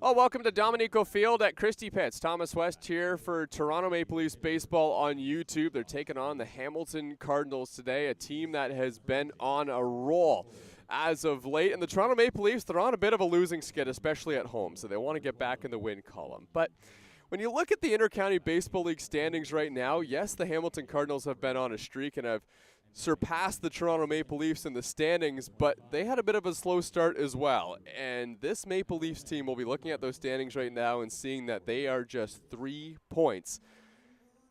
Oh, welcome to Dominico Field at Christie Pitts. Thomas West here for Toronto Maple Leafs baseball on YouTube. They're taking on the Hamilton Cardinals today, a team that has been on a roll as of late. And the Toronto Maple Leafs, they're on a bit of a losing skid, especially at home, so they want to get back in the win column. But when you look at the Intercounty Baseball League standings right now, yes, the Hamilton Cardinals have been on a streak and have surpassed the Toronto Maple Leafs in the standings, but they had a bit of a slow start as well. And this Maple Leafs team will be looking at those standings right now and seeing that they are just 3 points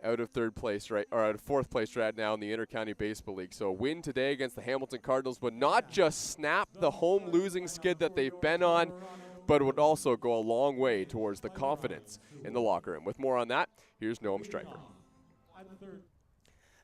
out of third place, right, or out of fourth place right now in the Intercounty Baseball League. So a win today against the Hamilton Cardinals would not just snap the home losing skid that they've been on, but it would also go a long way towards the confidence in the locker room. With more on that, here's Noam Stryker.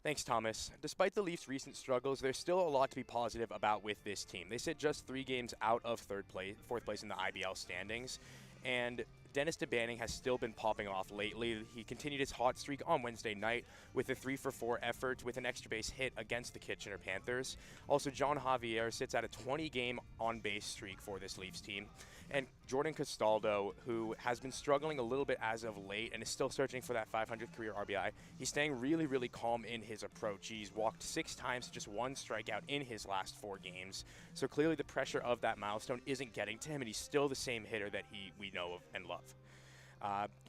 Thanks, Thomas. Despite the Leafs' recent struggles, there's still a lot to be positive about with this team. They sit just 3 games out of fourth place in the IBL standings, and Dennis DeBanning has still been popping off lately. He continued his hot streak on Wednesday night with a 3-for-4 effort with an extra base hit against the Kitchener Panthers. Also, John Javier sits at a 20-game on-base streak for this Leafs team. And Jordan Castaldo, who has been struggling a little bit as of late and is still searching for that 500th career RBI, he's staying really, really calm in his approach. He's walked 6 times to just 1 strikeout in his last 4 games. So clearly the pressure of that milestone isn't getting to him, and he's still the same hitter that we know of and love.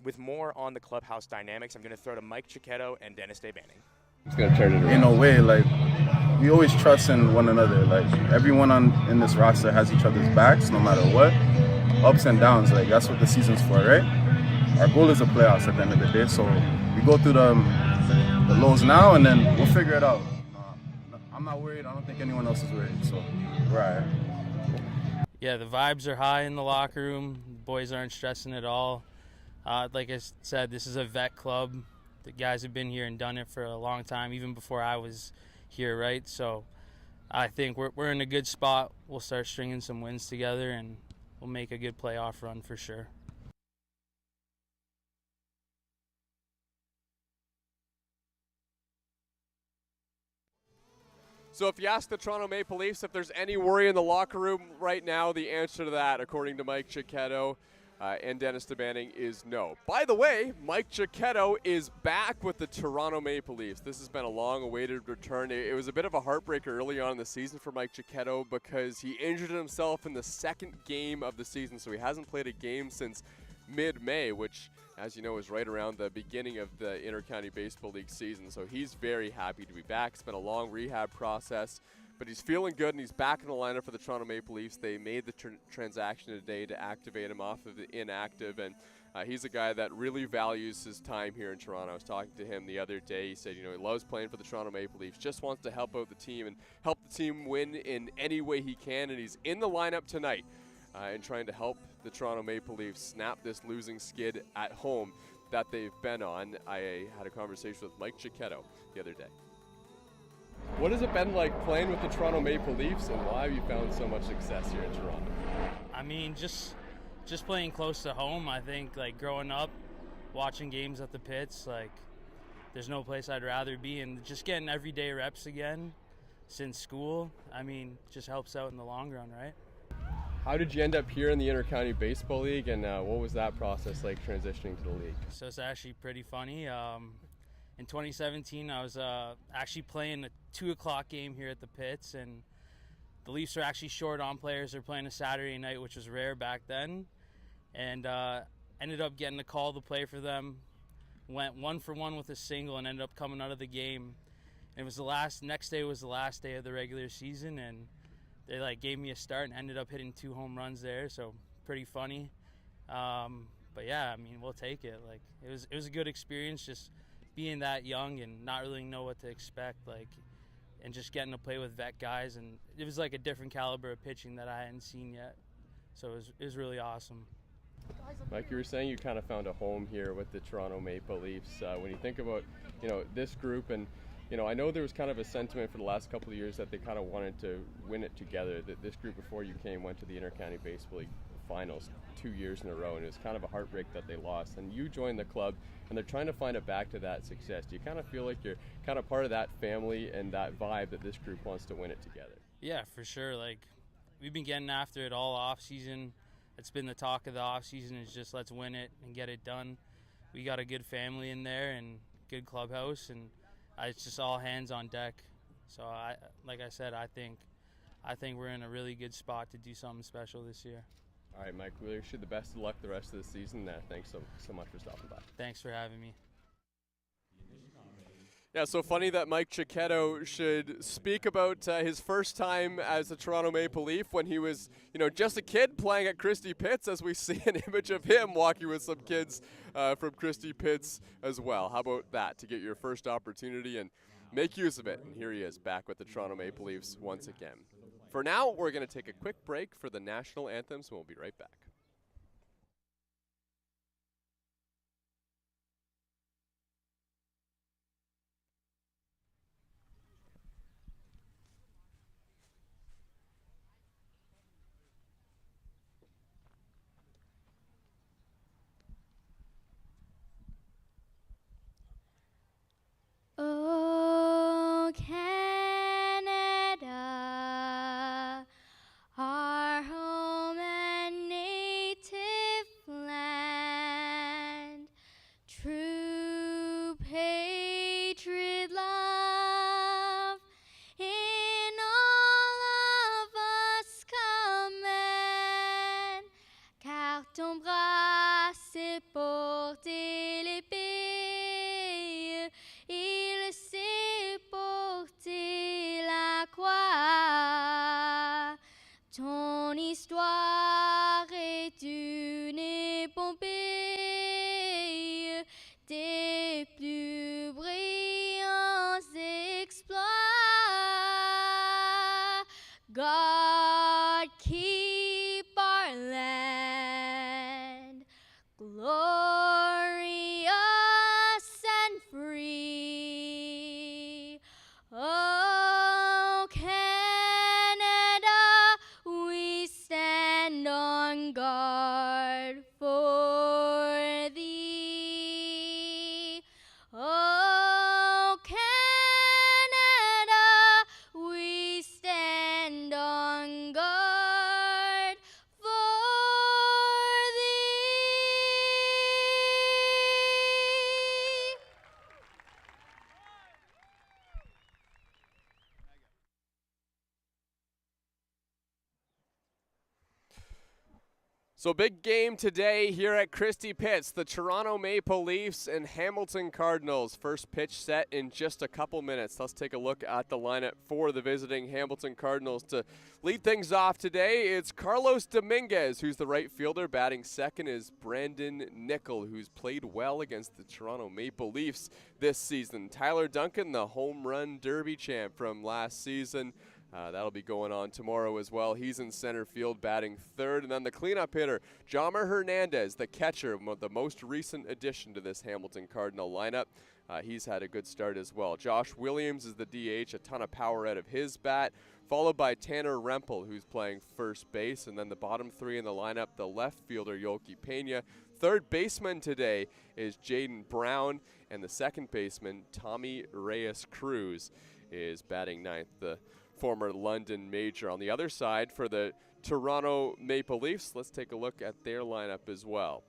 With more on the clubhouse dynamics, I'm going to throw to Mike Chicetto and Dennis DeBanning. He's going to turn it around. In a way, like, we always trust in one another. Like, everyone in this roster has each other's backs, no matter what. Ups and downs, like, that's what the season's for, right? Our goal is the playoffs at the end of the day, so we go through the lows now, and then we'll figure it out. I'm not worried. I don't think anyone else is worried, so we're all right. Yeah, the vibes are high in the locker room. The boys aren't stressing at all. Like I said, this is a vet club. The guys have been here and done it for a long time, even before I was here, right? So I think we're in a good spot. We'll start stringing some wins together, and we'll make a good playoff run for sure. So if you ask the Toronto Maple Leafs if there's any worry in the locker room right now, the answer to that, according to Mike Chicetto and Dennis DeBanning, is no. By the way, Mike Chicetto is back with the Toronto Maple Leafs. This has been a long-awaited return. It was a bit of a heartbreaker early on in the season for Mike Chicetto because he injured himself in the 2nd game of the season, so he hasn't played a game since mid-May, which, as you know, is right around the beginning of the Intercounty Baseball League season. So he's very happy to be back. It's been a long rehab process, but he's feeling good, and he's back in the lineup for the Toronto Maple Leafs. They made the transaction today to activate him off of the inactive, and he's a guy that really values his time here in Toronto. I was talking to him the other day. He said, you know, he loves playing for the Toronto Maple Leafs, just wants to help out the team and help the team win in any way he can, and he's in the lineup tonight and trying to help the Toronto Maple Leafs snap this losing skid at home that they've been on. I had a conversation with Mike Chicetto the other day. What has it been like playing with the Toronto Maple Leafs, and why have you found so much success here in Toronto? I mean, just playing close to home. I think, like, growing up, watching games at the pits, like, there's no place I'd rather be, and just getting everyday reps again since school, I mean, just helps out in the long run, right? How did you end up here in the Intercounty Baseball League, and what was that process like transitioning to the league? So it's actually pretty funny. In 2017, I was actually playing a 2 o'clock game here at the pits, and the Leafs are actually short on players. They're playing a Saturday night, which was rare back then, and ended up getting a call to play for them. Went 1-for-1 with a single and ended up coming out of the game. And it was next day was the last day of the regular season, and they, like, gave me a start and ended up hitting 2 home runs there, so pretty funny. But yeah, I mean, we'll take it. Like, it was a good experience just being that young and not really know what to expect, like, and just getting to play with vet guys, and it was like a different caliber of pitching that I hadn't seen yet. So it was really awesome. Mike, you were saying you kind of found a home here with the Toronto Maple Leafs. When you think about, you know, this group, and you know, I know there was kind of a sentiment for the last couple of years that they kind of wanted to win it together. That this group before you came went to the Intercounty Baseball League finals 2 years in a row, and it was kind of a heartbreak that they lost. And you joined the club, and they're trying to find it back to that success. Do you kind of feel like you're kind of part of that family and that vibe that this group wants to win it together? Yeah, for sure. Like, we've been getting after it all off season. it's been the talk of the offseason is just let's win it and get it done. We got a good family in there and good clubhouse, and it's just all hands on deck. So, like I said, I think we're in a really good spot to do something special this year. All right, Mike, we wish you the best of luck the rest of the season. Thanks so much for stopping by. Thanks for having me. Yeah, so funny that Mike Chicetto should speak about his first time as a Toronto Maple Leaf when he was, just a kid playing at Christie Pitts, as we see an image of him walking with some kids from Christie Pitts as well. How about that, to get your first opportunity and make use of it? And here he is, back with the Toronto Maple Leafs once again. For now, we're going to take a quick break for the national anthems, and we'll be right back. Oh, Canada, our home and native land, true patriot love in all of us command, car ton bras c'est porter l'épée. Il sait porter la croix. Ton histoire est une épopée des plus brillants exploits. God keep our land glorious and free. Oh, Canada, we stand on guard for thee. Oh, Canada, we stand on guard for thee. So big game today here at Christie Pitts. The Toronto Maple Leafs and Hamilton Cardinals. First pitch set in just a couple minutes. Let's take a look at the lineup for the visiting Hamilton Cardinals. To lead things off today, it's Carlos Dominguez, who's the right fielder. Batting second is Brandon Nickel, who's played well against the Toronto Maple Leafs this season. Tyler Duncan, the home run derby champ from last season. That'll be going on tomorrow as well. He's in center field batting third. And then the cleanup hitter, Jomar Hernandez, the catcher, the most recent addition to this Hamilton Cardinal lineup. He's had a good start as well. Josh Williams is the DH, a ton of power out of his bat, followed by Tanner Rempel, who's playing first base. And then the bottom three in the lineup, the left fielder, Yoki Pena. Third baseman today is Jaden Brown. And the second baseman, Tommy Reyes-Cruz, is batting ninth. The former London Major. On the other side, for the Toronto Maple Leafs, let's take a look at their lineup as well.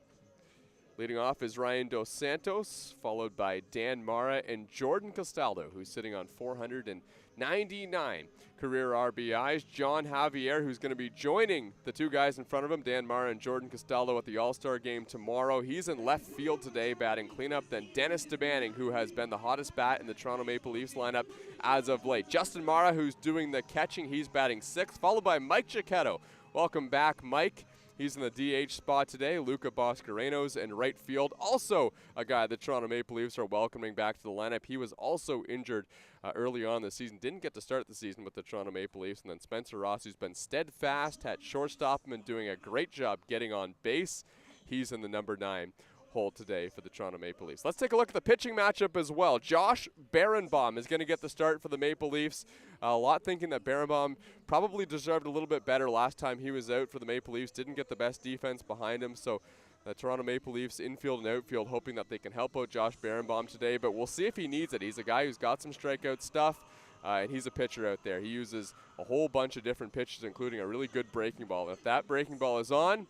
Leading off is Ryan Dos Santos, followed by Dan Mara and Jordan Castaldo, who's sitting on 499 career RBIs. John Javier, who's going to be joining the two guys in front of him, Dan Mara and Jordan Castaldo, at the All-Star game tomorrow. He's in left field today, batting cleanup. Then Dennis DeBanning, who has been the hottest bat in the Toronto Maple Leafs lineup as of late. Justin Mara, who's doing the catching, he's batting sixth, followed by Mike Chicetto. Welcome back, Mike. He's in the DH spot today. Luca Boscarenos in right field. Also a guy the Toronto Maple Leafs are welcoming back to the lineup. He was also injured early on this season. Didn't get to start the season with the Toronto Maple Leafs. And then Spencer Ross, who's been steadfast at shortstop and doing a great job getting on base. He's in the number 9 hole today for the Toronto Maple Leafs. Let's take a look at the pitching matchup as well. Josh Berenbaum is going to get the start for the Maple Leafs. A lot thinking that Berenbaum probably deserved a little bit better last time he was out for the Maple Leafs. Didn't get the best defense behind him. So the Toronto Maple Leafs infield and outfield hoping that they can help out Josh Berenbaum today. But we'll see if he needs it. He's a guy who's got some strikeout stuff. And he's a pitcher out there. He uses a whole bunch of different pitches, including a really good breaking ball. If that breaking ball is on,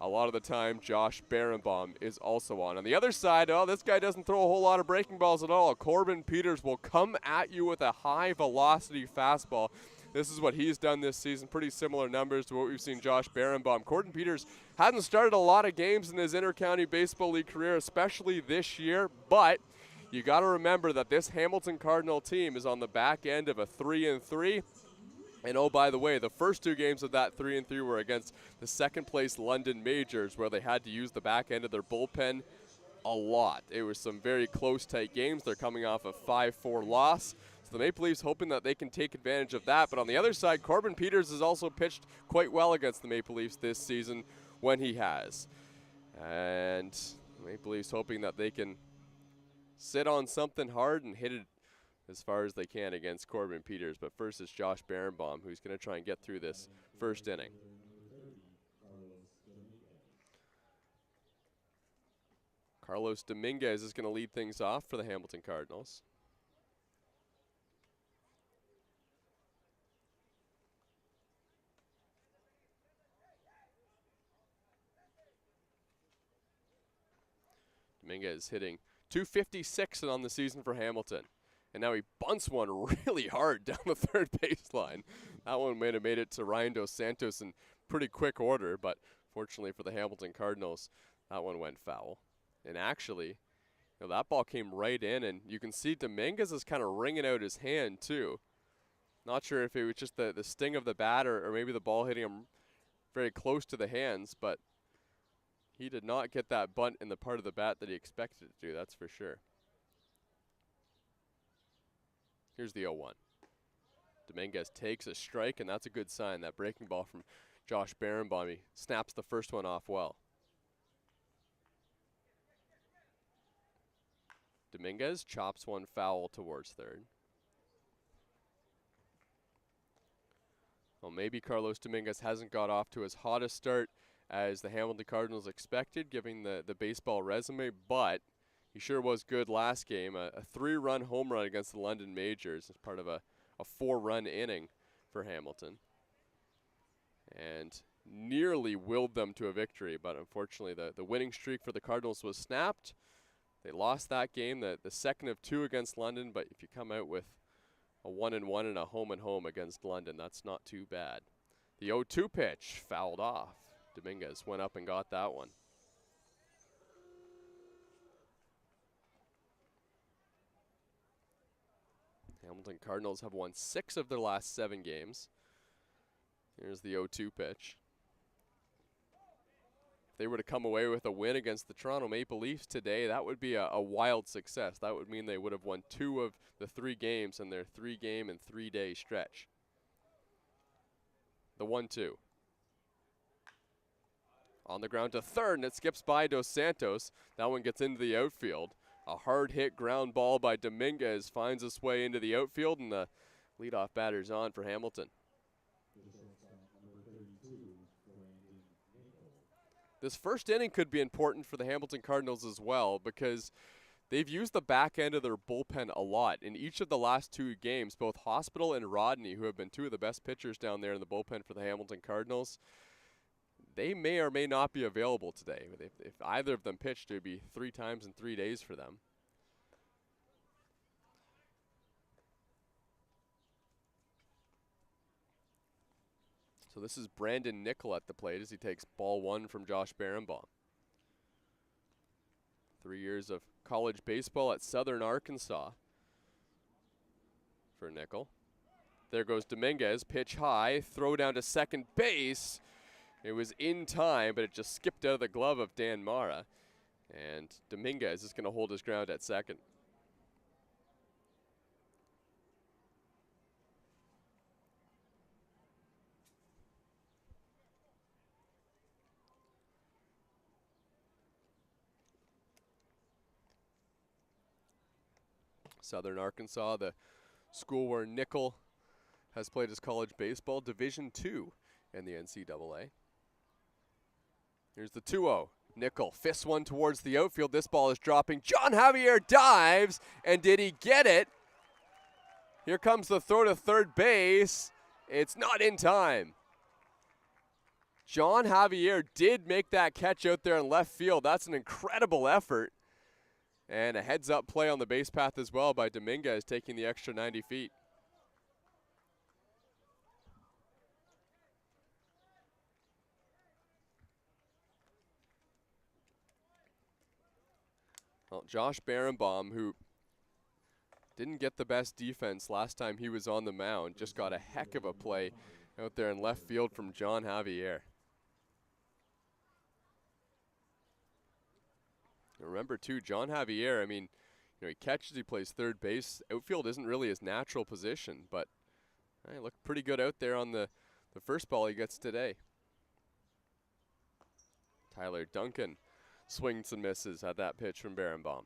a lot of the time Josh Berenbaum is also on. On the other side, this guy doesn't throw a whole lot of breaking balls at all. Corbin Peters will come at you with a high-velocity fastball. This is what he's done this season, pretty similar numbers to what we've seen Josh Berenbaum. Corbin Peters hasn't started a lot of games in his Inter-County Baseball League career, especially this year, but you got to remember that this Hamilton Cardinal team is on the back end of a 3-3. And oh, by the way, the first 2 games of that 3-3 were against the second-place London Majors, where they had to use the back end of their bullpen a lot. It was some very close, tight games. They're coming off a 5-4 loss. So the Maple Leafs hoping that they can take advantage of that. But on the other side, Corbin Peters has also pitched quite well against the Maple Leafs this season when he has. And the Maple Leafs hoping that they can sit on something hard and hit it as far as they can against Corbin Peters. But first is Josh Berenbaum, who's going to try and get through this first inning. Carlos Dominguez is going to lead things off for the Hamilton Cardinals. Dominguez hitting .256 on the season for Hamilton. And now he bunts one really hard down the third baseline. That one might have made it to Ryan Dos Santos in pretty quick order, but fortunately for the Hamilton Cardinals, that one went foul. And actually, that ball came right in, and you can see Dominguez is kind of wringing out his hand too. Not sure if it was just the sting of the bat or maybe the ball hitting him very close to the hands, but he did not get that bunt in the part of the bat that he expected it to do, that's for sure. Here's the 0-1. Dominguez takes a strike, and that's a good sign. That breaking ball from Josh Berenbaum, he snaps the first one off well. Dominguez chops one foul towards third. Well, maybe Carlos Dominguez hasn't got off to as hot a start as the Hamilton Cardinals expected, given the baseball resume, but he sure was good last game. A 3-run home run against the London Majors as part of a 4-run inning for Hamilton. And nearly willed them to a victory, but unfortunately the winning streak for the Cardinals was snapped. They lost that game, the second of 2 against London, but if you come out with a 1-1 and a home against London, that's not too bad. The 0-2 pitch fouled off. Dominguez went up and got that one. Hamilton Cardinals have won 6 of their last 7 games. Here's the 0-2 pitch. If they were to come away with a win against the Toronto Maple Leafs today, that would be a wild success. That would mean they would have won 2 of the 3 games in their 3-game and 3-day stretch. The 1-2. On the ground to third, and it skips by Dos Santos. That one gets into the outfield. A hard hit ground ball by Dominguez finds its way into the outfield, and the leadoff batter's on for Hamilton. This first inning could be important for the Hamilton Cardinals as well, because they've used the back end of their bullpen a lot. In each of the last 2 games, both Hospital and Rodney, who have been 2 of the best pitchers down there in the bullpen for the Hamilton Cardinals, they may or may not be available today. If either of them pitched, it would be 3 times in 3 days for them. So this is Brandon Nickel at the plate as he takes ball 1 from Josh Berenbaum. 3 years of college baseball at Southern Arkansas for Nickel. There goes Dominguez, pitch high, throw down to second base. It was in time, but it just skipped out of the glove of Dan Mara. And Dominguez is going to hold his ground at second. Southern Arkansas, the school where Nickel has played his college baseball, Division II in the NCAA. Here's the 2-0. Nickel fists one towards the outfield. This ball is dropping. John Javier dives, and did he get it? Here comes the throw to third base. It's not in time. John Javier did make that catch out there in left field. That's an incredible effort. And a heads-up play on the base path as well by Dominguez, taking the extra 90 feet. Well, Josh Berenbaum, who didn't get the best defense last time he was on the mound, just got a heck of a play out there in left field from John Javier. Remember, too, John Javier, I mean, he catches, he plays third base. Outfield isn't really his natural position, but he looked pretty good out there on the first ball he gets today. Tyler Duncan swings and misses at that pitch from Berenbaum.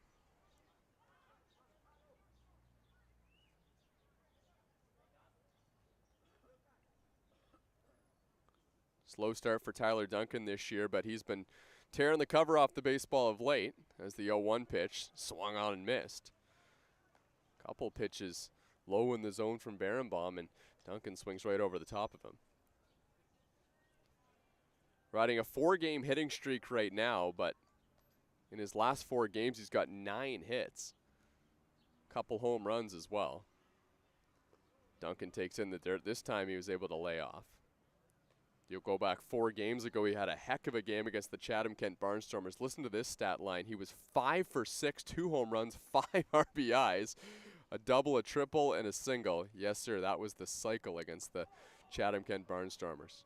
Slow start for Tyler Duncan this year, but he's been tearing the cover off the baseball of late as the 0-1 pitch swung on and missed. Couple pitches low in the zone from Berenbaum, and Duncan swings right over the top of him. Riding a 4-game hitting streak right now, but in his last 4 games, he's got 9 hits. Couple home runs as well. Duncan takes in the dirt. This time he was able to lay off. You'll go back 4 games ago, he had a heck of a game against the Chatham-Kent Barnstormers. Listen to this stat line. He was 5 for 6, 2 home runs, 5 RBIs, a double, a triple, and a single. Yes, sir, that was the cycle against the Chatham-Kent Barnstormers.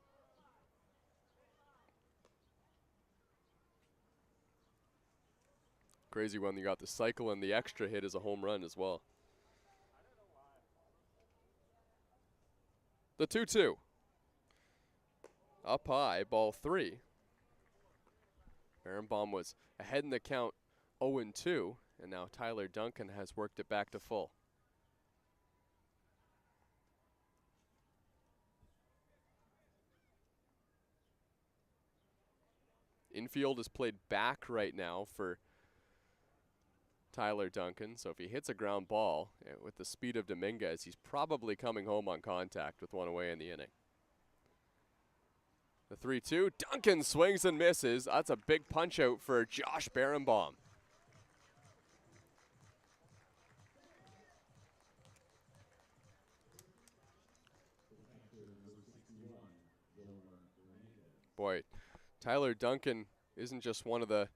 Crazy one, you got the cycle and the extra hit as a home run as well. The 2-2. Up high, ball 3. Berenbaum was ahead in the count 0-2, and now Tyler Duncan has worked it back to full. Infield is played back right now for Tyler Duncan, so if he hits a ground ball with the speed of Dominguez, he's probably coming home on contact with one away in the inning. The 3-2, Duncan swings and misses. That's a big punch out for Josh Berenbaum. Boy, Tyler Duncan isn't just one of the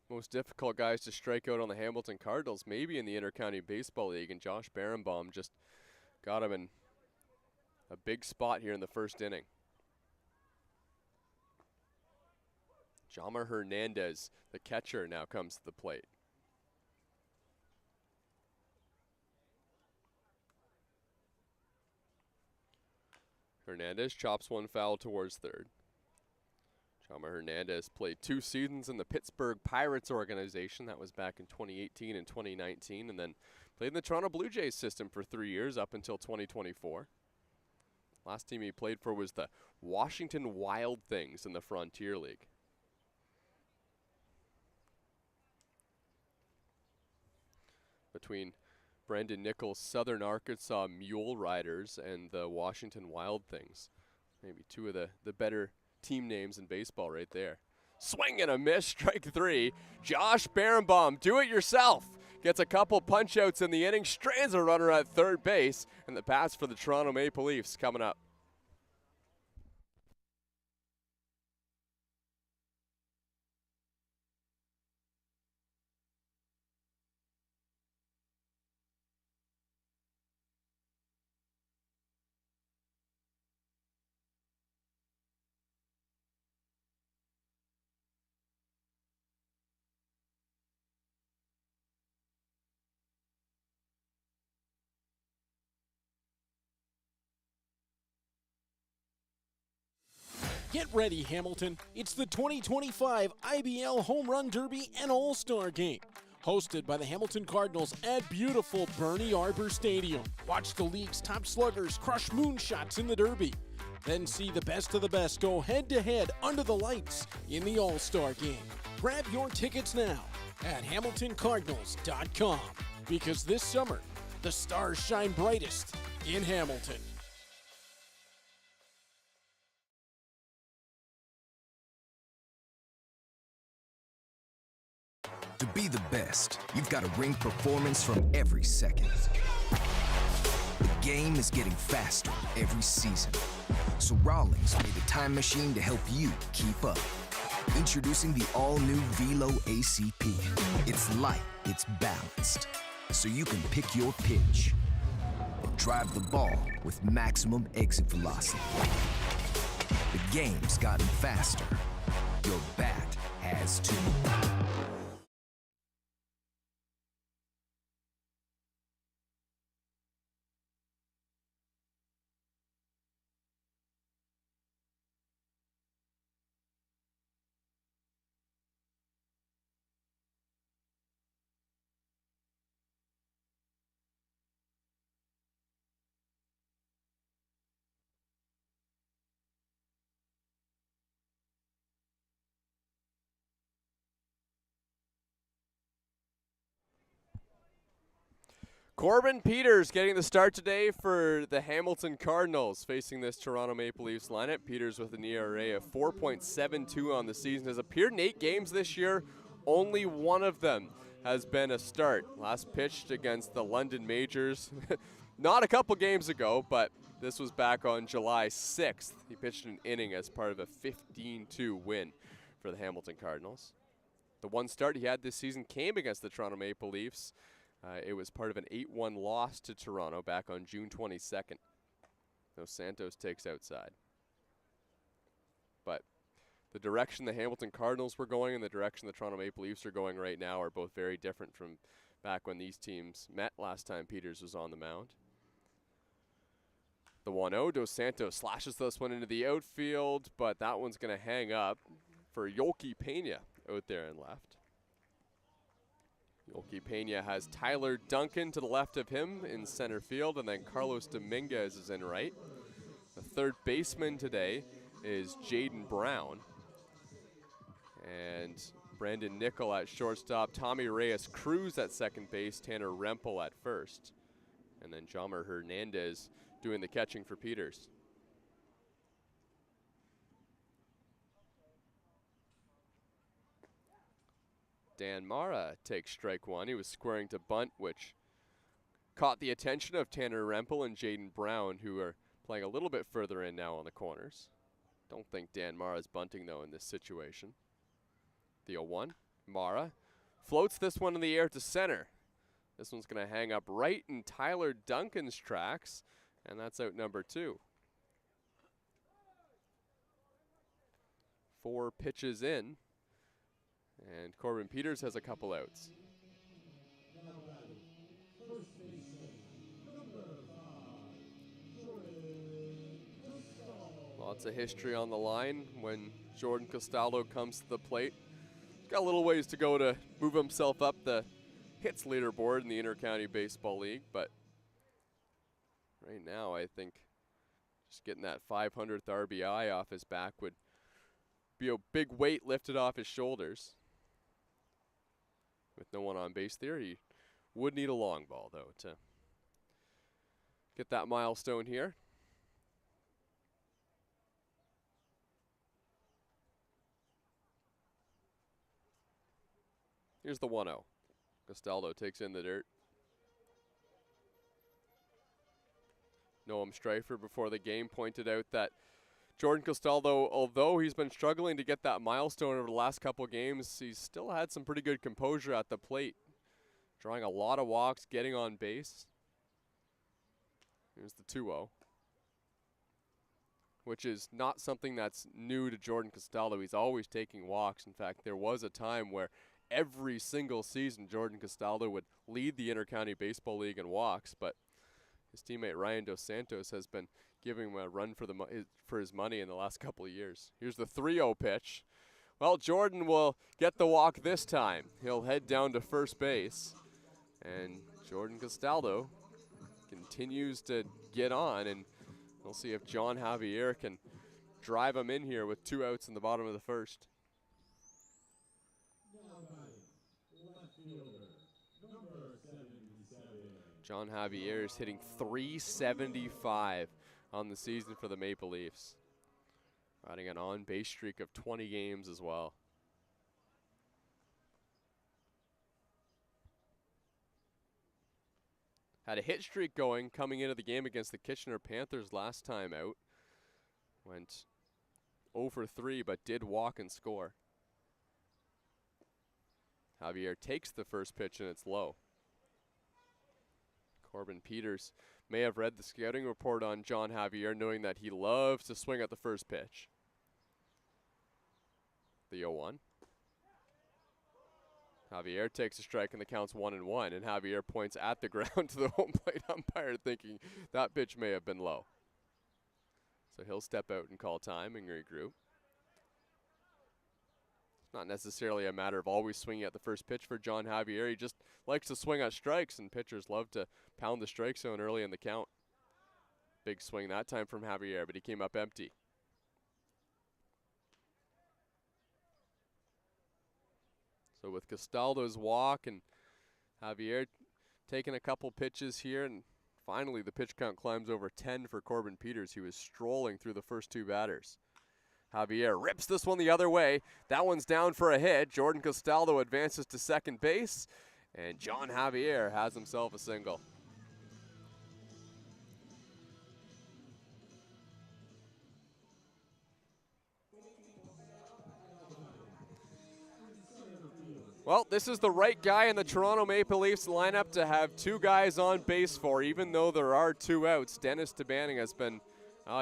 most difficult guys to strike out on the Hamilton Cardinals, maybe in the Intercounty Baseball League, and Josh Berenbaum just got him in a big spot here in the first inning. Jama Hernandez, the catcher, now comes to the plate. Hernandez chops one foul towards third. Jama Hernandez played 2 seasons in the Pittsburgh Pirates organization. That was back in 2018 and 2019, and then played in the Toronto Blue Jays system for 3 years up until 2024. Last team he played for was the Washington Wild Things in the Frontier League. Between Brendan Nichols' Southern Arkansas Mule Riders and the Washington Wild Things. Maybe 2 of the better team names in baseball right there. Swing and a miss, strike 3. Josh Berenbaum, do it yourself. Gets a couple punch outs in the inning, strands a runner at third base, and the pass for the Toronto Maple Leafs coming up. Get ready, Hamilton. It's the 2025 IBL Home Run Derby and All-Star Game. Hosted by the Hamilton Cardinals at beautiful Bernie Arbor Stadium. Watch the league's top sluggers crush moonshots in the Derby. Then see the best of the best go head-to-head under the lights in the All-Star Game. Grab your tickets now at HamiltonCardinals.com. Because this summer, the stars shine brightest in Hamilton. best, you've got to bring performance from every second. The game is getting faster every season. So Rawlings made a time machine to help you keep up. Introducing the all-new Velo ACP. It's light, it's balanced, so you can pick your pitch and drive the ball with maximum exit velocity. The game's gotten faster. Your bat has too. Corbin Peters getting the start today for the Hamilton Cardinals, facing this Toronto Maple Leafs lineup. Peters with an ERA of 4.72 on the season, has appeared in 8 games this year. Only one of them has been a start. Last pitched against the London Majors, not a couple games ago, but this was back on July 6th. He pitched an inning as part of a 15-2 win for the Hamilton Cardinals. The one start he had this season came against the Toronto Maple Leafs. It was part of an 8-1 loss to Toronto back on June 22nd. Dos Santos takes outside. But the direction the Hamilton Cardinals were going and the direction the Toronto Maple Leafs are going right now are both very different from back when these teams met last time Peters was on the mound. The 1-0, Dos Santos slashes this one into the outfield, but that one's going to hang up for Yoelqui Pena out there in left. Yoelqui Pena has Tyler Duncan to the left of him in center field, and then Carlos Dominguez is in right. The third baseman today is Jaden Brown. And Brandon Nickel at shortstop, Tommy Reyes Cruz at second base, Tanner Rempel at first. And then Jomer Hernandez doing the catching for Peters. Dan Mara takes strike one. He was squaring to bunt, which caught the attention of Tanner Rempel and Jaden Brown, who are playing a little bit further in now on the corners. Don't think Dan Mara's bunting, though, in this situation. The 0-1. Mara floats this one in the air to center. This one's going to hang up right in Tyler Duncan's tracks, and that's out number 2. 4 pitches in. And Corbin Peters has a couple outs. Lots of history on the line when Jordan Castaldo comes to the plate. He's got a little ways to go to move himself up the hits leaderboard in the Intercounty Baseball League, but right now I think just getting that 500th RBI off his back would be a big weight lifted off his shoulders. With no one on base there, he would need a long ball, though, to get that milestone here. Here's the 1-0. Castaldo takes in the dirt. Noam Streifer before the game pointed out that Jordan Castaldo, although he's been struggling to get that milestone over the last couple games, he's still had some pretty good composure at the plate. Drawing a lot of walks, getting on base. Here's the 2-0. Which is not something that's new to Jordan Castaldo. He's always taking walks. In fact, there was a time where every single season Jordan Castaldo would lead the Intercounty Baseball League in walks, but his teammate Ryan Dos Santos has been giving him a run for his money in the last couple of years. Here's the 3-0 pitch. Well, Jordan will get the walk this time. He'll head down to first base. And Jordan Castaldo continues to get on, and we'll see if John Javier can drive him in here with 2 outs in the bottom of the first. John Javier is hitting .375 on the season for the Maple Leafs. Riding an on-base streak of 20 games as well. Had a hit streak going coming into the game against the Kitchener Panthers last time out. Went 0 for 3, but did walk and score. Javier takes the first pitch, and it's low. Corbin Peters may have read the scouting report on John Javier, knowing that he loves to swing at the first pitch. The 0-1. Javier takes a strike, and the count's 1-1, and Javier points at the ground to the home plate umpire, thinking that pitch may have been low. So he'll step out and call time and regroup. It's not necessarily a matter of always swinging at the first pitch for John Javier. He just likes to swing at strikes, and pitchers love to pound the strike zone early in the count. Big swing that time from Javier, but he came up empty. So with Castaldo's walk and Javier taking a couple pitches here, and finally the pitch count climbs over 10 for Corbin Peters. He was strolling through the first two batters. Javier rips this one the other way. That one's down for a hit. Jordan Castaldo advances to second base, and John Javier has himself a single. Well, this is the right guy in the Toronto Maple Leafs lineup to have two guys on base for, even though there are two outs. Dennis DeBanning has been,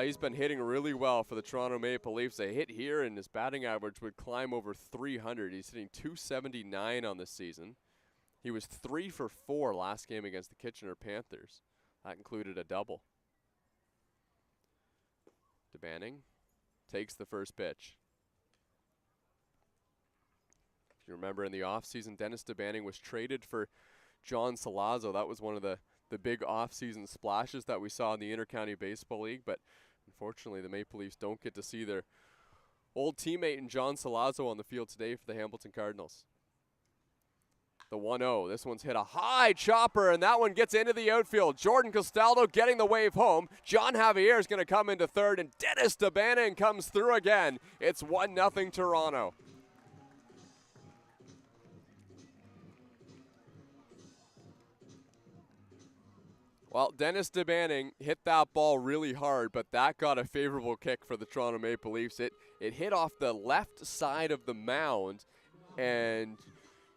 he's been hitting really well for the Toronto Maple Leafs. A hit here, and his batting average would climb over 300. He's hitting .279 on this season. He was 3 for 4 last game against the Kitchener Panthers. That included a double. DeBanning takes the first pitch. You remember in the offseason, Dennis DeBanning was traded for John Salazzo. That was one of the big offseason splashes that we saw in the Intercounty Baseball League, but unfortunately the Maple Leafs don't get to see their old teammate in John Salazzo on the field today for the Hamilton Cardinals. The 1-0, this one's hit a high chopper, and that one gets into the outfield. Jordan Castaldo getting the wave home. John Javier is going to come into third, and Dennis DeBanning comes through again. It's 1-0 Toronto. Well, Dennis DeBanning hit that ball really hard, but that got a favorable kick for the Toronto Maple Leafs. It hit off the left side of the mound and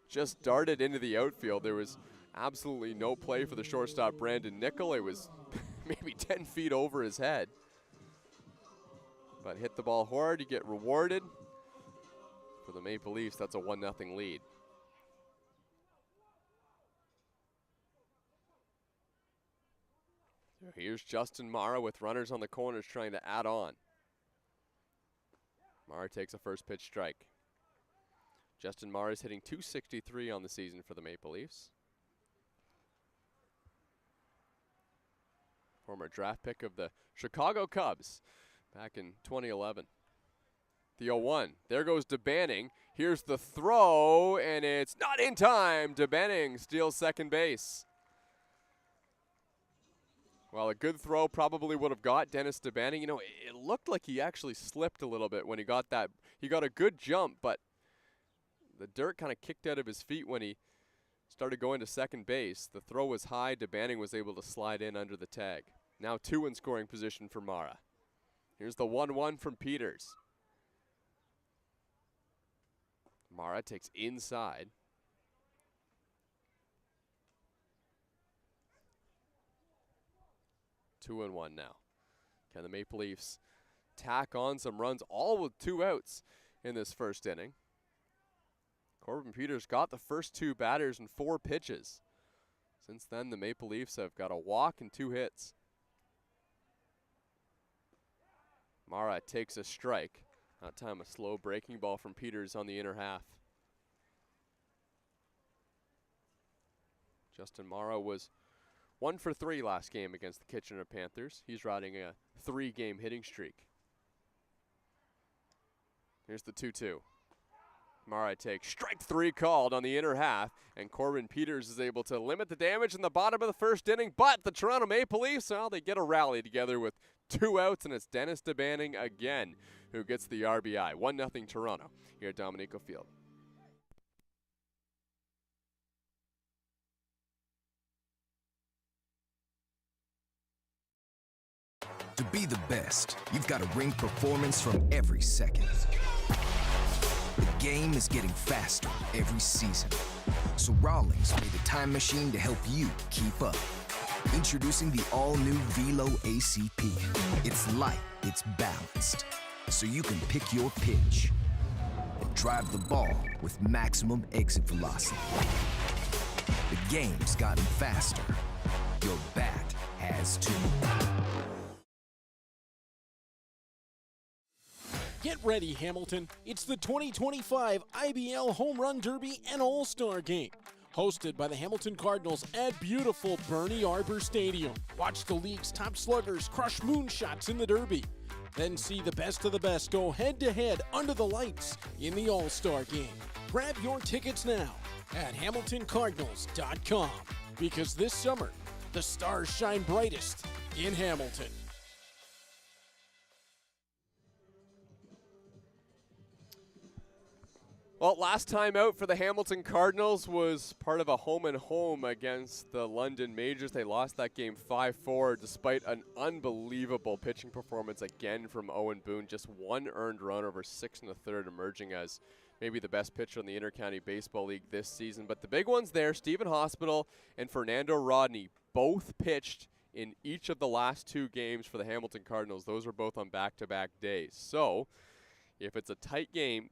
just darted into the outfield. There was absolutely no play for the shortstop, Brandon Nickel. It was maybe 10 feet over his head. But hit the ball hard, you get rewarded. For the Maple Leafs, that's a 1-0 lead. Here's Justin Mara with runners on the corners trying to add on. Mara takes a first pitch strike. Justin Mara is hitting .263 on the season for the Maple Leafs. Former draft pick of the Chicago Cubs back in 2011. The 0-1. There goes DeBanning. Here's the throw, and it's not in time. DeBanning steals second base. Well, a good throw probably would have got Dennis DeBanning. You know, it looked like he actually slipped a little bit when he got that. He got a good jump, but the dirt kind of kicked out of his feet when he started going to second base. The throw was high. DeBanning was able to slide in under the tag. Now 2 in scoring position for Mara. Here's the 1-1 from Peters. Mara takes inside. 2-1 now. Can the Maple Leafs tack on some runs, all with 2 outs in this first inning? Corbin Peters got the first 2 batters and 4 pitches. Since then, the Maple Leafs have got a walk and 2 hits. Mara takes a strike. That time a slow breaking ball from Peters on the inner half. Justin Mara was 1 for 3 last game against the Kitchener Panthers. He's riding a 3-game hitting streak. Here's the 2-2. Mara takes strike 3 called on the inner half, and Corbin Peters is able to limit the damage in the bottom of the first inning, but the Toronto Maple Leafs, well, they get a rally together with 2 outs, and it's Dennis DeBanning again who gets the RBI. 1-0 Toronto here at Dominico Field. To be the best, you've got to ring performance from every second. The game is getting faster every season. So Rawlings made a time machine to help you keep up. Introducing the all-new Velo ACP. It's light, it's balanced, so you can pick your pitch and drive the ball with maximum exit velocity. The game's gotten faster. Your bat has too. Get ready, Hamilton. It's the 2025 IBL Home Run Derby and All-Star Game. Hosted by the Hamilton Cardinals at beautiful Bernie Arbor Stadium. Watch the league's top sluggers crush moonshots in the Derby. Then see the best of the best go head-to-head under the lights in the All-Star Game. Grab your tickets now at HamiltonCardinals.com, because this summer, the stars shine brightest in Hamilton. Well, last time out for the Hamilton Cardinals was part of a home-and-home against the London Majors. They lost that game 5-4 despite an unbelievable pitching performance again from Owen Boone. Just one earned run over 6 1/3, emerging as maybe the best pitcher in the Intercounty Baseball League this season. But the big ones there, Stephen Hospital and Fernando Rodney, both pitched in each of the last 2 games for the Hamilton Cardinals. Those were both on back-to-back days. So if it's a tight game,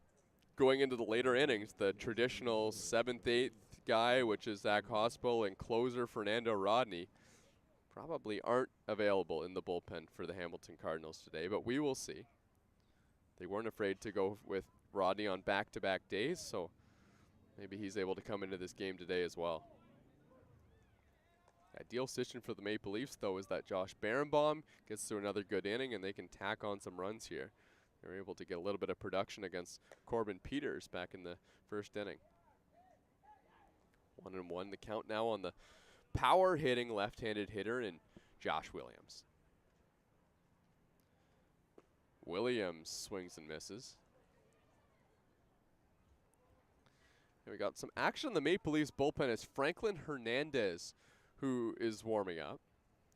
going into the later innings, the traditional 7th, 8th guy, which is Zach Hospital, and closer Fernando Rodney, probably aren't available in the bullpen for the Hamilton Cardinals today, but we will see. They weren't afraid to go with Rodney on back-to-back days, so maybe he's able to come into this game today as well. Ideal situation for the Maple Leafs, though, is that Josh Berenbaum gets to another good inning and they can tack on some runs here. They were able to get a little bit of production against Corbin Peters back in the first inning. 1-1 the count now on the power hitting left-handed hitter in Josh Williams. Williams swings and misses. And we got some action in the Maple Leafs bullpen as Franklin Hernandez, who is warming up.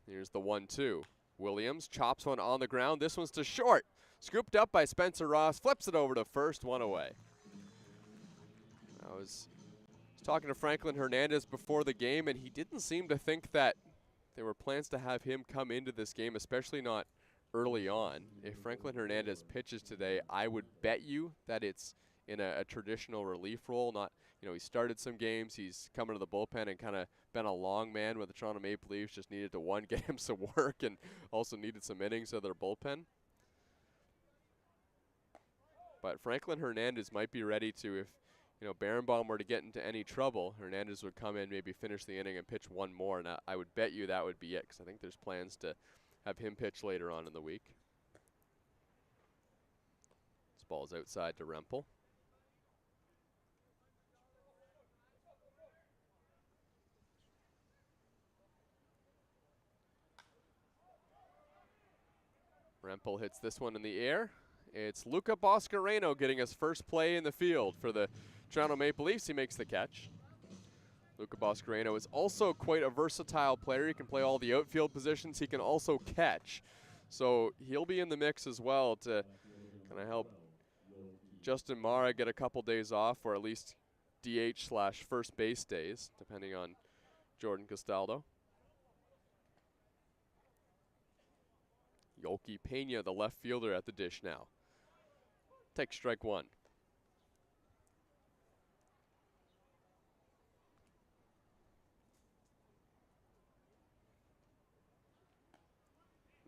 Here's the 1-2. Williams chops one on the ground. This one's to short. Scooped up by Spencer Ross, flips it over to first, 1 away. I was talking to Franklin Hernandez before the game, and he didn't seem to think that there were plans to have him come into this game, especially not early on. If Franklin Hernandez pitches today, I would bet you that it's in a traditional relief role. Not, he started some games, he's coming to the bullpen and kind of been a long man with the Toronto Maple Leafs, just needed to, one, get him some work and also needed some innings of their bullpen. But Franklin Hernandez might be ready to, if Berenbaum were to get into any trouble, Hernandez would come in, maybe finish the inning and pitch one more, and I would bet you that would be it, because I think there's plans to have him pitch later on in the week. This ball's outside to Rempel. Rempel hits this one in the air. It's Luca Boscareno getting his first play in the field for the Toronto Maple Leafs. He makes the catch. Luca Boscareno is also quite a versatile player. He can play all the outfield positions. He can also catch. So he'll be in the mix as well to kind of help Justin Mara get a couple days off, or at least DH/first base days, depending on Jordan Castaldo. Yoki Pena, the left fielder, at the dish now. Takes strike 1.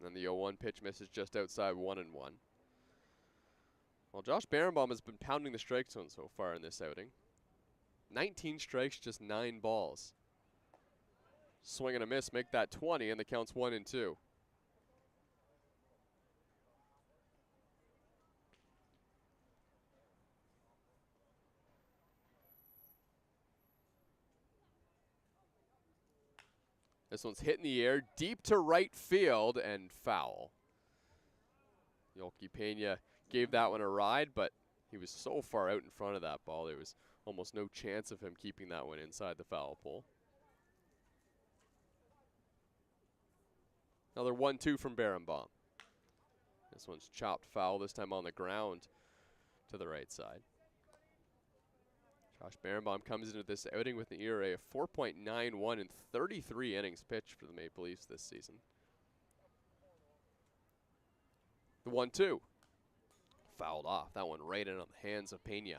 And the 0-1 pitch misses just outside 1-1. Well, Josh Berenbaum has been pounding the strike zone so far in this outing. 19 strikes, just 9 balls. Swing and a miss, make that 20, and the count's 1-2. This one's hit in the air, deep to right field, and foul. Yoki Pena gave that one a ride, but he was so far out in front of that ball, there was almost no chance of him keeping that one inside the foul pole. Another 1-2 from Berenbaum. This one's chopped foul, this time on the ground to the right side. Josh Berenbaum comes into this outing with an ERA of 4.91 in 33 innings pitched for the Maple Leafs this season. The 1-2. Fouled off. That one right in on the hands of Pena.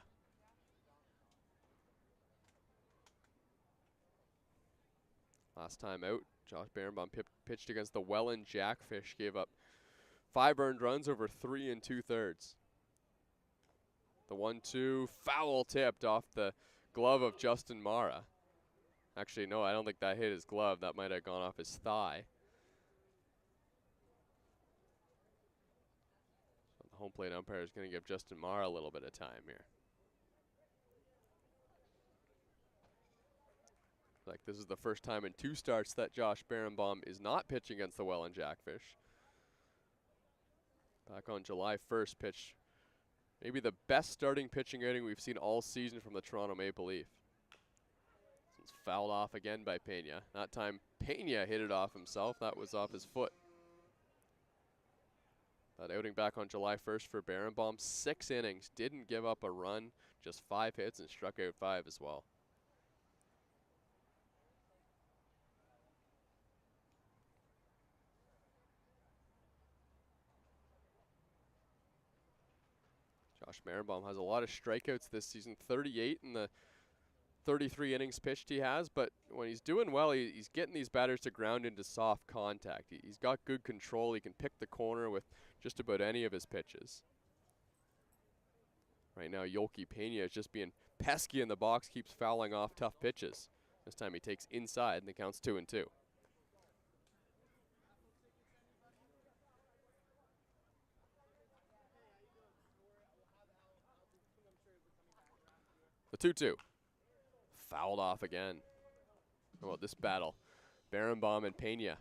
Last time out, Josh Berenbaum pitched against the Welland Jackfish, gave up 5 earned runs over 3 2/3. The 1-2, foul tipped off the glove of Justin Mara. Actually, no, I don't think that hit his glove. That might have gone off his thigh. So the home plate umpire is going to give Justin Mara a little bit of time here. Like this is the first time in 2 starts that Josh Berenbaum is not pitching against the Welland Jackfish. Back on July 1st, pitched maybe the best starting pitching outing we've seen all season from the Toronto Maple Leaf. This one's fouled off again by Pena. That time Pena hit it off himself. That was off his foot. That outing back on July 1st for Berenbaum, 6 innings, didn't give up a run, just 5 hits and struck out 5 as well. Josh Berenbaum has a lot of strikeouts this season, 38 in the 33 innings pitched he has, but when he's doing well, he's getting these batters to ground into soft contact. He's got good control. He can pick the corner with just about any of his pitches. Right now, Yoelqui Pena is just being pesky in the box, keeps fouling off tough pitches. This time he takes inside, and the count's 2-2. The 2-2. Fouled off again. How about this battle? Berenbaum and Pena.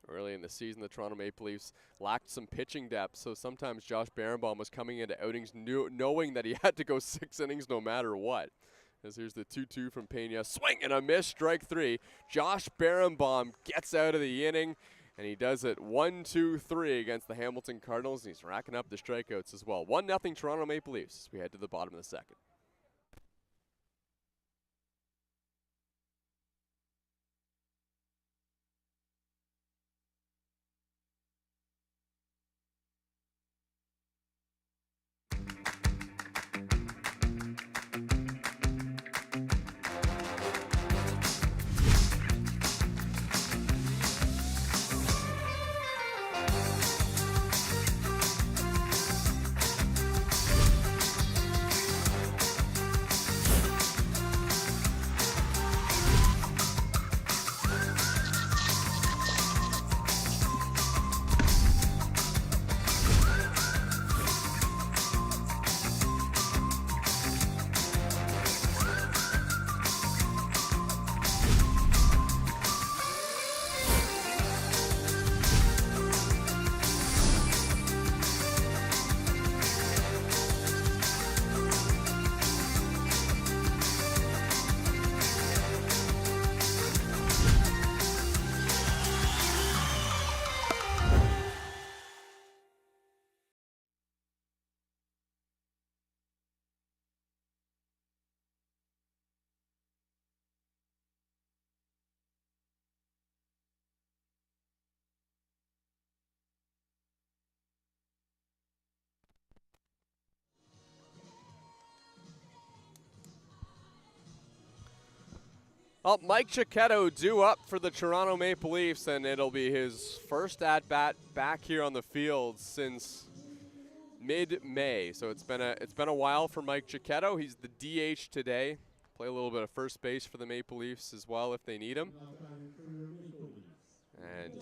Early in the season, the Toronto Maple Leafs lacked some pitching depth, so sometimes Josh Berenbaum was coming into outings knowing that he had to go 6 innings no matter what. As here's the 2-2 from Pena. Swing and a miss, strike 3. Josh Berenbaum gets out of the inning, and he does it 1-2-3 against the Hamilton Cardinals, and he's racking up the strikeouts as well. 1-0 Toronto Maple Leafs as we head to the bottom of the second. Well, Mike Chicetto due up for the Toronto Maple Leafs, and it'll be his first at-bat back here on the field since mid-May. So it's been a while for Mike Chicetto. He's the DH today. Play a little bit of first base for the Maple Leafs as well if they need him. And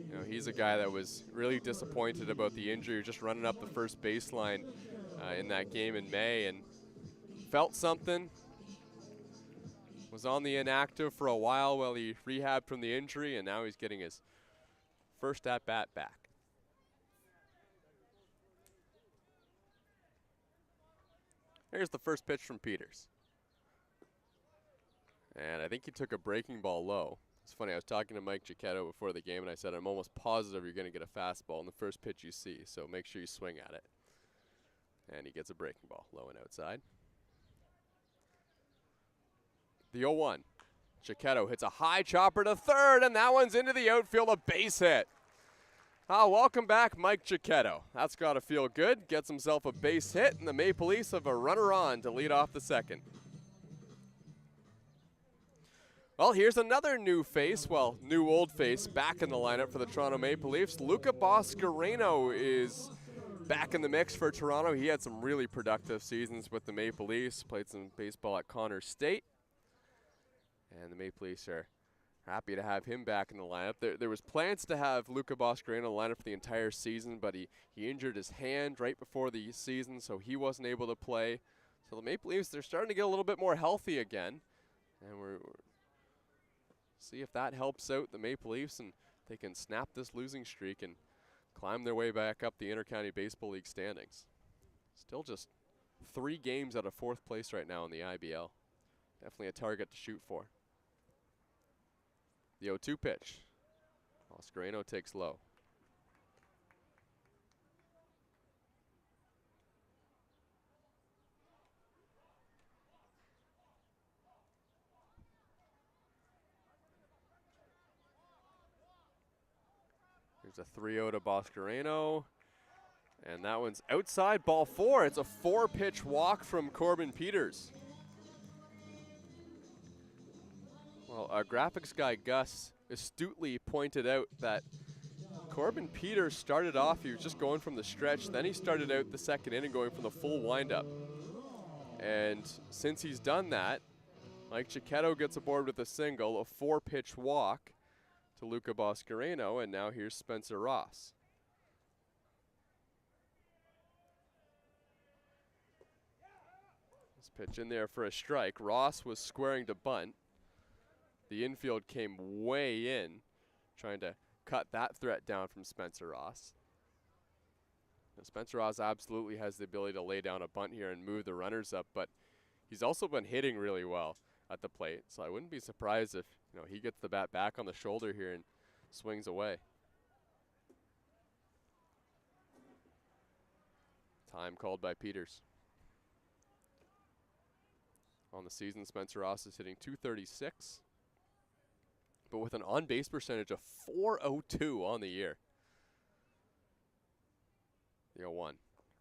you know, he's a guy that was really disappointed about the injury, just running up the first baseline in that game in May, and felt something. Was on the inactive for a while he rehabbed from the injury, and now he's getting his first at-bat back. Here's the first pitch from Peters. And I think he took a breaking ball low. It's funny, I was talking to Mike Chicetto before the game, and I said, I'm almost positive you're going to get a fastball in the first pitch you see, so make sure you swing at it. And he gets a breaking ball, low and outside. The 0-1. Chicetto hits a high chopper to third, and that one's into the outfield, a base hit. Welcome back, Mike Chicetto. That's got to feel good. Gets himself a base hit, and the Maple Leafs have a runner on to lead off the second. Well, here's another new face, well, new old face, back in the lineup for the Toronto Maple Leafs. Luca Boscareno is back in the mix for Toronto. He had some really productive seasons with the Maple Leafs, played some baseball at Connors State. And the Maple Leafs are happy to have him back in the lineup. There was plans to have Luca Boscareno in the lineup for the entire season, but he injured his hand right before the season, so he wasn't able to play. So the Maple Leafs, they're starting to get a little bit more healthy again. And we're see if that helps out the Maple Leafs and they can snap this losing streak and climb their way back up the Intercounty Baseball League standings. Still just 3 games out of 4th place right now in the IBL. Definitely a target to shoot for. The 0-2 pitch. Boscareno takes low. There's a 3-0 to Boscareno. And that one's outside, ball 4. It's a 4-pitch walk from Corbin Peters. Well, our graphics guy, Gus, astutely pointed out that Corbin Peters started off, he was just going from the stretch, then he started out the second inning going from the full windup. And since he's done that, Mike Chicetto gets aboard with a single, a 4-pitch walk to Luca Boscareno, and now here's Spencer Ross. This pitch in there for a strike. Ross was squaring to bunt. The infield came way in, trying to cut that threat down from Spencer Ross. Now, Spencer Ross absolutely has the ability to lay down a bunt here and move the runners up, but he's also been hitting really well at the plate, so I wouldn't be surprised if he gets the bat back on the shoulder here and swings away. Time called by Peters. On the season, Spencer Ross is hitting .236, but with an on-base percentage of .402 on the year. The 0-1.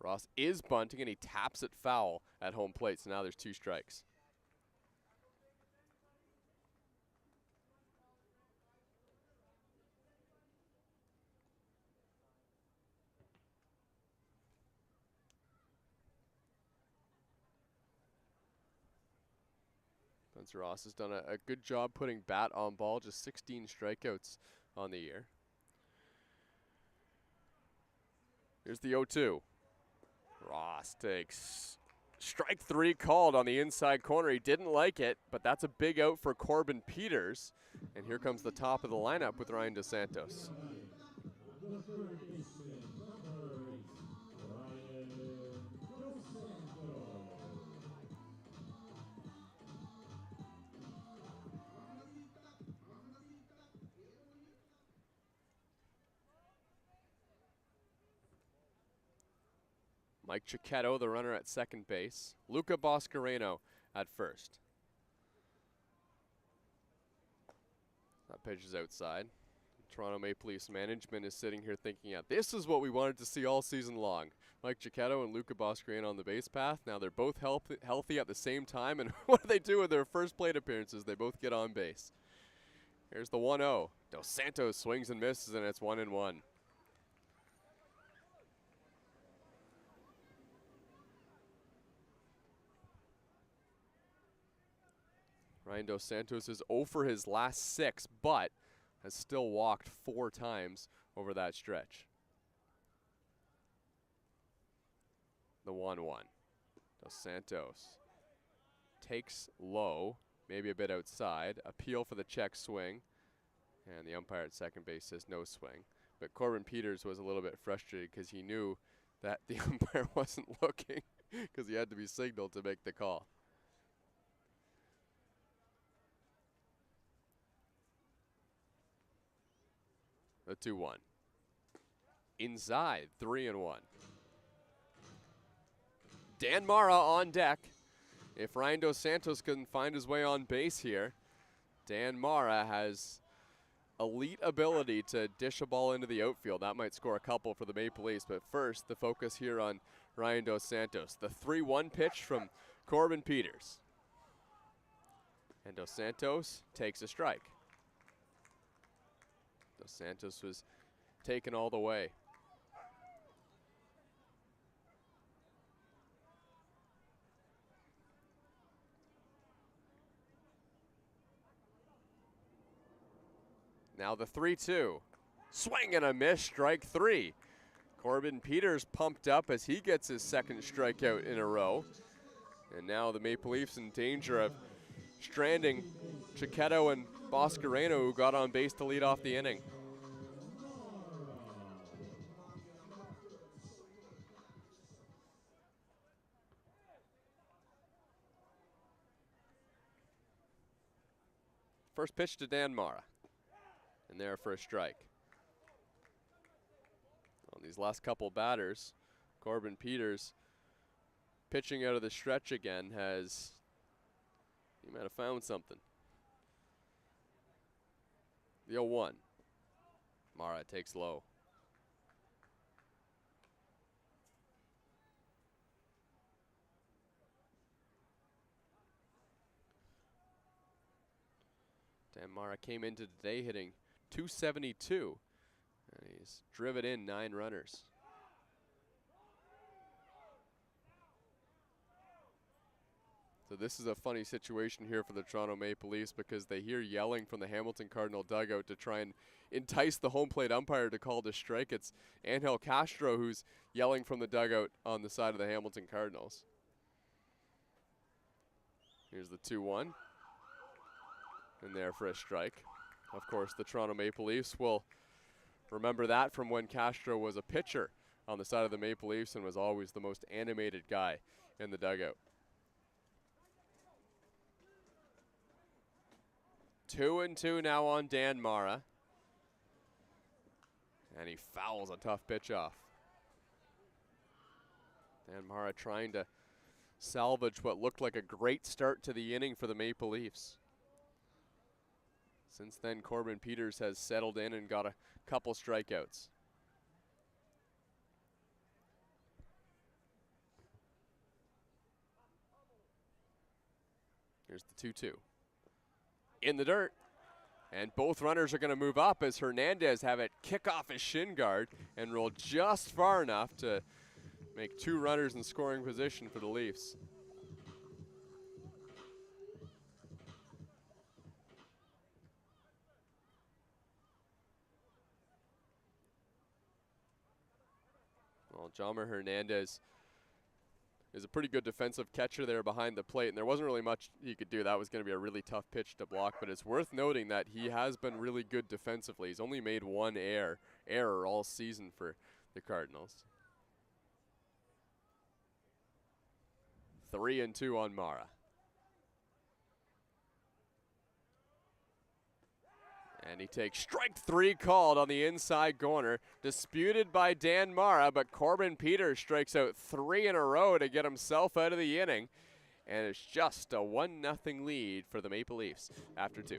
Ross is bunting, and he taps it foul at home plate, so now there's 2 strikes. Spencer Ross has done a good job putting bat on ball, just 16 strikeouts on the year. Here's the 0-2. Ross takes strike 3 called on the inside corner. He didn't like it, but that's a big out for Corbin Peters. And here comes the top of the lineup with Ryan Dos Santos. Mike Chicetto, the runner at second base. Luca Boscareno at first. That pitch is outside. Toronto Maple Leafs management is sitting here thinking, yeah, this is what we wanted to see all season long. Mike Chicetto and Luca Boscareno on the base path. Now they're both healthy at the same time, and what do they do with their first plate appearances? They both get on base. Here's the 1-0. Dos Santos swings and misses, and it's 1-1. Ryan Dos Santos is 0 for his last 6, but has still walked 4 times over that stretch. The 1-1. Dos Santos takes low, maybe a bit outside. Appeal for the check swing. And the umpire at second base says no swing. But Corbin Peters was a little bit frustrated because he knew that the umpire wasn't looking because he had to be signaled to make the call. The 2-1. Inside, 3-1. Dan Mara on deck. If Ryan Dos Santos can find his way on base here, Dan Mara has elite ability to dish a ball into the outfield. That might score a couple for the Maple Leafs, but first, the focus here on Ryan Dos Santos. The 3-1 pitch from Corbin Peters. And Dos Santos takes a strike. Dos Santos was taken all the way. Now the 3-2. Swing and a miss, strike 3. Corbin Peters pumped up as he gets his second strikeout in a row. And now the Maple Leafs in danger of stranding Chicetto and Boscareno, who got on base to lead off the inning. First pitch to Dan Mara. And there for a strike. On these last couple batters, Corbin Peters pitching out of the stretch again he might have found something. The 0-1. Mara takes low. Dan Mara came into today hitting .272, and he's driven in 9 runners. So this is a funny situation here for the Toronto Maple Leafs because they hear yelling from the Hamilton Cardinal dugout to try and entice the home plate umpire to call the strike. It's Angel Castro who's yelling from the dugout on the side of the Hamilton Cardinals. Here's the 2-1. And there for a strike. Of course, the Toronto Maple Leafs will remember that from when Castro was a pitcher on the side of the Maple Leafs and was always the most animated guy in the dugout. 2-2 now on Dan Mara. And he fouls a tough pitch off. Dan Mara trying to salvage what looked like a great start to the inning for the Maple Leafs. Since then, Corbin Peters has settled in and got a couple strikeouts. Here's the 2-2. In the dirt. And both runners are going to move up as Hernandez have it kick off his shin guard and roll just far enough to make 2 runners in scoring position for the Leafs. Well, Jomar Hernandez is a pretty good defensive catcher there behind the plate, and there wasn't really much he could do. That was going to be a really tough pitch to block, but it's worth noting that he has been really good defensively. He's only made 1 error all season for the Cardinals. 3-2 on Mara. And he takes strike 3 called on the inside corner, disputed by Dan Mara, but Corbin Peters strikes out 3 in a row to get himself out of the inning. And it's just a 1-0 lead for the Maple Leafs after 2.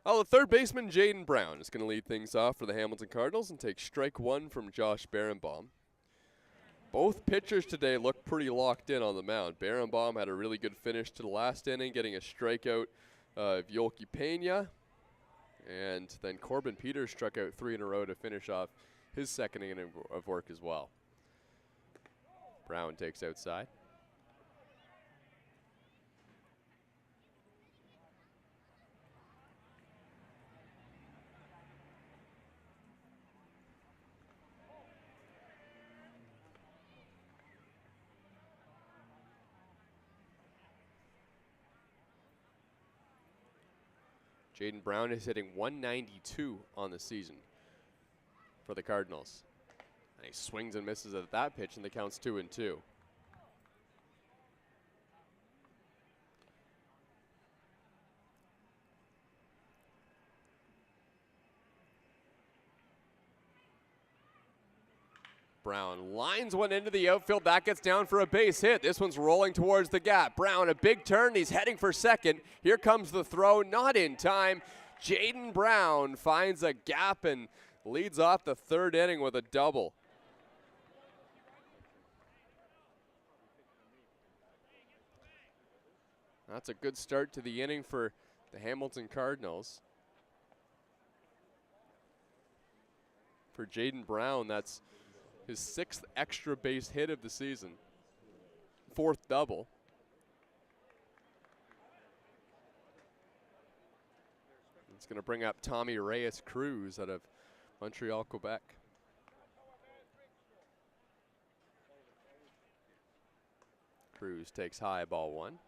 Oh, the third baseman, Jaden Brown, is going to lead things off for the Hamilton Cardinals and take strike one from Josh Berenbaum. Both pitchers today look pretty locked in on the mound. Berenbaum had a really good finish to the last inning, getting a strikeout of Yolki Pena. And then Corbin Peters struck out 3 in a row to finish off his second inning of work as well. Brown takes outside. Jaden Brown is hitting 192 on the season for the Cardinals. And he swings and misses at that pitch, and the count's 2-2. Brown lines one into the outfield. That gets down for a base hit. This one's rolling towards the gap. Brown, a big turn. He's heading for second. Here comes the throw. Not in time. Jaden Brown finds a gap and leads off the third inning with a double. That's a good start to the inning for the Hamilton Cardinals. For Jaden Brown, that's his 6th extra base hit of the season. 4th double. It's going to bring up Tommy Reyes-Cruz out of Montreal, Quebec. Cruz takes high, ball 1.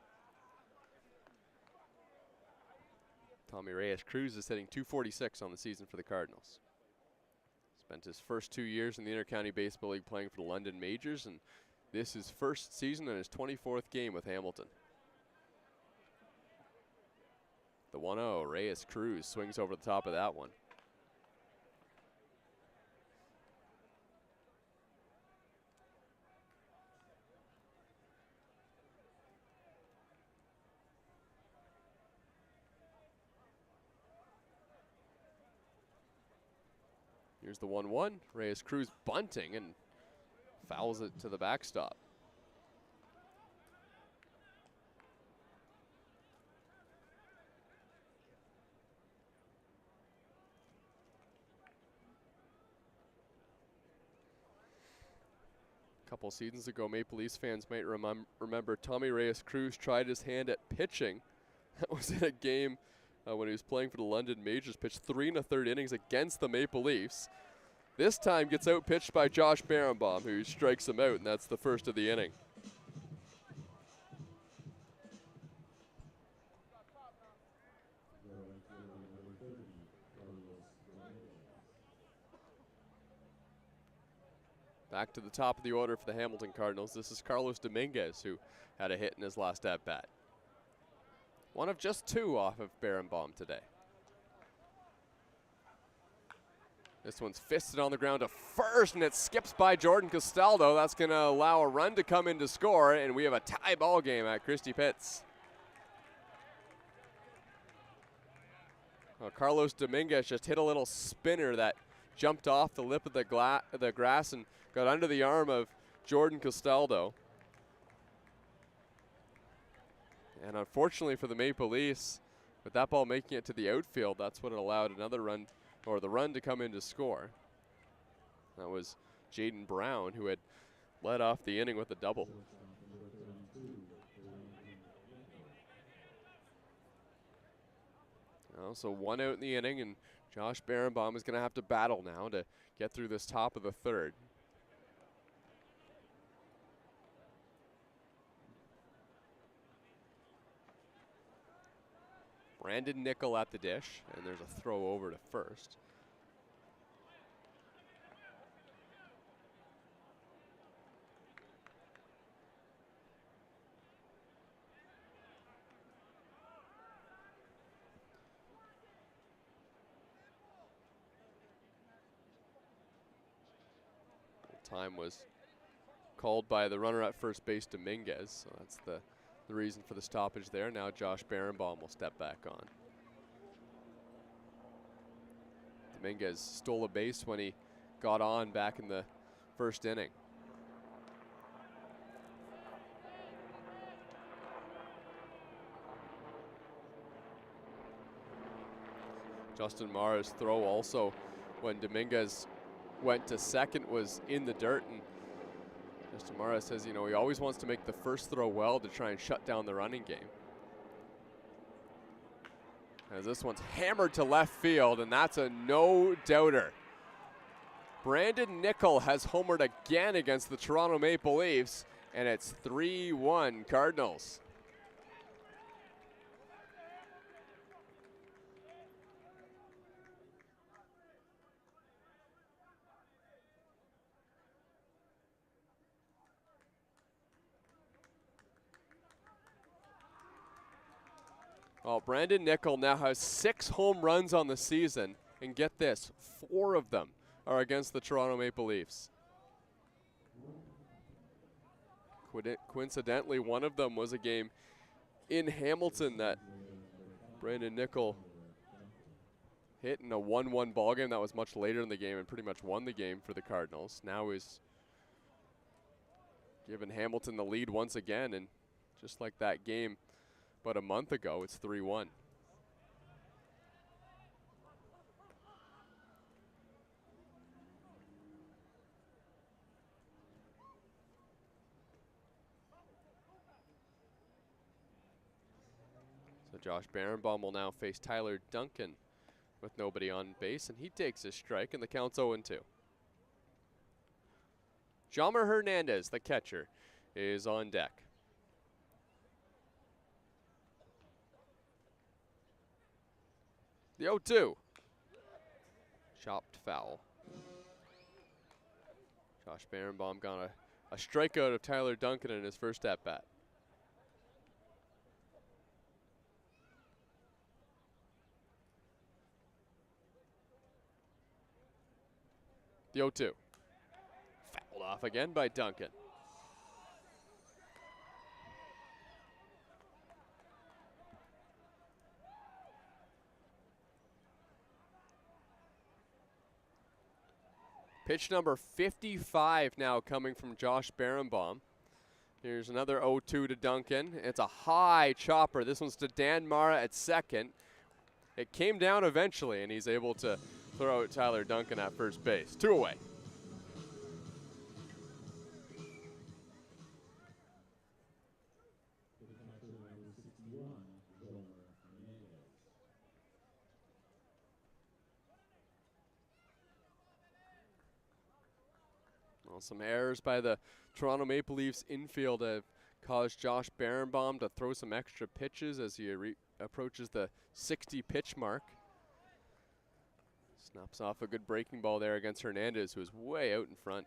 Tommy Reyes-Cruz is hitting .246 on the season for the Cardinals. Spent his first 2 years in the Intercounty Baseball League playing for the London Majors, and this is his first season and his 24th game with Hamilton. The 1-0, Reyes-Cruz swings over the top of that one. Here's the 1-1. Reyes-Cruz bunting and fouls it to the backstop. A couple seasons ago, Maple Leafs fans might remember Tommy Reyes-Cruz tried his hand at pitching. That was in a game when he was playing for the London Majors, pitched 3 1/3 innings against the Maple Leafs. This time gets out-pitched by Josh Berenbaum, who strikes him out, and that's the first of the inning. Back to the top of the order for the Hamilton Cardinals. This is Carlos Dominguez, who had a hit in his last at-bat. One of just 2 off of Berenbaum today. This one's fisted on the ground to first, and it skips by Jordan Castaldo. That's going to allow a run to come in to score, and we have a tie ball game at Christie Pitts. Well, Carlos Dominguez just hit a little spinner that jumped off the lip of the grass and got under the arm of Jordan Castaldo. And unfortunately for the Maple Leafs, with that ball making it to the outfield, that's what allowed another run, or the run, to come in to score. That was Jaden Brown, who had led off the inning with a double. So 1 out in the inning, and Josh Berenbaum is going to have to battle now to get through this top of the third. Brandon Nickel at the dish, and there's a throw over to first. Time was called by the runner at first base, Dominguez, so that's the reason for the stoppage there. Now Josh Berenbaum will step back on. Dominguez stole a base when he got on back in the first inning. Justin Mara's throw also when Dominguez went to second was in the dirt, and Justin Mara says, you know, he always wants to make the first throw well to try and shut down the running game. As this one's hammered to left field, and that's a no-doubter. Brandon Nickel has homered again against the Toronto Maple Leafs, and it's 3-1 Cardinals. Well, Brandon Nickel now has 6 home runs on the season, and get this, 4 of them are against the Toronto Maple Leafs. Coincidentally, one of them was a game in Hamilton that Brandon Nickel hit in a 1-1 ball game that was much later in the game and pretty much won the game for the Cardinals. Now he's given Hamilton the lead once again, and just like that game about a month ago, it's 3-1. So Josh Barenbaum will now face Tyler Duncan with nobody on base, and he takes his strike, and the count's 0-2. Jomar Hernandez, the catcher, is on deck. The 0-2. Chopped foul. Josh Barenbaum got a strikeout of Tyler Duncan in his first at-bat. The 0-2. Fouled off again by Duncan. Pitch number 55 now coming from Josh Barenbaum. Here's another 0-2 to Duncan. It's a high chopper. This one's to Dan Mara at second. It came down eventually, and he's able to throw out Tyler Duncan at first base. 2 away. Well, some errors by the Toronto Maple Leafs infield have caused Josh Barenbaum to throw some extra pitches as he approaches the 60 pitch mark. Snaps off a good breaking ball there against Hernandez, who is way out in front.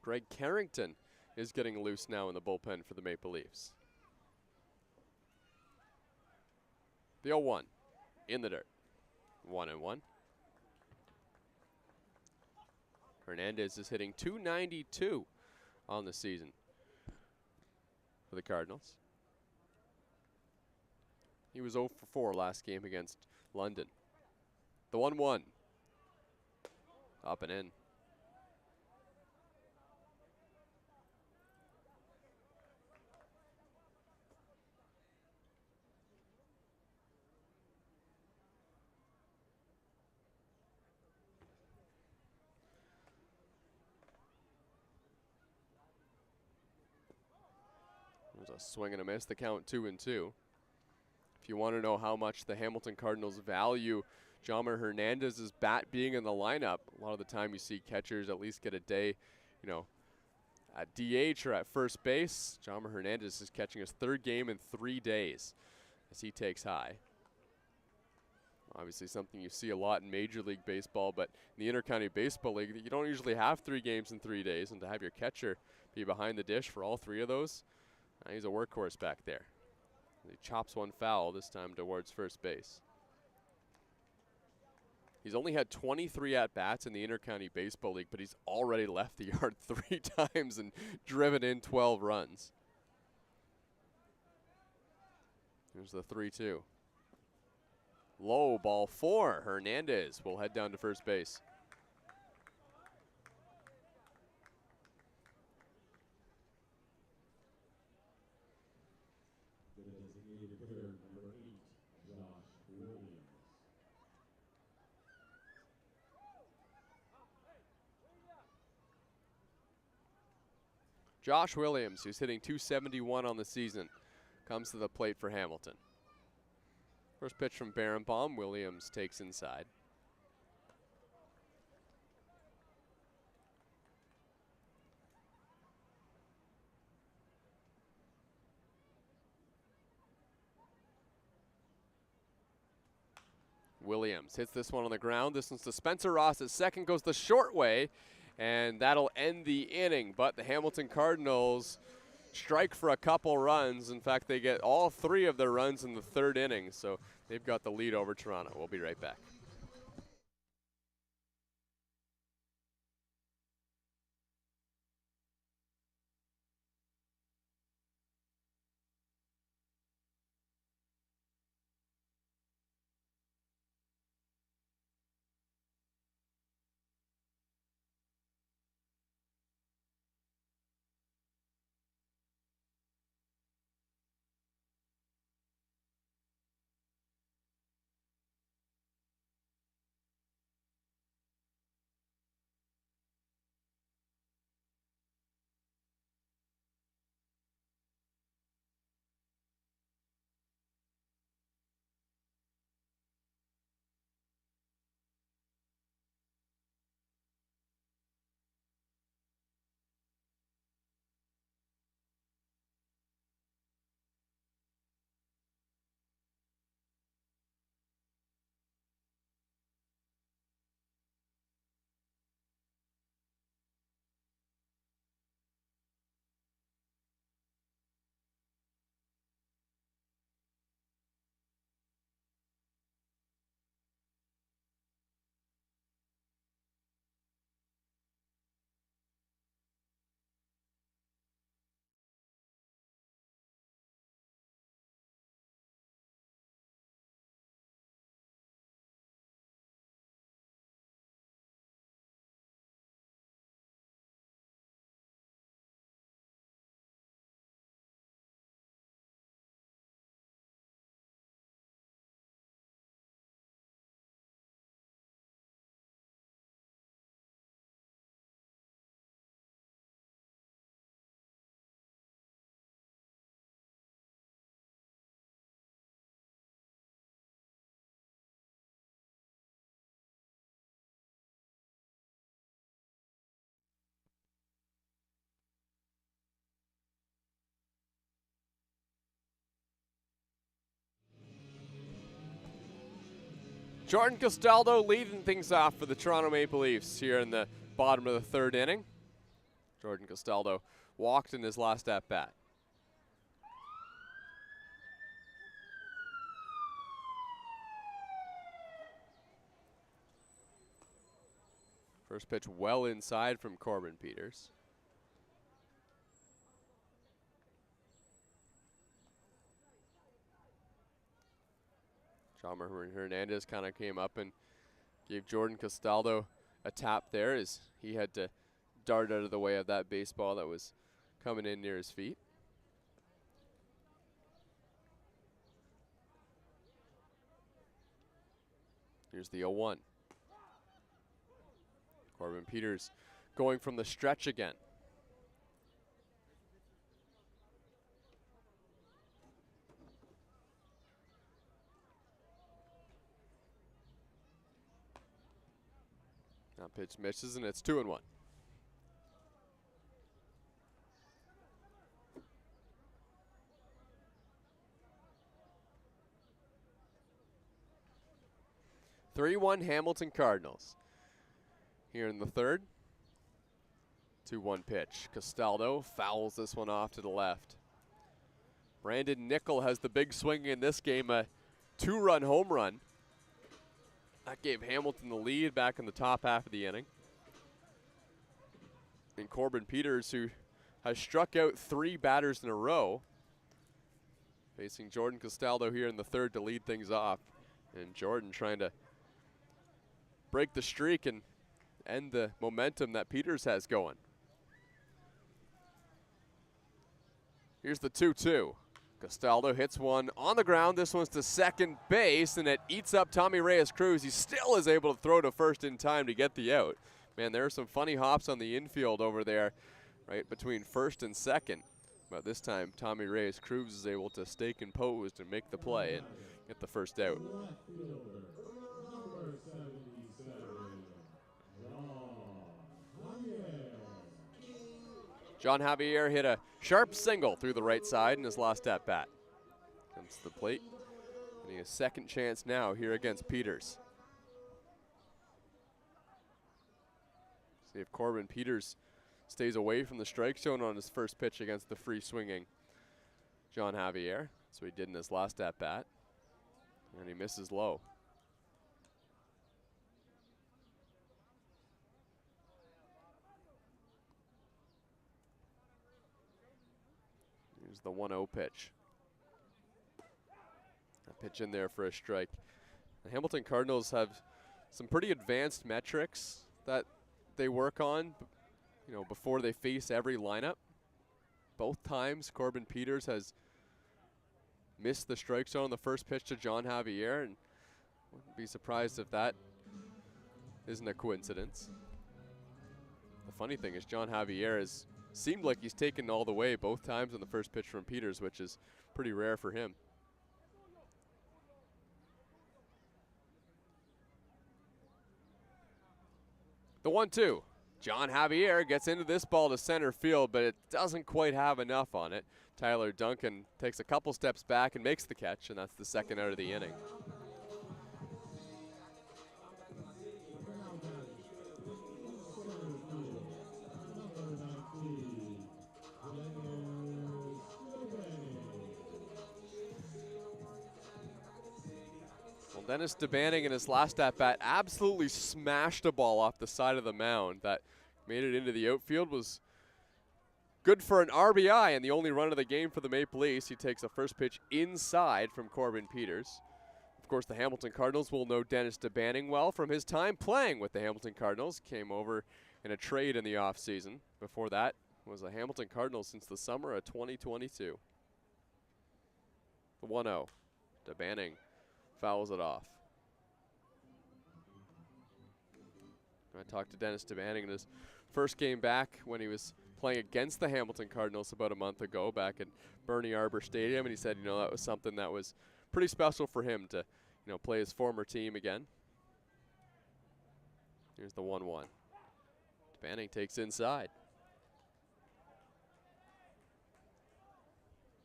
Greg Carrington is getting loose now in the bullpen for the Maple Leafs. The 0-1 in the dirt. 1-1. Hernandez is hitting .292 on the season for the Cardinals. He was 0 for 4 last game against London. The 1-1. Up and in. A swing and a miss, the count 2-2. If you want to know how much the Hamilton Cardinals value Jomar Hernandez's bat being in the lineup, a lot of the time you see catchers at least get a day, you know, at DH or at first base. Jomar Hernandez is catching his 3rd game in 3 days as he takes high. Obviously something you see a lot in Major League Baseball, but in the Intercounty Baseball League, you don't usually have 3 games in 3 days, and to have your catcher be behind the dish for all 3 of those, he's a workhorse back there. He chops one foul, this time towards first base. He's only had 23 at-bats in the Intercounty Baseball League, but he's already left the yard 3 times and driven in 12 runs. Here's the 3-2. Low, ball 4. Hernandez will head down to first base. Josh Williams, who's hitting .271 on the season, comes to the plate for Hamilton. First pitch from Barenbaum. Williams takes inside. Williams hits this one on the ground. This one's to Spencer Ross at second, goes the short way, and that'll end the inning. But the Hamilton Cardinals strike for a couple runs. In fact, they get all 3 of their runs in the 3rd inning, so they've got the lead over Toronto. We'll be right back. Jordan Castaldo leading things off for the Toronto Maple Leafs here in the bottom of the 3rd inning. Jordan Castaldo walked in his last at-bat. First pitch well inside from Corbin Peters. John Hernandez kind of came up and gave Jordan Castaldo a tap there as he had to dart out of the way of that baseball that was coming in near his feet. Here's the 0-1. Corbin Peters going from the stretch again. Now pitch misses, and it's 2-1. (3-1) Hamilton Cardinals. Here in the 3rd. 2-1 pitch. Castaldo fouls this one off to the left. Brandon Nickel has the big swing in this game, a 2-run home run. That gave Hamilton the lead back in the top half of the inning. And Corbin Peters, who has struck out 3 batters in a row, Facing Jordan Castaldo here in the third to lead things off. And Jordan trying to break the streak and end the momentum that Peters has going. Here's the 2-2. Castaldo hits one on the ground. This one's to second base, and it eats up Tommy Reyes-Cruz. He still is able to throw to first in time to get the out. Man, there are some funny hops on the infield over there, right between first and second. But this time, Tommy Reyes-Cruz is able to stay composed and make the play and get the first out. John Javier hit a sharp single through the right side in his last at-bat. Comes to the plate, getting a second chance now here against Peters. See if Corbin Peters stays away from the strike zone on his first pitch against the free-swinging John Javier. That's what he did in his last at-bat, and he misses low. Here's the 1-0 pitch. A pitch in there for a strike. The Hamilton Cardinals have some pretty advanced metrics that they work on, you know, before they face every lineup. Both times Corbin Peters has missed the strike zone on the first pitch to John Javier, and wouldn't be surprised if that isn't a coincidence. The funny thing is John Javier has seemed like he's taken all the way both times on the first pitch from Peters, which is pretty rare for him. The 1-2. John Javier gets into this ball to center field, but it doesn't quite have enough on it. Tyler Duncan takes a couple steps back and makes the catch, and that's the second out of the inning. Dennis DeBanning in his last at-bat absolutely smashed a ball off the side of the mound that made it into the outfield. Was good for an RBI and the only run of the game for the Maple Leafs. He takes a first pitch inside from Corbin Peters. Of course, the Hamilton Cardinals will know Dennis DeBanning well from his time playing with the Hamilton Cardinals. Came over in a trade in the offseason. Before that, was a Hamilton Cardinal since the summer of 2022. The 1-0. DeBanning fouls it off. I talked to Dennis DeBanning in his first game back when he was playing against the Hamilton Cardinals about a month ago back at Bernie Arbor Stadium, and he said, you know, that was something that was pretty special for him to, you know, play his former team again. Here's the 1-1. DeBanning takes inside.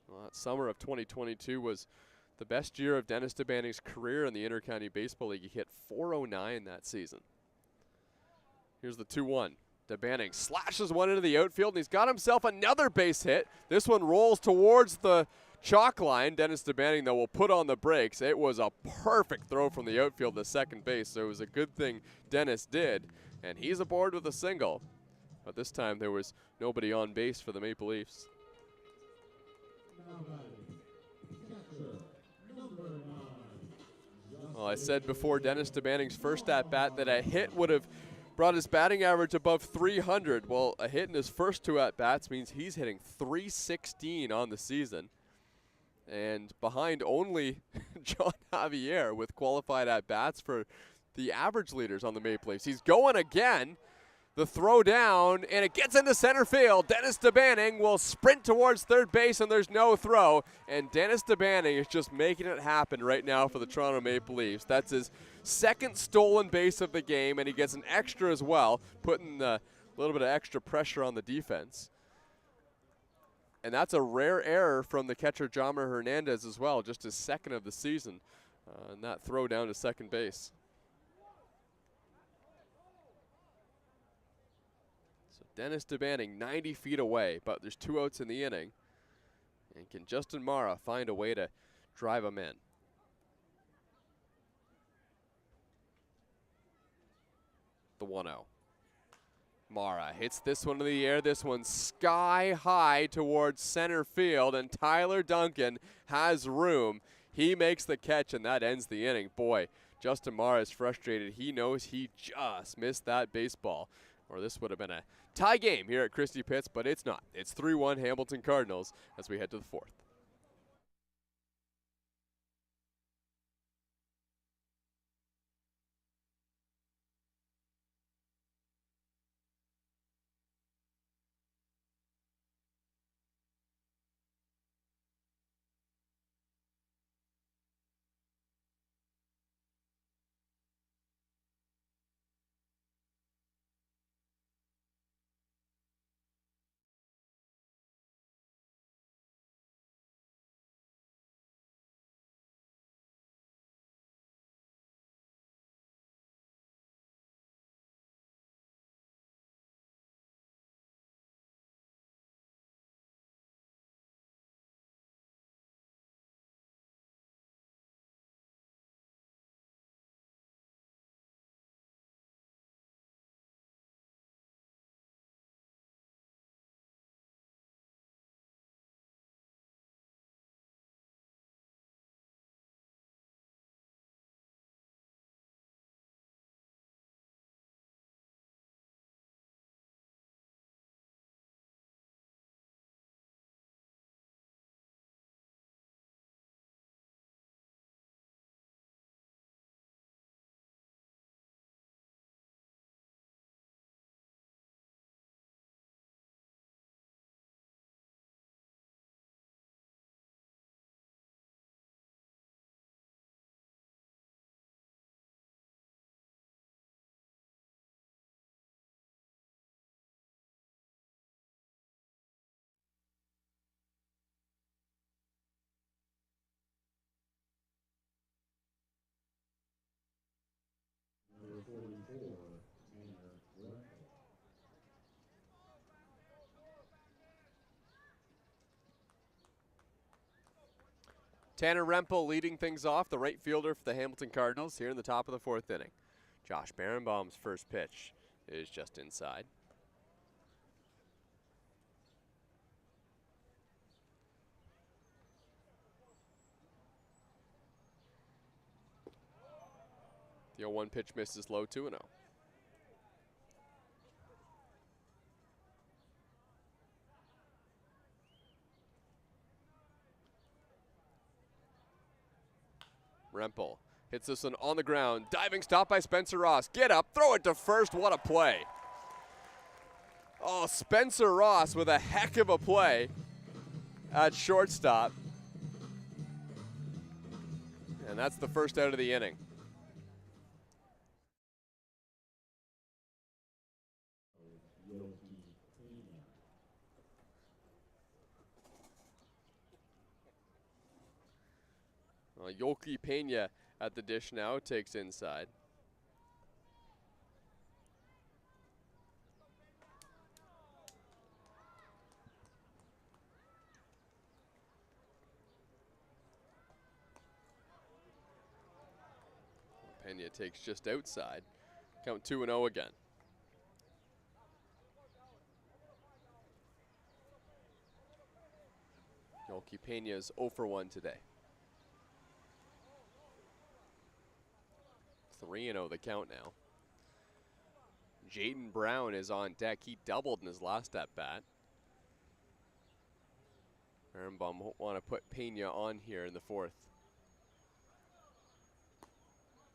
Well, that summer of 2022 was the best year of Dennis DeBanning's career in the Intercounty Baseball League. He hit .409 that season. Here's the 2-1. DeBanning slashes one into the outfield, and he's got himself another base hit. This one rolls towards the chalk line. Dennis DeBanning, though, will put on the brakes. It was a perfect throw from the outfield to second base, so it was a good thing Dennis did, and he's aboard with a single. But this time there was nobody on base for the Maple Leafs. Well, I said before Dennis DeBanning's first at-bat that a hit would have brought his batting average above 300. Well, a hit in his first two at-bats means he's hitting .316 on the season. And behind only John Javier with qualified at-bats for the average leaders on the Maple Leafs. He's going again. The throw down, and it gets into center field. Dennis DeBanning will sprint towards third base, and there's no throw. And Dennis DeBanning is just making it happen right now for the Toronto Maple Leafs. That's his second stolen base of the game, and he gets an extra as well, putting a little bit of extra pressure on the defense. And that's a rare error from the catcher, Jomar Hernandez, as well, just his second of the season, and that throw down to second base. Dennis DeBanning 90 feet away, but there's 2 outs in the inning. And can Justin Mara find a way to drive him in? The 1-0. Mara hits this one in the air. This one sky high towards center field, and Tyler Duncan has room. He makes the catch, and that ends the inning. Boy, Justin Mara is frustrated. He knows he just missed that baseball, or this would have been a tie game here at Christie Pitts, but it's not. It's 3-1 Hamilton Cardinals as we head to the fourth. Tanner Rempel leading things off, the right fielder for the Hamilton Cardinals here in the top of the fourth inning. Josh Berenbaum's first pitch is just inside. The 0-1 pitch misses low, 2-0. Rempel hits this one on the ground. Diving stop by Spencer Ross. Get up, throw it to first. What a play. Oh, Spencer Ross with a heck of a play at shortstop. And that's the first out of the inning. Yoki Pena at the dish now, takes inside. Pena takes just outside. Count 2-0 again. Yoki Pena's 0 for 1 today. 3-0 the count now. Jaden Brown is on deck. He doubled in his last at bat. Berenbaum won't want to put Pena on here in the fourth.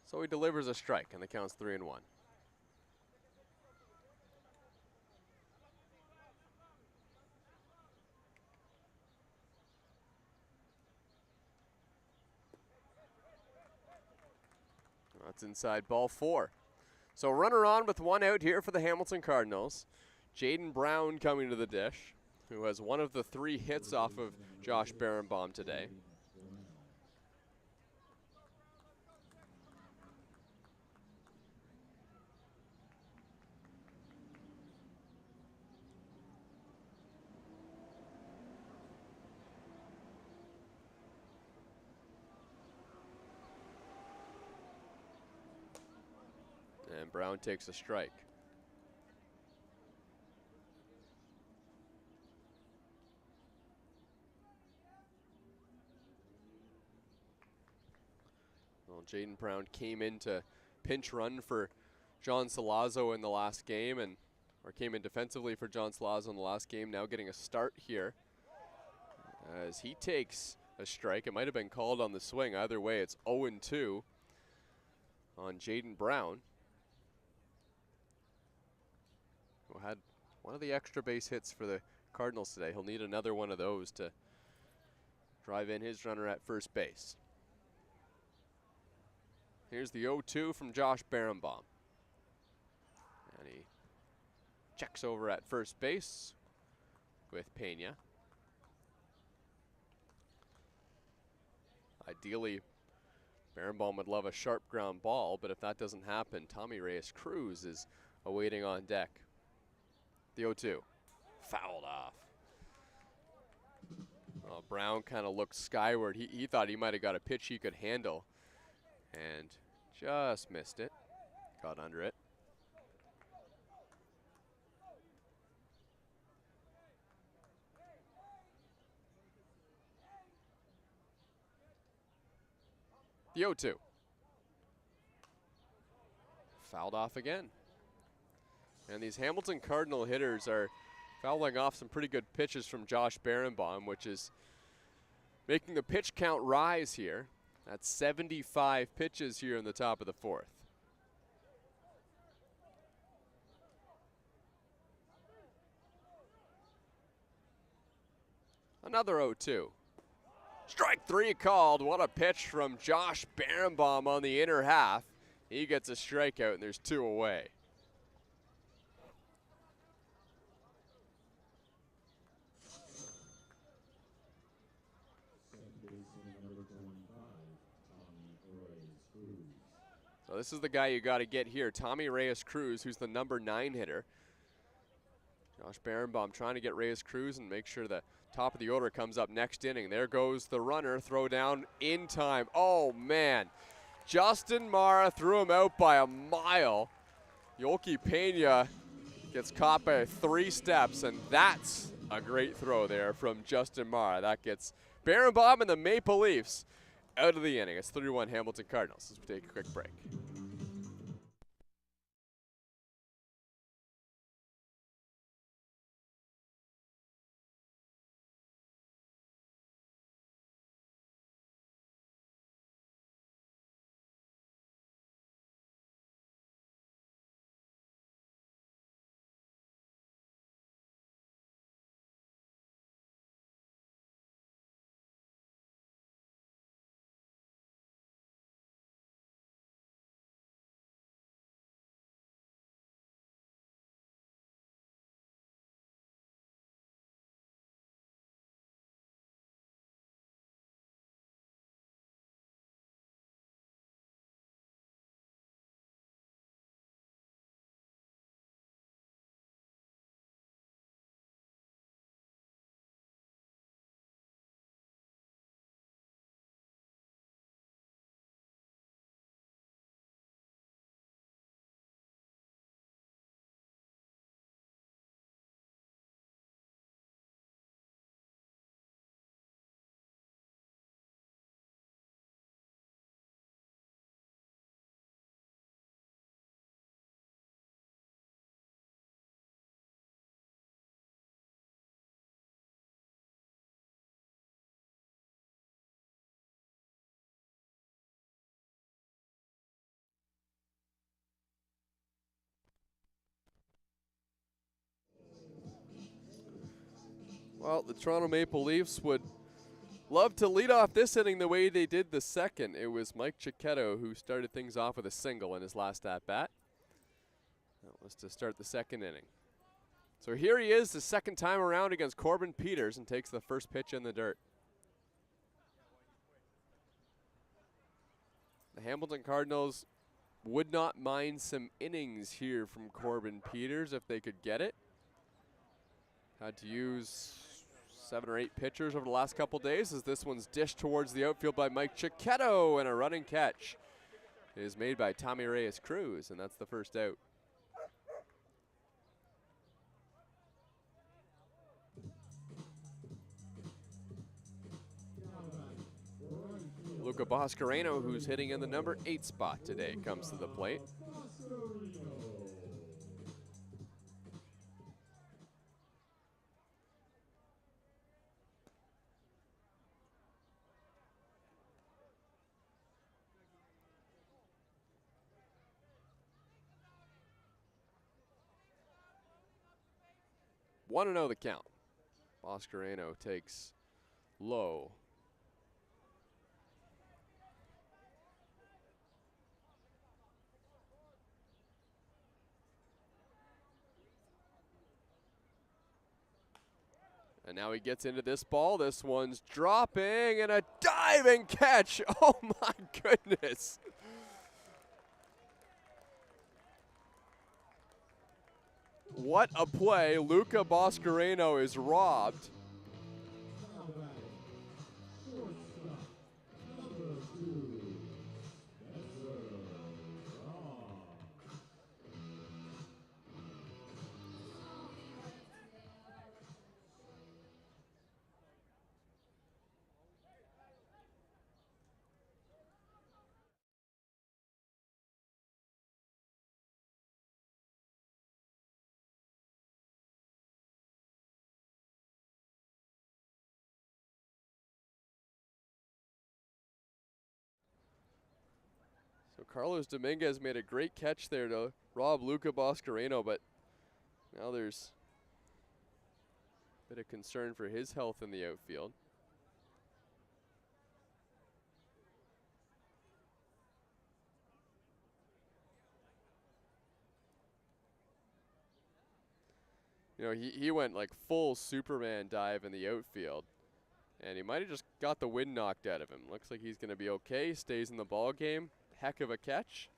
So he delivers a strike, and the count's 3-1. That's inside, ball 4. So runner on with 1 out here for the Hamilton Cardinals. Jaden Brown coming to the dish, who has one of the 3 hits off of Josh Berenbaum today. And Brown takes a strike. Well, Jaden Brown came in to pinch run for John Salazzo in the last game, or came in defensively for John Salazzo in the last game, now getting a start here. As he takes a strike, it might have been called on the swing. Either way, it's 0-2 on Jaden Brown, who had one of the extra base hits for the Cardinals today. He'll need another one of those to drive in his runner at first base. Here's the 0-2 from Josh Berenbaum. And he checks over at first base with Pena. Ideally, Berenbaum would love a sharp ground ball, but if that doesn't happen, Tommy Reyes-Cruz is awaiting on deck. The 0-2, fouled off. Brown kind of looked skyward. He thought he might have got a pitch he could handle, and just missed it. Got under it. The 0-2. Fouled off again. And these Hamilton Cardinal hitters are fouling off some pretty good pitches from Josh Berenbaum, which is making the pitch count rise here. That's 75 pitches here in the top of the fourth. Another 0-2. Strike three called. What a pitch from Josh Berenbaum on the inner half. He gets a strikeout, and there's two away. So this is the guy you got to get here, Tommy Reyes-Cruz, who's the number 9 hitter. Josh Berenbaum trying to get Reyes-Cruz and make sure the top of the order comes up next inning. There goes the runner, throw down in time. Oh, man. Justin Mara threw him out by a mile. Yolki Pena gets caught by 3 steps, and that's a great throw there from Justin Mara. That gets Berenbaum and the Maple Leafs out of the inning. It's 3-1 Hamilton Cardinals as we take a quick break. Well, the Toronto Maple Leafs would love to lead off this inning the way they did the second. It was Mike Chicetto who started things off with a single in his last at-bat. That was to start the second inning. So here he is the second time around against Corbin Peters and takes the first pitch in the dirt. The Hamilton Cardinals would not mind some innings here from Corbin Peters if they could get it. Had to use 7 or 8 pitchers over the last couple days as this one's dished towards the outfield by Mike Chicetto, and a running catch is made by Tommy Reyes-Cruz, and that's the first out. Luca Boscareno, who's hitting in the number 8 spot today, comes to the plate. One and 0 the count. Boscareno takes low. And now he gets into this ball. This one's dropping and a diving catch. Oh my goodness. What a play. Luca Boscareno is robbed. So Carlos Dominguez made a great catch there to rob Luca Boscareno, but now there's a bit of concern for his health in the outfield. You know, he went like full Superman dive in the outfield, and he might have just got the wind knocked out of him. Looks like he's going to be okay, stays in the ball game. Heck of a catch.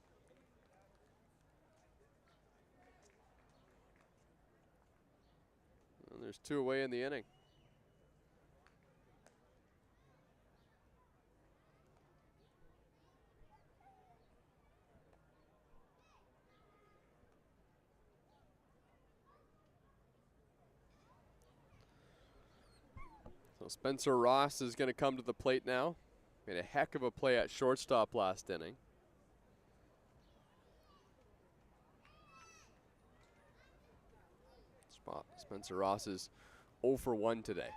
And there's 2 away in the inning. So Spencer Ross is going to come to the plate now. Made a heck of a play at shortstop last inning. Spencer Ross is 0 for 1 today.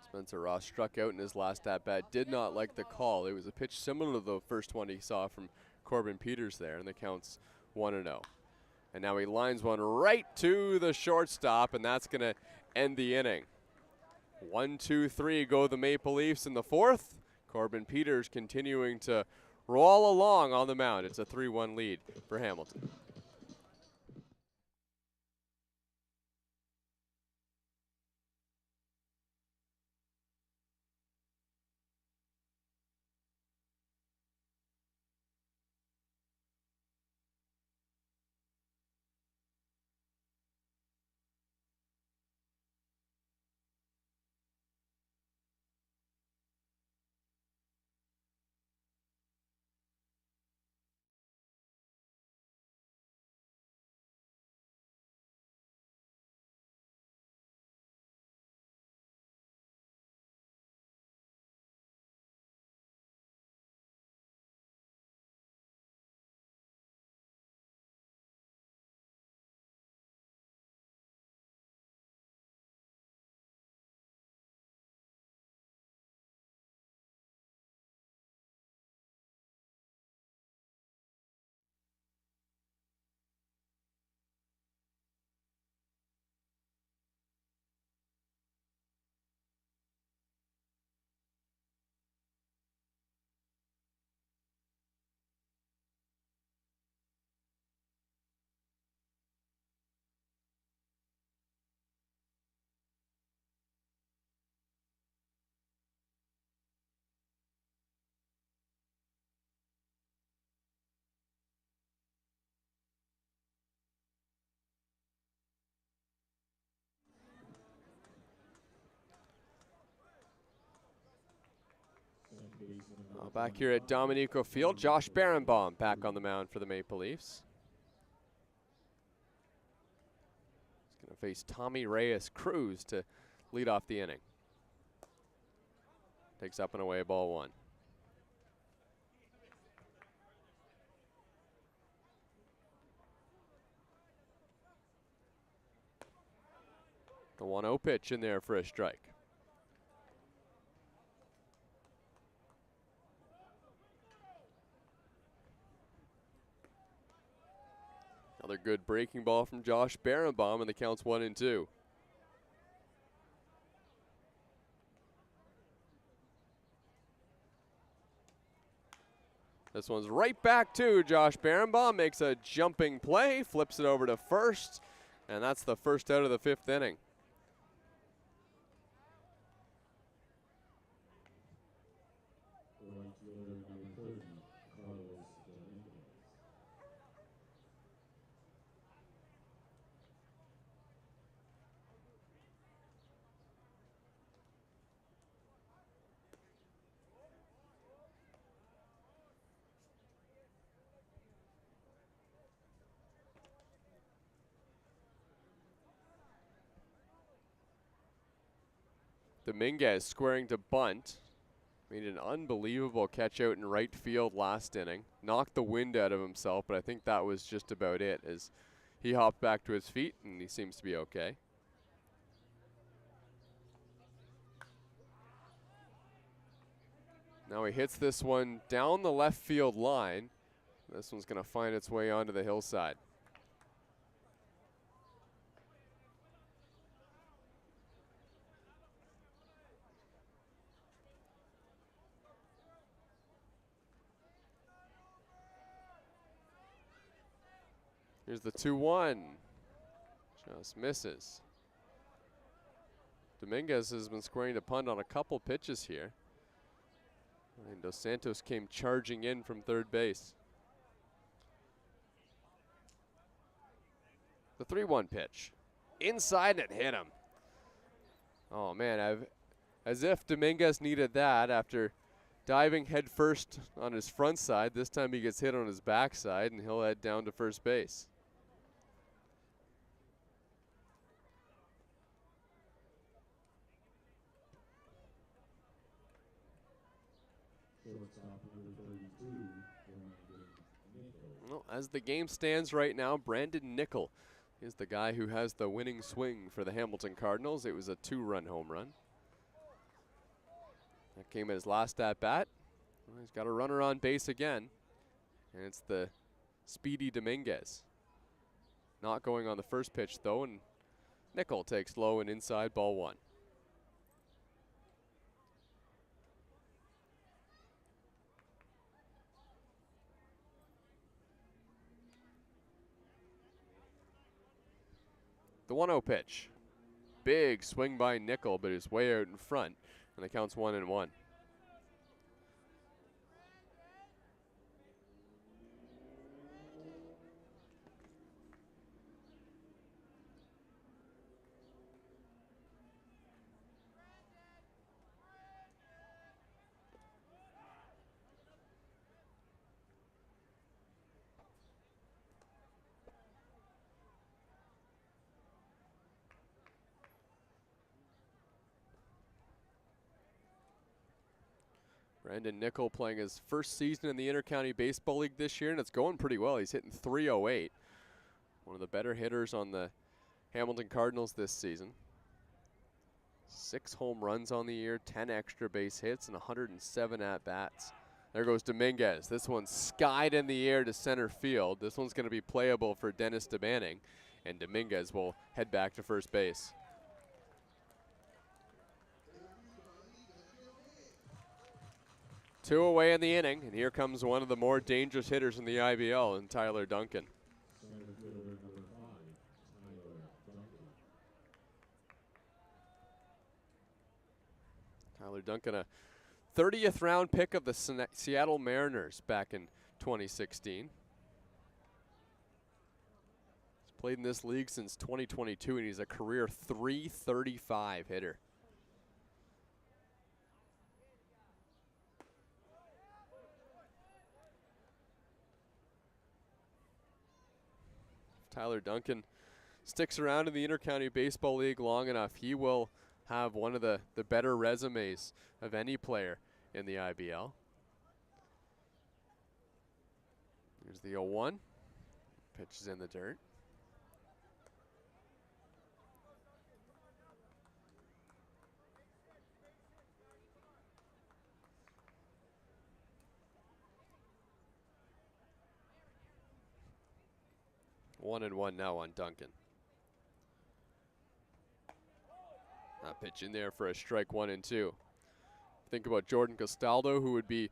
Spencer Ross struck out in his last at-bat, did not like the call. It was a pitch similar to the first one he saw from Corbin Peters there, and the count's 1-0. And now he lines one right to the shortstop, and that's going to end the inning. 1, 2, 3 go the Maple Leafs in the 4th. Corbin Peters continuing to roll along on the mound. It's a 3-1 lead for Hamilton. Back here at Dominico Field, Josh Berenbaum back on the mound for the Maple Leafs. He's going to face Tommy Reyes Cruz to lead off the inning. Takes up and away, ball one. The 1-0 pitch in there for a strike. Another good breaking ball from Josh Berenbaum, and the count's 1-2. This one's right back to Josh Berenbaum, makes a jumping play, flips it over to first, and that's the first out of the 5th inning. Dominguez squaring to bunt. Made an unbelievable catch out in right field last inning. Knocked the wind out of himself, but I think that was just about it as he hopped back to his feet and he seems to be okay. Now he hits this one down the left field line. This one's going to find its way onto the hillside. Here's the 2-1. Just misses. Dominguez has been squaring to punt on a couple pitches here. And Dos Santos came charging in from third base. The 3-1 pitch. Inside and it hit him. Oh man, as if Dominguez needed that after diving headfirst on his front side. This time he gets hit on his backside and he'll head down to first base. Well, as the game stands right now, Brandon Nickel is the guy who has the winning swing for the Hamilton Cardinals. It was a 2-run home run. That came at his last at-bat. Well, he's got a runner on base again, and it's the speedy Dominguez. Not going on the first pitch, though, and Nickel takes low and inside, ball one. The 1-0 pitch. Big swing by Nickel, but he's way out in front, and the count's 1-1. Brandon Nickel playing his first season in the Intercounty Baseball League this year, and it's going pretty well. He's hitting .308. One of the better hitters on the Hamilton Cardinals this season. 6 home runs on the year, 10 extra base hits, and 107 at-bats. There goes Dominguez. This one's skied in the air to center field. This one's going to be playable for Dennis DeBanning, and Dominguez will head back to first base. Two away in the inning, and here comes one of the more dangerous hitters in the IBL, and Tyler Duncan. Tyler Duncan, a 30th round pick of the Seattle Mariners back in 2016. He's played in this league since 2022, and he's a career .335 hitter. Tyler Duncan sticks around in the Intercounty Baseball League long enough, he will have one of the better resumes of any player in the IBL. Here's the 0-1. Pitch is in the dirt. One and one now on Duncan. That pitch in there for a strike, 1-2. Think about Jordan Castaldo, who would be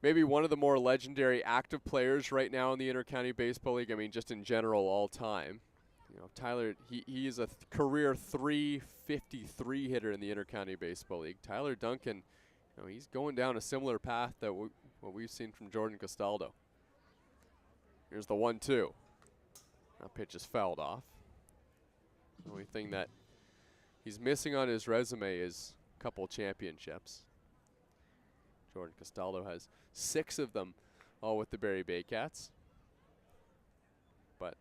maybe one of the more legendary active players right now in the Intercounty Baseball League. I mean, just in general, all time. You know, Tyler, he is a career .353 hitter in the Intercounty Baseball League. Tyler Duncan, you know, he's going down a similar path that what we've seen from Jordan Castaldo. Here's the 1-2. That pitch is fouled off. The only thing that he's missing on his resume is a couple championships. Jordan Castaldo has 6 of them, all with the Barrie Baycats. But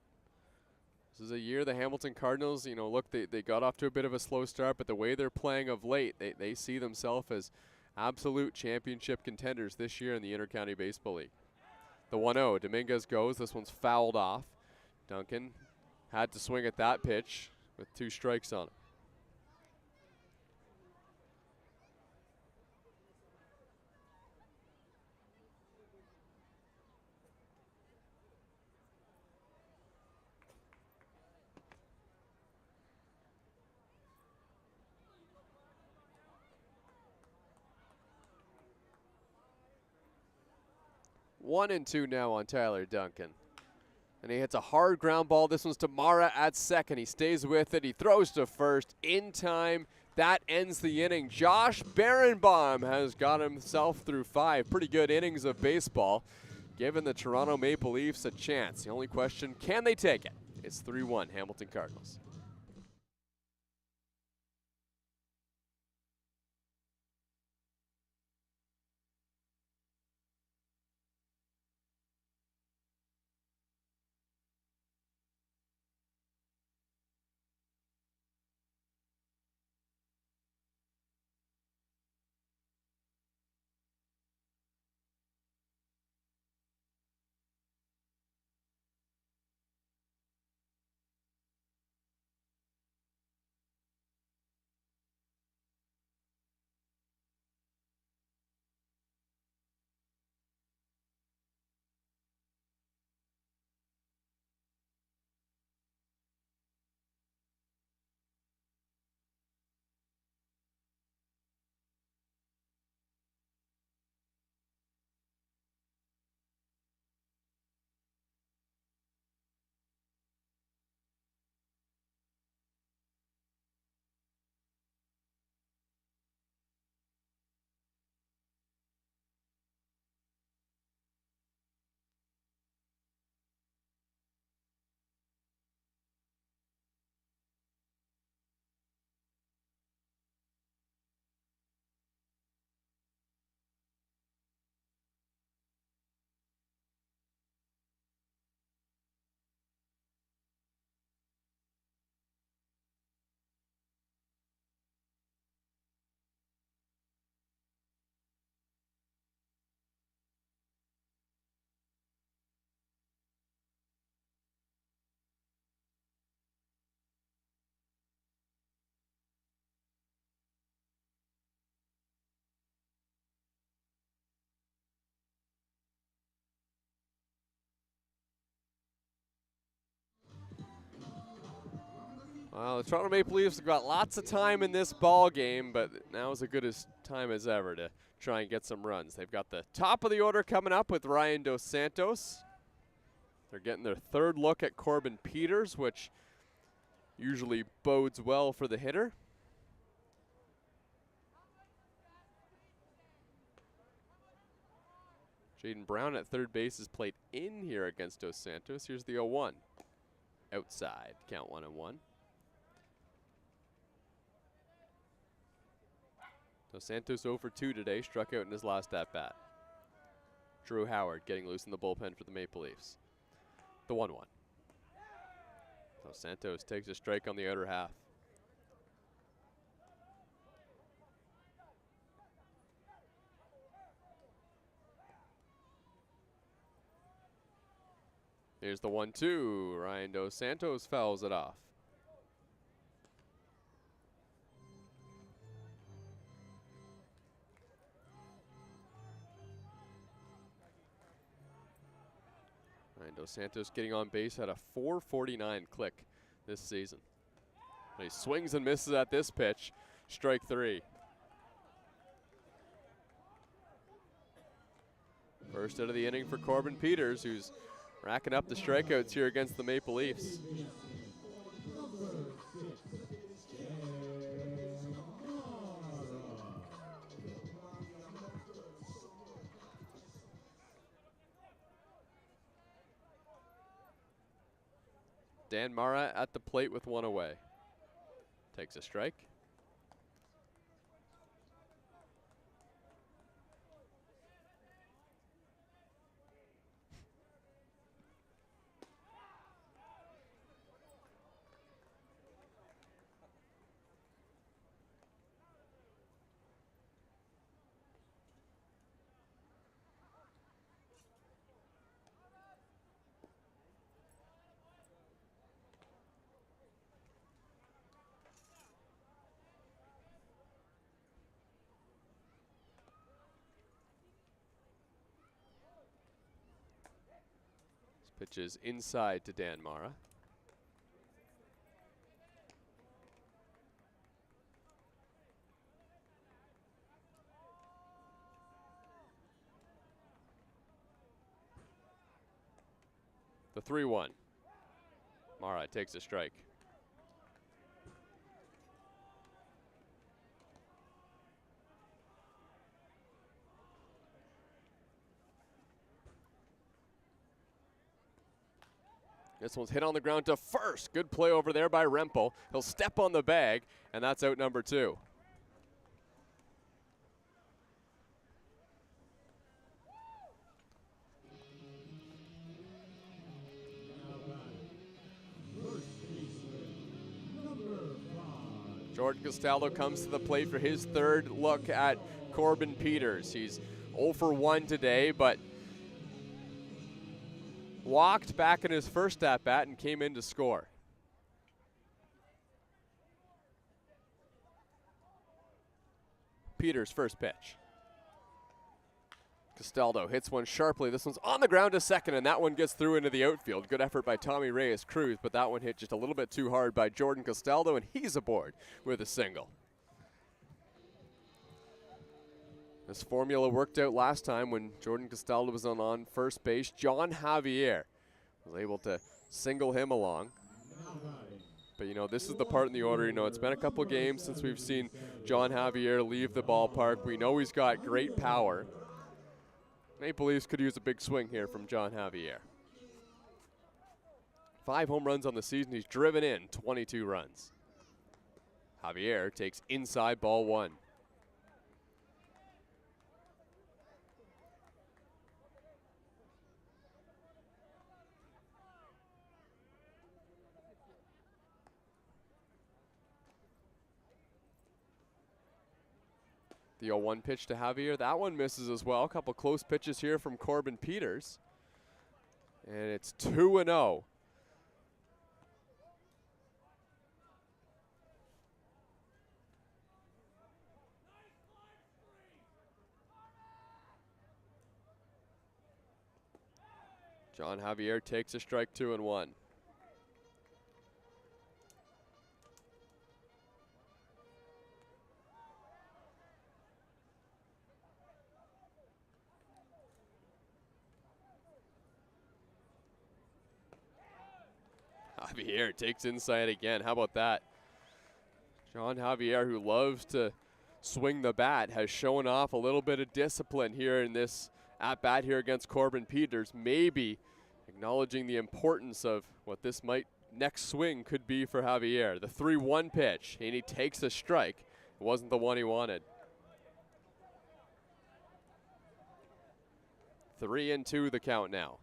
this is a year the Hamilton Cardinals, you know, look, they got off to a bit of a slow start, but the way they're playing of late, they see themselves as absolute championship contenders this year in the Intercounty Baseball League. The 1-0, Dominguez goes. This one's fouled off. Duncan had to swing at that pitch with 2 strikes on it. One and two now on Tyler Duncan. And he hits a hard ground ball. This one's to Mara at second. He stays with it. He throws to first in time. That ends the inning. Josh Berenbaum has got himself through 5 pretty good innings of baseball, giving the Toronto Maple Leafs a chance. The only question, can they take it? It's 3-1 Hamilton Cardinals. Well, the Toronto Maple Leafs have got lots of time in this ball game, but now is as good a time as ever to try and get some runs. They've got the top of the order coming up with Ryan Dos Santos. They're getting their 3rd look at Corbin Peters, which usually bodes well for the hitter. Jaden Brown at third base is played in here against Dos Santos. Here's the 0-1. Outside, count 1-1. Dos Santos 0 for 2 today, struck out in his last at-bat. Drew Howard getting loose in the bullpen for the Maple Leafs. The 1-1. Dos Santos takes a strike on the outer half. Here's the 1-2. Ryan Dos Santos fouls it off. Ryan Dos Santos getting on base at a .449 click this season. He swings and misses at this pitch. Strike 3. First out of the inning for Corbin Peters, who's racking up the strikeouts here against the Maple Leafs. Dan Mara at the plate with one away. Takes a strike. Pitches inside to Dan Mara. The 3-1. Mara takes a strike. This one's hit on the ground to first. Good play over there by Rempel. He'll step on the bag, and that's out number 2. Jordan Castaldo comes to the plate for his third look at Corbin Peters. He's 0 for 1 today, but walked back in his first at-bat and came in to score. Peters' first pitch. Castaldo hits one sharply. This one's on the ground to second, and that one gets through into the outfield. Good effort by Tommy Reyes-Cruz, but that one hit just a little bit too hard by Jordan Castaldo, and he's aboard with a single. This formula worked out last time when Jordan Castaldo was on first base. John Javier was able to single him along. But, you know, this is the part in the order, you know, it's been a couple games since we've seen John Javier leave the ballpark. We know he's got great power. Maple Leafs could use a big swing here from John Javier. 5 home runs on the season. He's driven in 22 runs. Javier takes inside ball 1. The 0-1 pitch to Javier. That one misses as well. A couple close pitches here from Corbin Peters. And it's 2-0. John Javier takes a strike, 2-1. Javier takes inside again. How about that? John Javier, who loves to swing the bat, has shown off a little bit of discipline here in this at-bat here against Corbin Peters, maybe acknowledging the importance of what this next swing could be for Javier. The 3-1 pitch, and he takes a strike. It wasn't the one he wanted. 3-2 the count now.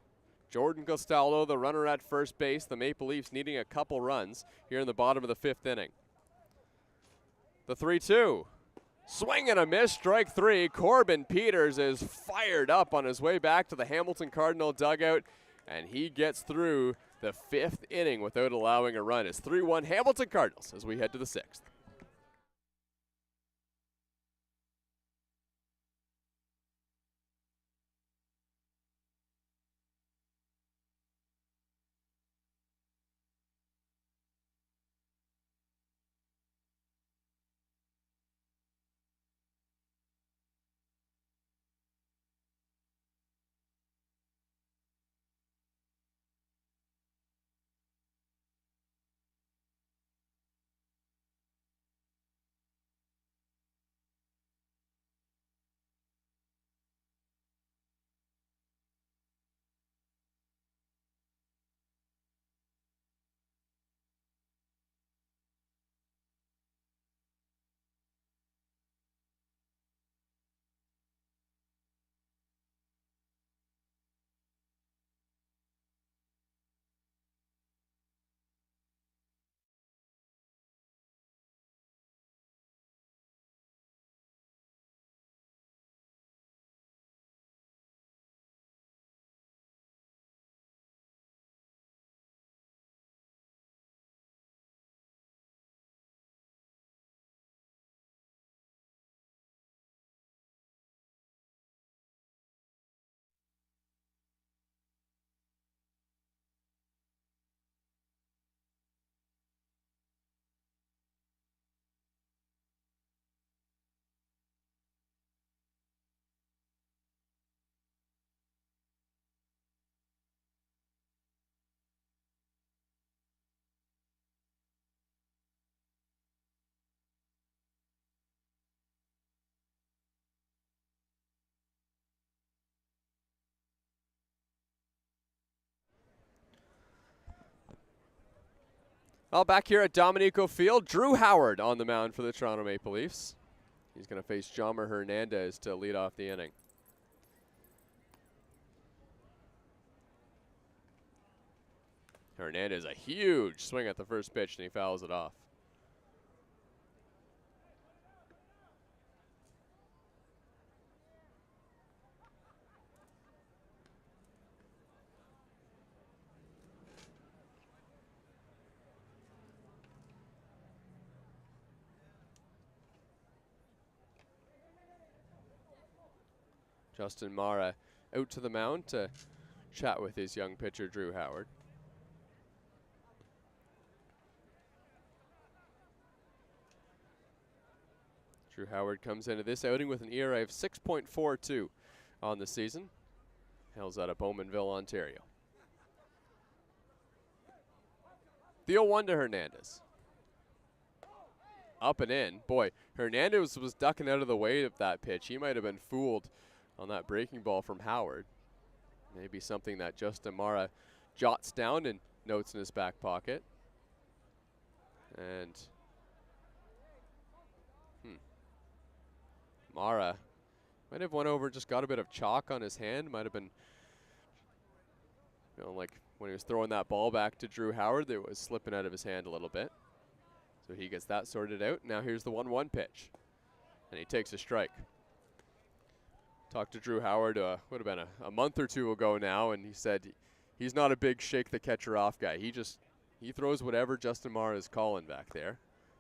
Jordan Castaldo, the runner at first base. The Maple Leafs needing a couple runs here in the bottom of the 5th inning. The 3-2. Swing and a miss, strike 3. Corbin Peters is fired up on his way back to the Hamilton Cardinal dugout, and he gets through the 5th inning without allowing a run. It's 3-1 Hamilton Cardinals as we head to the 6th. Well, back here at Dominico Field, Drew Howard on the mound for the Toronto Maple Leafs. He's going to face Jomar Hernandez to lead off the inning. Hernandez, a huge swing at the first pitch, and he fouls it off. Justin Mara out to the mound to chat with his young pitcher, Drew Howard. Drew Howard comes into this outing with an ERA of 6.42 on the season. Hails out of Bowmanville, Ontario. The 0-1 to Hernandez. Up and in. Boy, Hernandez was ducking out of the way of that pitch. He might have been fooled on that breaking ball from Howard. Maybe something that Justin Mara jots down and notes in his back pocket. And Mara might have went over, just got a bit of chalk on his hand. Might have been, like when he was throwing that ball back to Drew Howard, it was slipping out of his hand a little bit. So he gets that sorted out. Now here's the 1-1 pitch. And he takes a strike. Talked to Drew Howard, would have been a month or two ago now, and he said he's not a big shake the catcher off guy. He throws whatever Justin Mara is calling back there.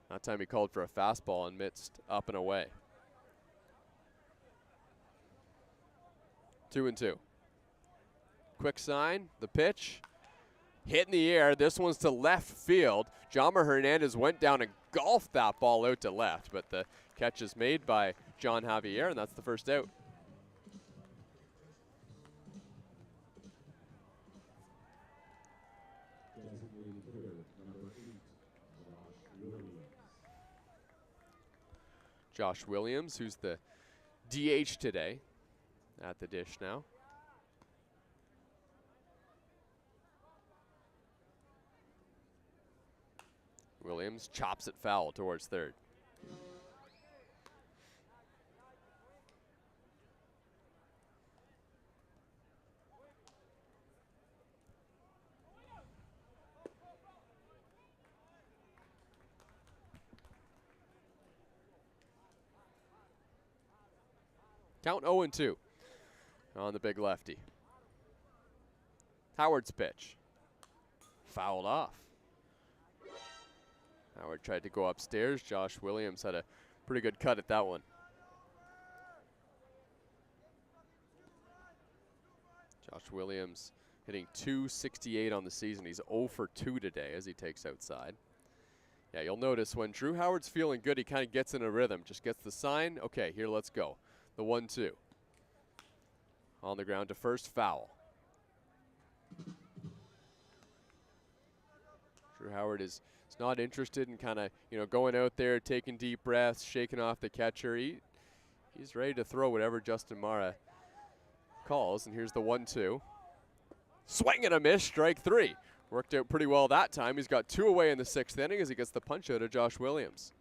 That time he called for a fastball and missed up and away. 2-2. Quick sign, the pitch, hit in the air. This one's to left field. Jomar Hernandez went down and golfed that ball out to left, but the catch is made by John Javier, and that's the first out. Josh Williams, who's the DH today, at the dish now. Williams chops it foul towards third. Count 0-2 on the big lefty. Howard's pitch. Fouled off. Howard tried to go upstairs. Josh Williams had a pretty good cut at that one. Josh Williams hitting .268 on the season. He's 0 for 2 today as he takes outside. Yeah, you'll notice when Drew Howard's feeling good, he kind of gets in a rhythm. Just gets the sign. Okay, here, let's go. The 1-2. On the ground to first, foul. Drew Howard is not interested in kind of, going out there, taking deep breaths, shaking off the catcher. He's ready to throw whatever Justin Mara calls, and here's the 1-2. Swing and a miss, strike 3. Worked out pretty well that time. He's got 2 away in the 6th inning as he gets the punch out of Josh Williams.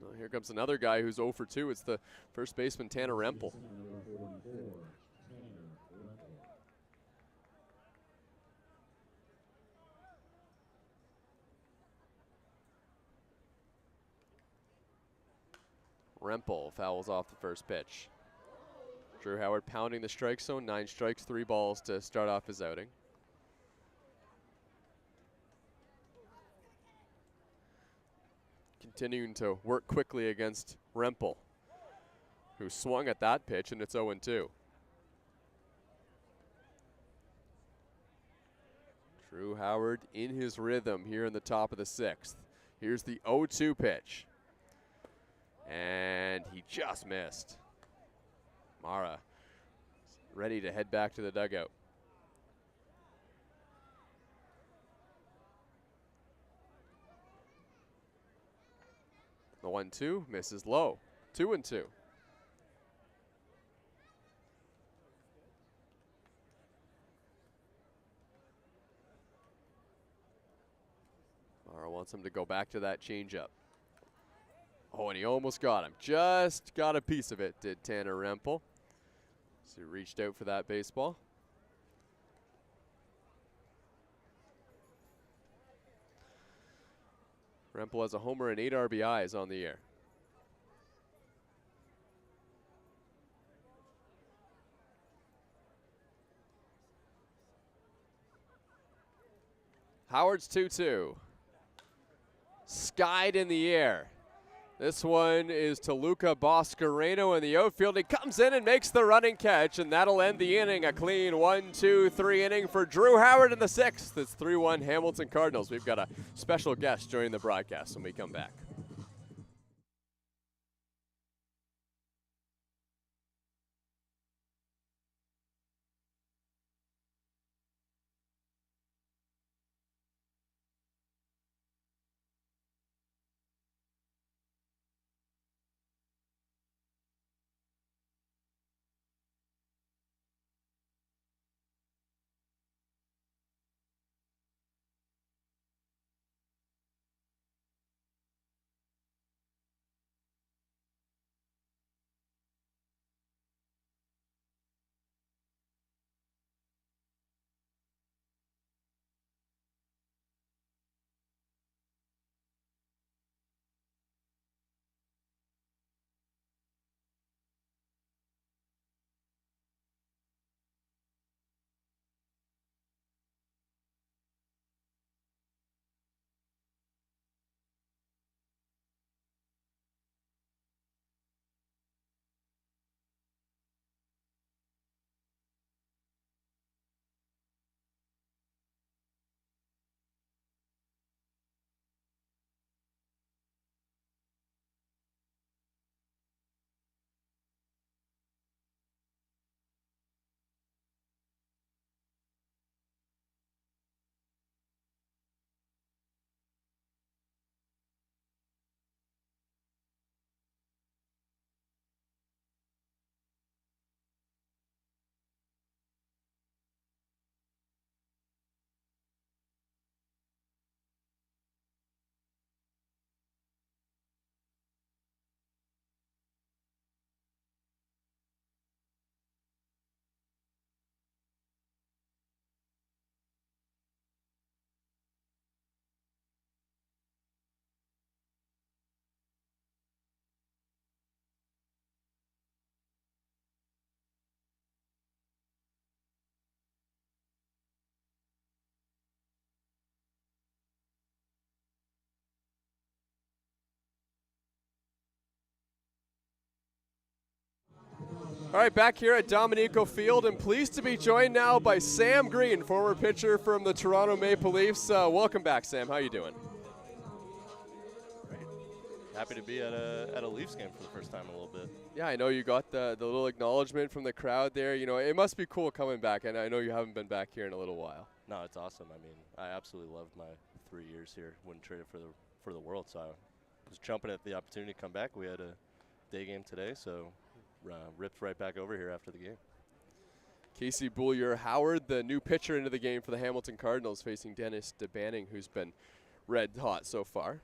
Well, here comes another guy who's 0 for 2. It's the first baseman, Tanner Rempel. Rempel fouls off the first pitch. Drew Howard pounding the strike zone. 9 strikes, 3 balls to start off his outing. Continuing to work quickly against Rempel, who swung at that pitch, and it's 0-2. Drew Howard in his rhythm here in the top of the 6th. Here's the 0-2 pitch. And he just missed. Mara ready to head back to the dugout. The 1-2 misses low. 2-2. Mara wants him to go back to that changeup. Oh, and he almost got him. Just got a piece of it, did Tanner Rempel. So he reached out for that baseball. Rempel has a homer and 8 RBIs on the year. Howard's 2-2. Skied in the air. This one is to Luca Boscareno in the outfield. He comes in and makes the running catch, and that'll end the inning. A clean 1-2-3 inning for Drew Howard in the 6th. It's 3-1 Hamilton Cardinals. We've got a special guest joining the broadcast when we come back. All right, back here at Dominico Field, and pleased to be joined now by Sam Green, former pitcher from the Toronto Maple Leafs. Welcome back, Sam. How you doing? Great. Happy to be at a Leafs game for the first time in a little bit. Yeah, I know you got the little acknowledgement from the crowd there. You know, it must be cool coming back, and I know you haven't been back here in a little while. No, it's awesome. I mean, I absolutely loved my 3 years here. Wouldn't trade it for the world. So I was jumping at the opportunity to come back. We had a day game today, so ripped right back over here after the game. Casey Boulier-Howard, the new pitcher into the game for the Hamilton Cardinals, facing Dennis DeBanning, who's been red hot so far.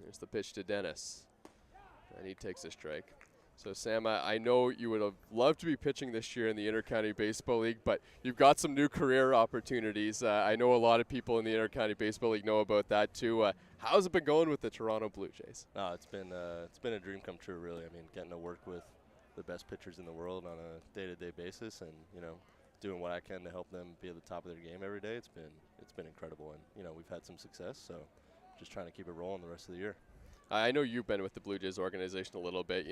There's the pitch to Dennis, and he takes a strike. So, Sam, I know you would have loved to be pitching this year in the Intercounty Baseball League, but you've got some new career opportunities. I know a lot of people in the Intercounty Baseball League know about that, too. How's it been going with the Toronto Blue Jays? It's been a dream come true, really. I mean, getting to work with the best pitchers in the world on a day-to-day basis, and doing what I can to help them be at the top of their game every day. It's been incredible, and we've had some success. So, just trying to keep it rolling the rest of the year. I know you've been with the Blue Jays organization a little bit.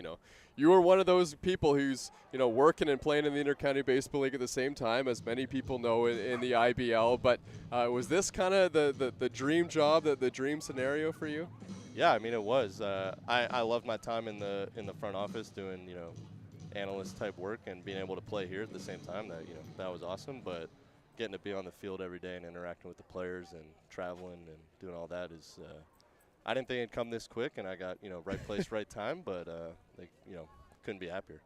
You were one of those people who's working and playing in the Intercounty Baseball League at the same time, as many people know in the IBL. But was this kind of the dream job, the dream scenario for you? Yeah, I mean it was. I loved my time in the front office doing analyst type work and being able to play here at the same time. That was awesome. But getting to be on the field every day and interacting with the players and traveling and doing all that is. I didn't think it'd come this quick, and I got right place, right time. But couldn't be happier.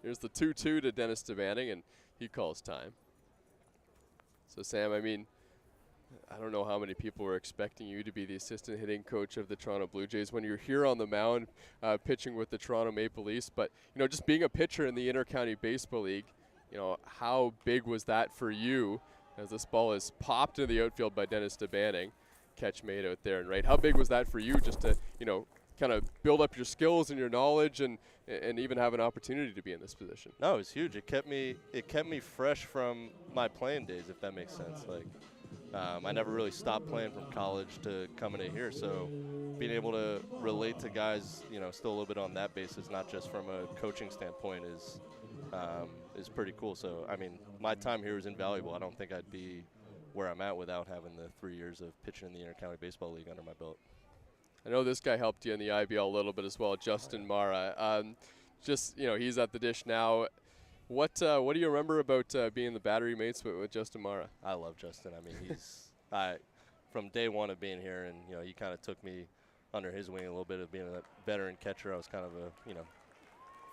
Here's the 2-2 to Dennis DeBanning, and he calls time. So Sam, I mean, I don't know how many people were expecting you to be the assistant hitting coach of the Toronto Blue Jays when you're here on the mound pitching with the Toronto Maple Leafs. But just being a pitcher in the Intercounty Baseball League, how big was that for you as this ball is popped into the outfield by Dennis DeBanning? Catch made out there and right. How big was that for you, just to kind of build up your skills and your knowledge and even have an opportunity to be in this position? No, it was huge. It kept me fresh from my playing days, if that makes sense. Like I never really stopped playing from college to coming in here, so being able to relate to guys still a little bit on that basis, not just from a coaching standpoint, is pretty cool. So I mean, my time here was invaluable. I don't think I'd be where I'm at without having the 3 years of pitching in the Intercounty Baseball League under my belt. I know this guy helped you in the IBL a little bit as well, Justin Mara. He's at the dish now. What do you remember about being the battery mates with Justin Mara? I love Justin. I mean, he's from day one of being here, and he kind of took me under his wing a little bit of being a veteran catcher. I was kind of a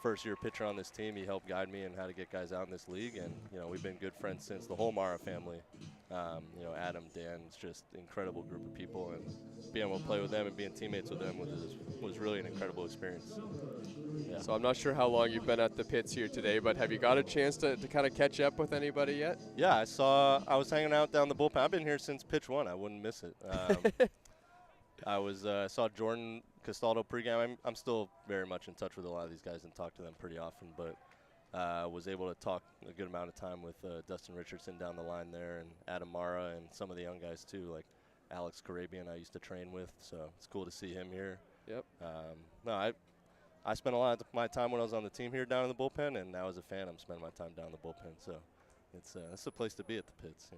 first-year pitcher on this team. He helped guide me in how to get guys out in this league, and we've been good friends since. The whole Mara family, Adam, Dan, it's just an incredible group of people, and being able to play with them and being teammates with them was really an incredible experience. Yeah. So I'm not sure how long you've been at the pits here today, but have you got a chance to kind of catch up with anybody yet? Yeah, I was hanging out down the bullpen. I've been here since pitch one. I wouldn't miss it. I saw Jordan Castaldo pregame. I'm still very much in touch with a lot of these guys and talk to them pretty often, but was able to talk a good amount of time with Dustin Richardson down the line there, and Adam Mara, and some of the young guys too, like Alex Carabian I used to train with, so it's cool to see him here. Yep. I spent a lot of my time when I was on the team here down in the bullpen, and now as a fan I'm spending my time down in the bullpen, so it's a place to be at the pits.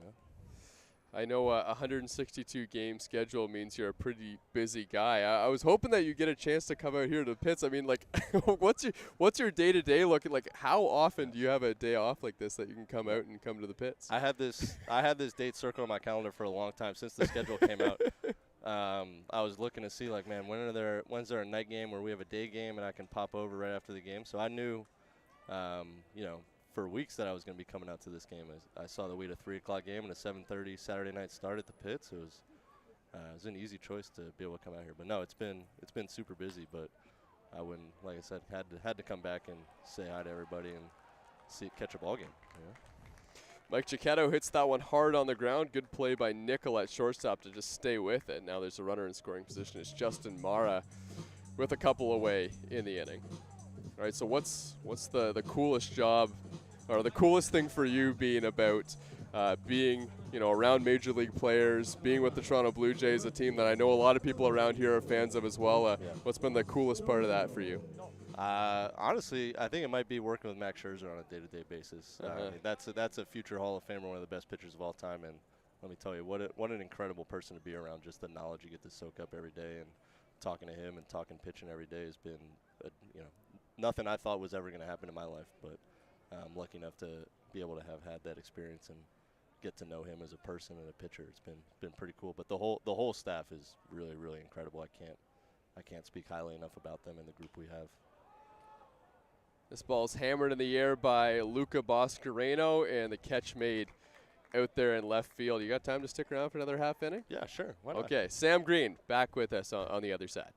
I know a 162 game schedule means you're a pretty busy guy. I was hoping that you get a chance to come out here to the pits. I mean, like, what's your day-to-day looking like? How often do you have a day off like this that you can come out and come to the pits? I had this date circled on my calendar for a long time since the schedule came out. I was looking to see, like, man, when's there a night game where we have a day game and I can pop over right after the game? So I knew, for weeks that I was going to be coming out to this game. I saw that we had a 3 o'clock game and a 7:30 Saturday night start at the pits. It was an easy choice to be able to come out here. But no, it's been super busy. But I wouldn't, like I said, had to come back and say hi to everybody and catch a ball game. Mike Chicetto hits that one hard on the ground. Good play by Nickel at shortstop to just stay with it. Now there's a runner in scoring position. It's Justin Mara with a couple away in the inning. All right, so what's the coolest job, or the coolest thing for you being about being around major league players, being with the Toronto Blue Jays, a team that I know a lot of people around here are fans of as well? What's been the coolest part of that for you? Honestly, I think it might be working with Max Scherzer on a day-to-day basis. I mean, that's a future Hall of Famer, one of the best pitchers of all time, and let me tell you, what an incredible person to be around. Just the knowledge you get to soak up every day, and talking to him and talking pitching every day has been, nothing I thought was ever going to happen in my life, but I'm lucky enough to be able to have had that experience and get to know him as a person and a pitcher. It's been pretty cool. But the whole staff is really, really incredible. I can't speak highly enough about them and the group we have. This ball's hammered in the air by Luca Boscareno, and the catch made out there in left field. You got time to stick around for another half inning? Yeah, sure. Why not? Okay, Sam Green back with us on the other side.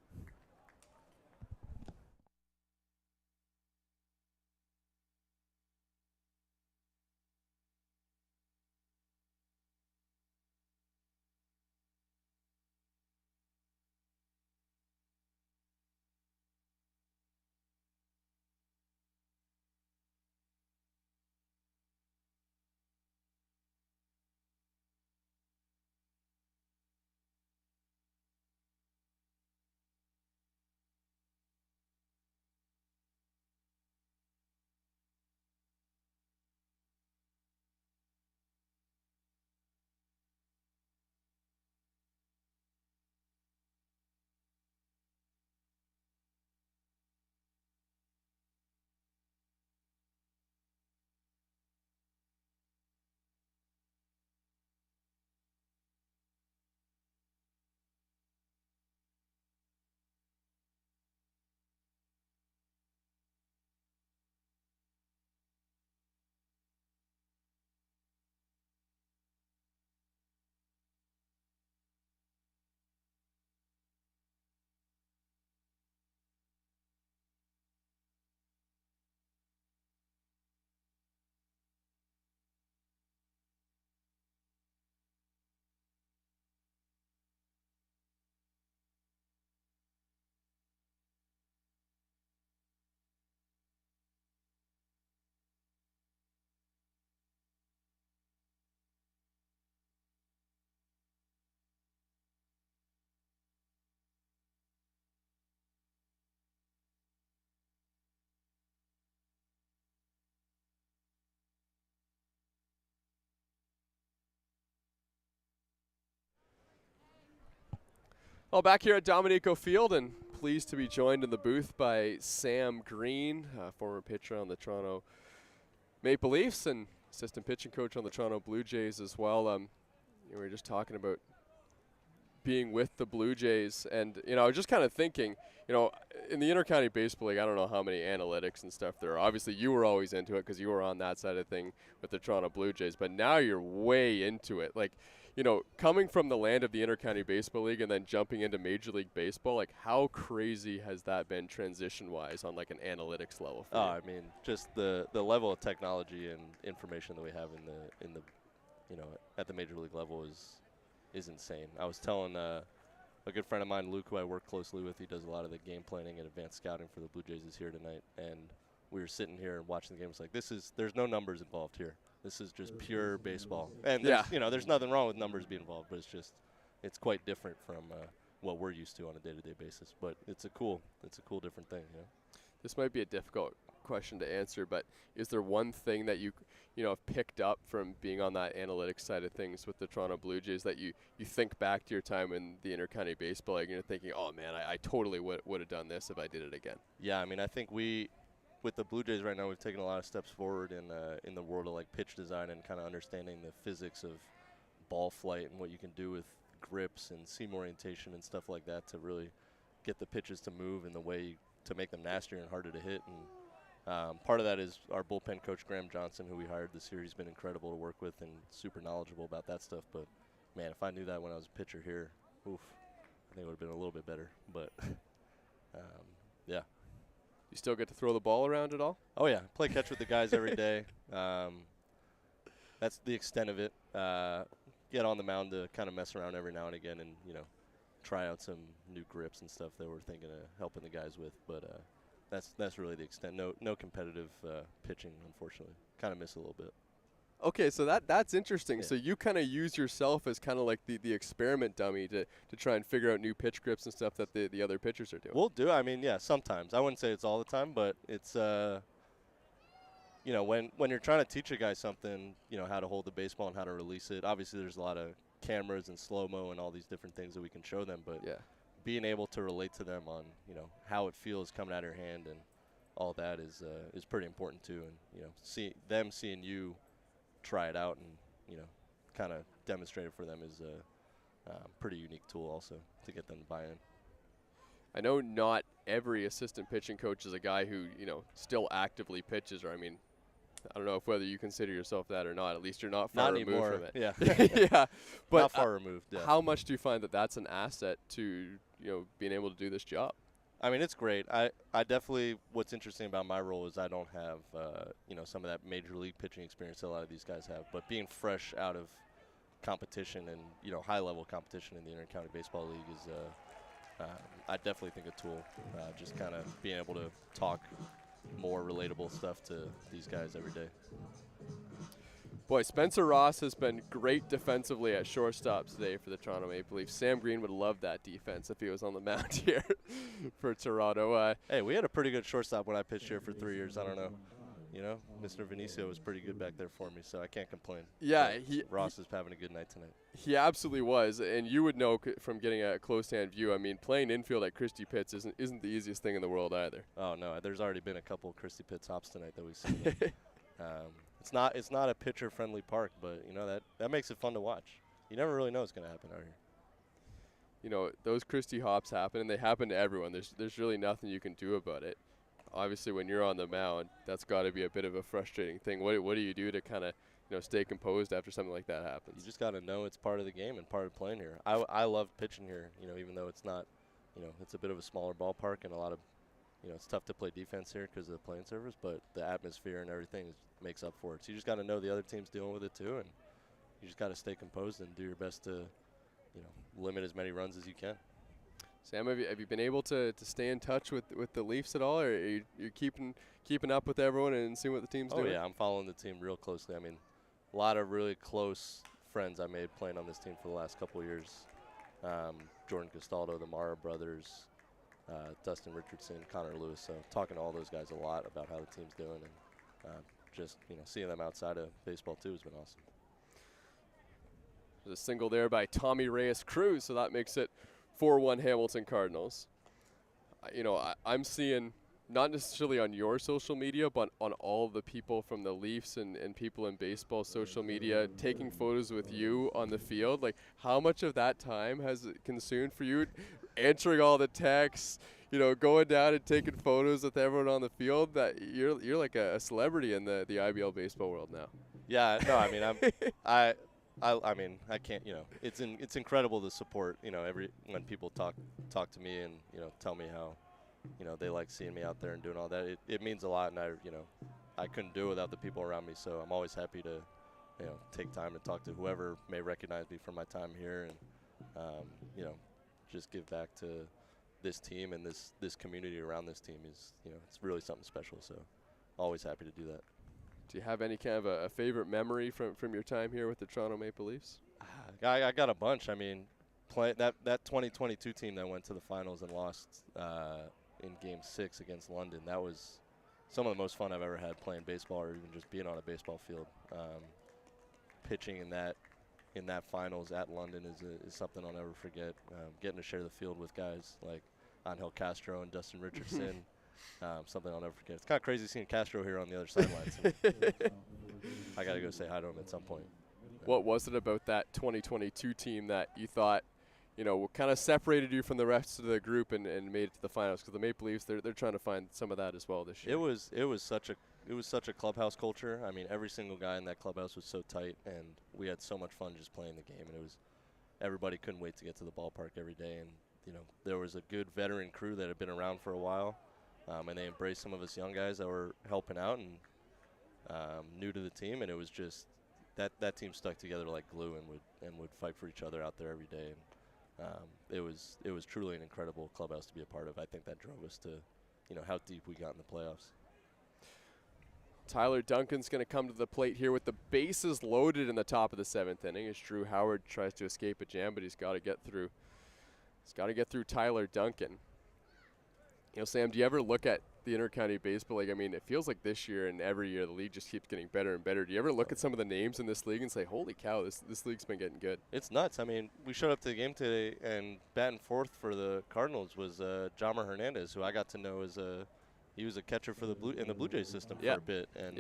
Well, back here at Dominico Field, and pleased to be joined in the booth by Sam Green, former pitcher on the Toronto Maple Leafs and assistant pitching coach on the Toronto Blue Jays as well. We were just talking about being with the Blue Jays, and I was just kind of thinking, in the Intercounty Baseball League, I don't know how many analytics and stuff there are. Obviously, you were always into it because you were on that side of thing with the Toronto Blue Jays, but now you're way into it. Like, coming from the land of the Intercounty Baseball League and then jumping into Major League Baseball, like, how crazy has that been transition-wise on, like, an analytics level for you? I mean, just the level of technology and information that we have in the at the Major League level is insane. I was telling a good friend of mine, Luke, who I work closely with, he does a lot of the game planning and advanced scouting for the Blue Jays, is here tonight, and we were sitting here watching the game. It's like, there's no numbers involved here. This is just pure baseball. And there's nothing wrong with numbers being involved, but it's quite different from what we're used to on a day-to-day basis. But it's a cool different thing. This might be a difficult question to answer, but is there one thing that you have picked up from being on that analytics side of things with the Toronto Blue Jays that you think back to your time in the Intercounty Baseball League and you're thinking, oh man, I totally would have done this if I did it again? Yeah, I mean, I think with the Blue Jays right now, we've taken a lot of steps forward in the world of like pitch design and kind of understanding the physics of ball flight and what you can do with grips and seam orientation and stuff like that to really get the pitches to move in the way to make them nastier and harder to hit. And part of that is our bullpen coach, Graham Johnson, who we hired this year. He's been incredible to work with and super knowledgeable about that stuff. But, man, if I knew that when I was a pitcher here, oof, I think it would have been a little bit better. But, yeah. You still get to throw the ball around at all? Oh, yeah. Play catch with the guys every day. That's the extent of it. Get on the mound to kind of mess around every now and again and, try out some new grips and stuff that we're thinking of helping the guys with. But that's really the extent. No competitive pitching, unfortunately. Kind of miss a little bit. Okay, so that's interesting. Yeah. So you kind of use yourself as kind of like the experiment dummy to try and figure out new pitch grips and stuff that the other pitchers are doing. We'll do. I mean, yeah, sometimes. I wouldn't say it's all the time, but it's you know, when you're trying to teach a guy something, you know, how to hold the baseball and how to release it. Obviously, there's a lot of cameras and slow-mo and all these different things that we can show them, but Yeah. being able to relate to them on, you know, how it feels coming out of your hand and all that is pretty important too. And, you know, seeing you try it out and, you know, kind of demonstrate it for them is a pretty unique tool also to get them to buy in. I know not every assistant pitching coach is a guy who, you know, still actively pitches, or I mean, I don't know if whether you consider yourself that or not. At least you're not far removed anymore. from it. Yeah. Yeah. But not far removed. Yeah. how much do you find that that's an asset to, you know, being able to do this job? I mean, it's great. I definitely, what's interesting about my role is I don't have, you know, some of that major league pitching experience that a lot of these guys have. But being fresh out of competition and, you know, high-level competition in the Intercounty Baseball League is, I definitely think a tool. Just kind of being able to talk more relatable stuff to these guys every day. Boy, Spencer Ross has been great defensively at shortstop today for the Toronto Maple Leafs. Sam Green would love that defense if he was on the mound here for Toronto. Hey, we had a pretty good shortstop when I pitched here for 3 years. I don't know. You know, Mr. Vinicio was pretty good back there for me, so I can't complain. Yeah, Ross is having a good night tonight. He absolutely was, and you would know from getting a close-hand view. I mean, playing infield at Christie Pitts isn't the easiest thing in the world either. Oh no, there's already been a couple Christie Pitts hops tonight that we've seen. It's not a pitcher-friendly park, but you know that makes it fun to watch. You never really know what's going to happen out here. You know, those Christie hops happen, and they happen to everyone. There's really nothing you can do about it. Obviously, when you're on the mound, that's got to be a bit of a frustrating thing. What do you do to kind of, you know, stay composed after something like that happens? You just got to know it's part of the game and part of playing here. I love pitching here, you know, even though it's not, you know, it's a bit of a smaller ballpark and a lot of, you know, it's tough to play defense here because of the playing surface, but the atmosphere and everything makes up for it. So you just got to know the other team's dealing with it too, and you just got to stay composed and do your best to, you know, limit as many runs as you can. Sam, have you been able to stay in touch with the Leafs at all, or are you keeping up with everyone and seeing what the team's doing? Oh yeah, I'm following the team real closely. I mean, a lot of really close friends I made playing on this team for the last couple of years. Jordan Castaldo, the Mara brothers, Dustin Richardson, Connor Lewis. So talking to all those guys a lot about how the team's doing, and just, you know, seeing them outside of baseball too has been awesome. There's a single there by Tommy Reyes Cruz, so that makes it 4-1 Hamilton Cardinals. You know, I'm seeing, not necessarily on your social media, but on all of the people from the Leafs and people in baseball social media taking photos with you on the field. Like, how much of that time has it consumed for you answering all the texts, you know, going down and taking photos with everyone on the field? That you're like a celebrity in the IBL baseball world now. Yeah, no, I mean, I mean, I can't, you know, it's incredible the support, you know, when people talk to me and, you know, tell me how, you know, they like seeing me out there and doing all that. It means a lot, and I couldn't do it without the people around me, so I'm always happy to, you know, take time to talk to whoever may recognize me from my time here and, you know, just give back to this team and this community around this team is, you know, it's really something special, so always happy to do that. Do you have any kind of a favorite memory from your time here with the Toronto Maple Leafs? I got a bunch. I mean, that 2022 team that went to the finals and lost in Game 6 against London, that was some of the most fun I've ever had playing baseball or even just being on a baseball field. Pitching in that finals at London is something I'll never forget. Getting to share the field with guys like Angel Castro and Dustin Richardson. Something I'll never forget. It's kind of crazy seeing Castro here on the other sidelines. I got to go say hi to him at some point. What was it about that 2022 team that you thought, you know, kind of separated you from the rest of the group and made it to the finals? Because the Maple Leafs, they're trying to find some of that as well this year. It was such a clubhouse culture. I mean, every single guy in that clubhouse was so tight, and we had so much fun just playing the game. And everybody couldn't wait to get to the ballpark every day. And you know, there was a good veteran crew that had been around for a while. And they embraced some of us young guys that were helping out and new to the team, and it was just that team stuck together like glue and would fight for each other out there every day. And it was truly an incredible clubhouse to be a part of. I think that drove us to, you know, how deep we got in the playoffs. Tyler Duncan's going to come to the plate here with the bases loaded in the top of the 7th inning as Drew Howard tries to escape a jam, but he's got to get through. He's got to get through Tyler Duncan. You know, Sam, do you ever look at the Intercounty Baseball League? I mean, it feels like this year and every year the league just keeps getting better and better. Do you ever look at some of the names in this league and say, holy cow, this league's been getting good? It's nuts. I mean, we showed up to the game today, and batting fourth for the Cardinals was Jomar Hernandez, who I got to know as he was a catcher for the in the Blue Jays system for a bit. And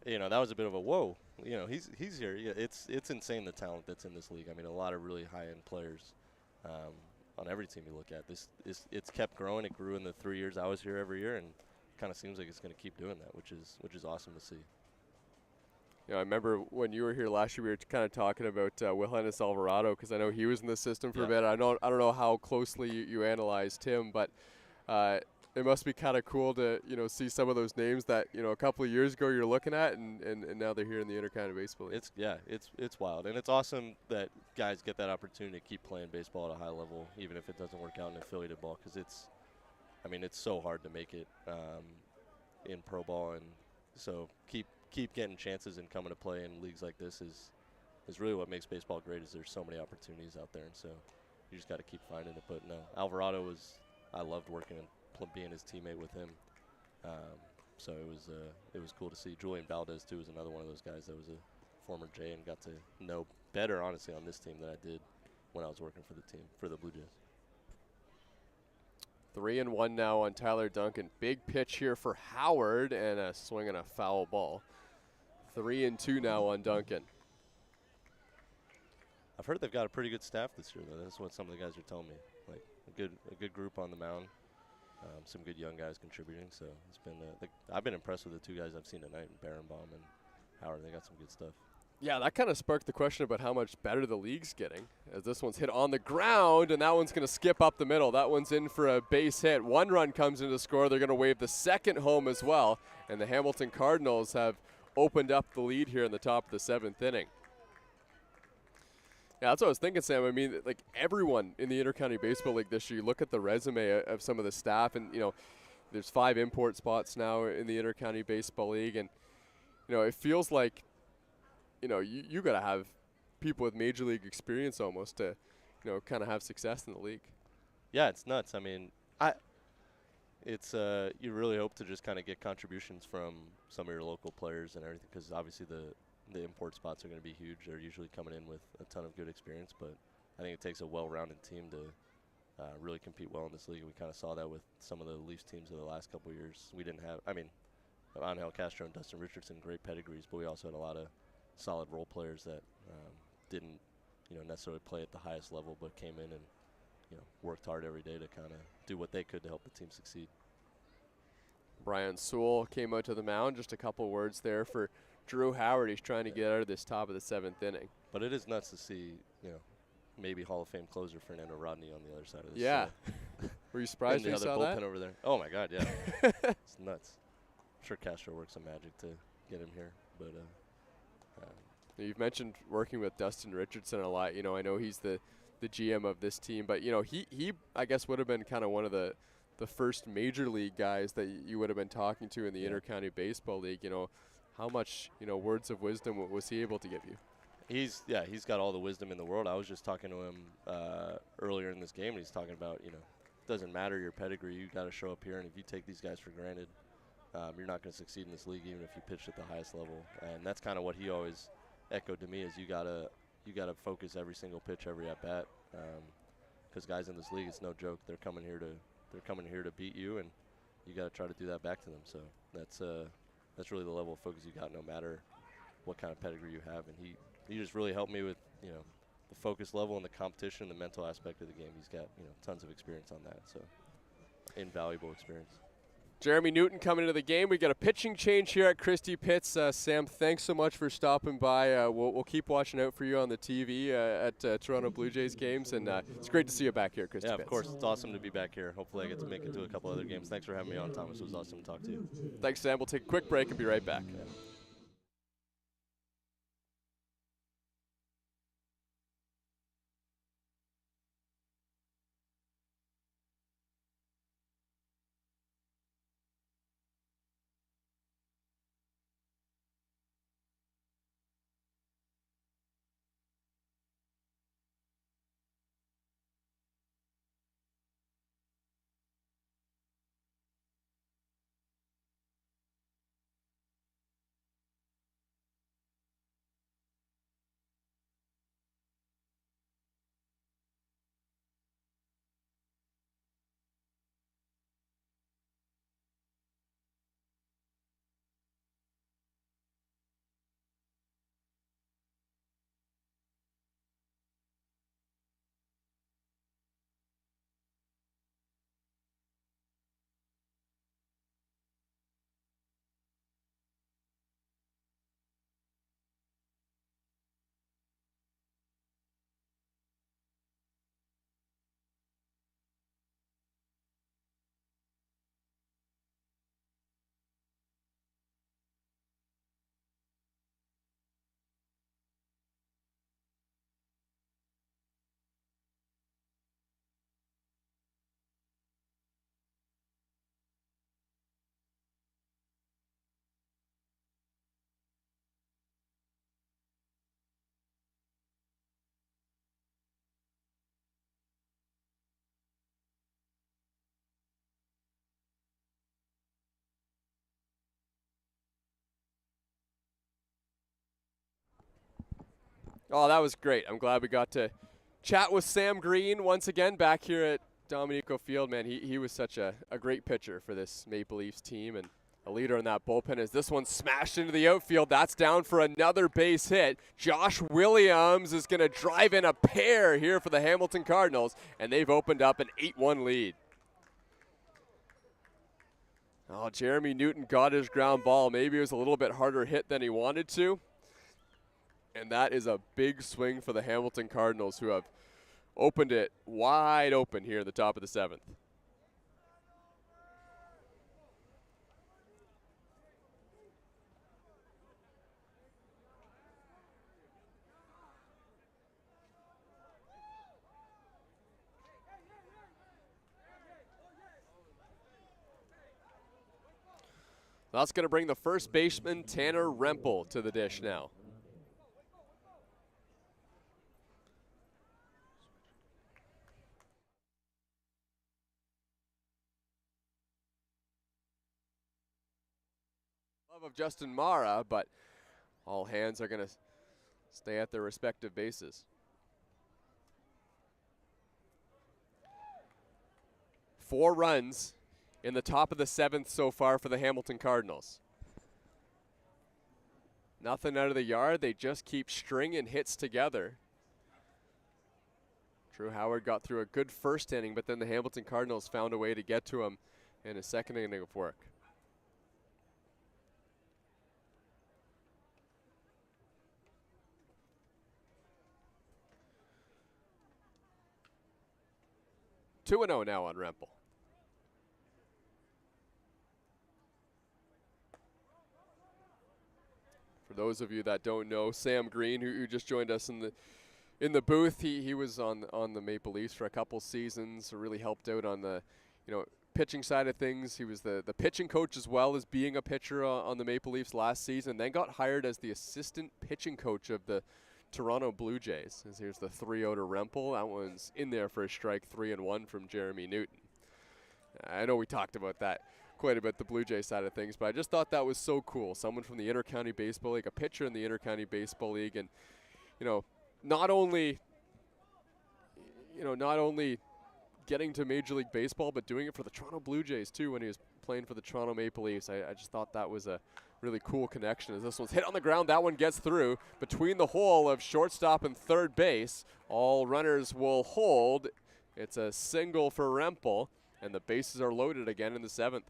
you know, that was a bit of a whoa. You know, he's here. Yeah, it's insane the talent that's in this league. I mean, a lot of really high-end players. On every team you look at, it's kept growing. It grew in the 3 years I was here every year, and kind of seems like it's going to keep doing that, which is awesome to see. You know, I remember when you were here last year, we were kind of talking about Wilhelmus Alvarado, because I know he was in the system for a bit. I don't know how closely you analyzed him, but it must be kind of cool to, you know, see some of those names that, you know, a couple of years ago you're looking at, and now they're here in the Intercounty Baseball League. It's wild, and it's awesome that guys get that opportunity to keep playing baseball at a high level, even if it doesn't work out in affiliated ball, because it's so hard to make it in pro ball, and so keep getting chances and coming to play in leagues like this is really what makes baseball great. Is there's so many opportunities out there, and so you just got to keep finding it. But no, Alvarado I loved working and being his teammate with him. So it was cool to see. Julian Valdez too was another one of those guys that was a former Jay and got to know better, honestly, on this team than I did when I was working for the team, for the Blue Jays. 3-1 now on Tyler Duncan. Big pitch here for Howard, and a swing and a foul ball. 3-2 now on Duncan. I've heard they've got a pretty good staff this year, though. That's what some of the guys are telling me. Like a good group on the mound. Some good young guys contributing, so it's been. I've been impressed with the two guys I've seen tonight, Berenbaum and Howard. They got some good stuff. Yeah, that kind of sparked the question about how much better the league's getting, as this one's hit on the ground, and that one's going to skip up the middle. That one's in for a base hit. 1 run comes into the score. They're going to wave the second home as well, and the Hamilton Cardinals have opened up the lead here in the top of the 7th inning. Yeah, that's what I was thinking, Sam. I mean, like, everyone in the Intercounty Baseball League this year, you look at the resume of some of the staff, and, you know, there's 5 import spots now in the Intercounty Baseball League, and, you know, it feels like, you know, you got to have people with major league experience almost to, you know, kind of have success in the league. Yeah, it's nuts. I mean, you really hope to just kind of get contributions from some of your local players and everything, because obviously the import spots are going to be huge. They're usually coming in with a ton of good experience, but I think it takes a well-rounded team to really compete well in this league. We kind of saw that with some of the Leafs teams of the last couple of years. We didn't have, I mean, Angel Castro and Dustin Richardson, great pedigrees, but we also had a lot of solid role players that didn't, you know, necessarily play at the highest level, but came in and, you know, worked hard every day to kind of do what they could to help the team succeed. Brian Sewell came out to the mound. Just a couple words there for Drew Howard. He's trying to get out of this top of the 7th inning. But it is nuts to see, you know, maybe Hall of Fame closer Fernando Rodney on the other side of this. Yeah. Were you surprised when you saw that? Bullpen over there. Oh my God, yeah. It's nuts. I'm sure Castro worked some magic to get him here, but. You've mentioned working with Dustin Richardson a lot. You know, I know he's the GM of this team, but, you know, he I guess would have been kind of one of the first major league guys that you would have been talking to in the Intercounty Baseball League. You know, how much, you know, words of wisdom was he able to give you? He's got all the wisdom in the world. I was just talking to him earlier in this game, and he's talking about, you know, it doesn't matter your pedigree. You got to show up here, and if you take these guys for granted, you're not going to succeed in this league, even if you pitch at the highest level. And that's kind of what he always echoed to me, is you gotta focus every single pitch, every at bat, because guys in this league, it's no joke. They're coming here to beat you, and you got to try to do that back to them. So that's really the level of focus you got, no matter what kind of pedigree you have. And he just really helped me with, you know, the focus level and the competition, the mental aspect of the game. He's got, you know, tons of experience on that, so invaluable experience. Jeremy Newton coming into the game. We got a pitching change here at Christie Pitts. Sam, thanks so much for stopping by. We'll keep watching out for you on the TV at Toronto Blue Jays games, and it's great to see you back here, Christie Pitts. Yeah, of course. It's awesome to be back here. Hopefully I get to make it to a couple other games. Thanks for having me on, Thomas. It was awesome to talk to you. Thanks, Sam. We'll take a quick break and be right back. Yeah. Oh, that was great. I'm glad we got to chat with Sam Green once again back here at Dominico Field. Man, he was such a great pitcher for this Maple Leafs team and a leader in that bullpen. As this one smashed into the outfield, that's down for another base hit. Josh Williams is going to drive in a pair here for the Hamilton Cardinals, and they've opened up an 8-1 lead. Oh, Jeremy Newton got his ground ball. Maybe it was a little bit harder hit than he wanted to. And that is a big swing for the Hamilton Cardinals, who have opened it wide open here at the top of the 7th. That's going to bring the first baseman, Tanner Rempel, to the dish now. Of Justin Mara, but all hands are going to stay at their respective bases. 4 runs in the top of the 7th so far for the Hamilton Cardinals. Nothing out of the yard. They just keep stringing hits together. Drew Howard got through a good first inning, but then the Hamilton Cardinals found a way to get to him in a second inning of work. Two 2-0 now on Rempel. For those of you that don't know, Sam Green, who just joined us in the booth, he was on the Maple Leafs for a couple seasons. Really helped out on the pitching side of things. He was the pitching coach as well as being a pitcher on the Maple Leafs last season. Then got hired as the assistant pitching coach of the Toronto Blue Jays. As here's the 3-0 to Rempel. That one's in there for a strike. 3-1 from Jeremy Newton. I know we talked about that quite a bit, the Blue Jay side of things, but I just thought that was so cool. Someone from the Intercounty Baseball League, a pitcher in the Intercounty Baseball League, and not only getting to Major League Baseball, but doing it for the Toronto Blue Jays too when he was playing for the Toronto Maple Leafs. I just thought that was a really cool connection. As this one's hit on the ground, that one gets through between the hole of shortstop and third base. All runners will hold. It's a single for Rempel, and the bases are loaded again in the 7th.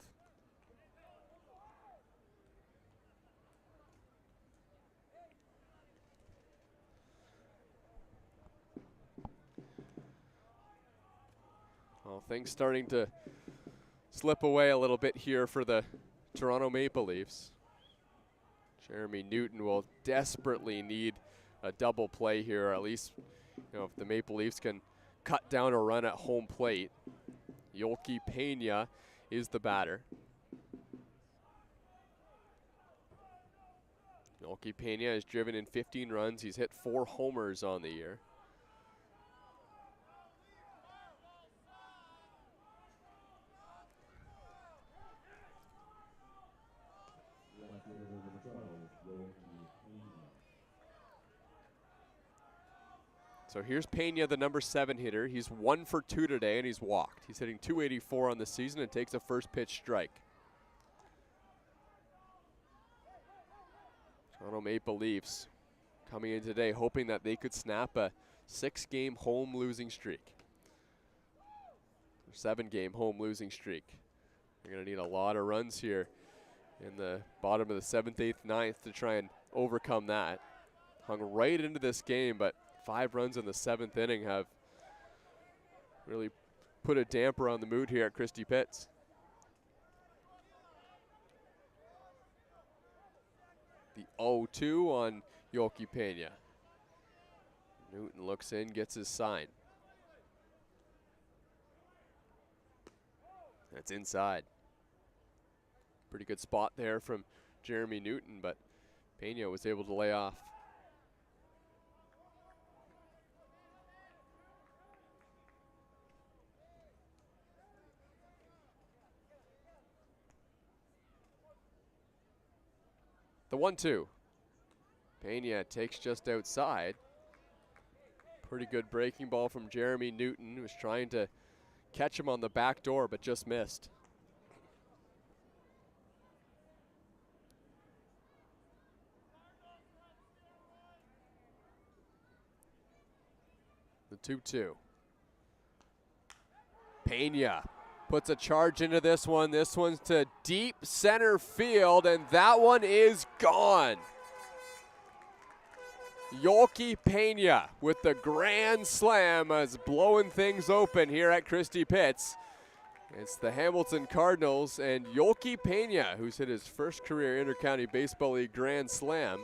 Well, things starting to slip away a little bit here for the Toronto Maple Leafs. Jeremy Newton will desperately need a double play here, or at least if the Maple Leafs can cut down a run at home plate. Yolki Pena is the batter. Yolki Pena has driven in 15 runs. He's hit 4 homers on the year. So here's Pena, the number 7 hitter. He's 1 for 2 today, and he's walked. He's hitting .284 on the season and takes a first pitch strike. Toronto Maple Leafs coming in today hoping that they could snap a 6-game home losing streak. 7-game home losing streak. They're going to need a lot of runs here in the bottom of the 7th, 8th, 9th to try and overcome that. Hung right into this game, but 5 runs in the 7th inning have really put a damper on the mood here at Christie Pitts. The 0-2 on Yolki Pena. Newton looks in, gets his sign. That's inside. Pretty good spot there from Jeremy Newton, but Pena was able to lay off. The 1-2. Pena takes just outside. Pretty good breaking ball from Jeremy Newton, who was trying to catch him on the back door, but just missed. The 2-2. Pena puts a charge into this one. This one's to deep center field, and that one is gone. Yolki Pena with the grand slam is blowing things open here at Christie Pitts. It's the Hamilton Cardinals and Yolki Pena, who's hit his first career Intercounty Baseball League grand slam.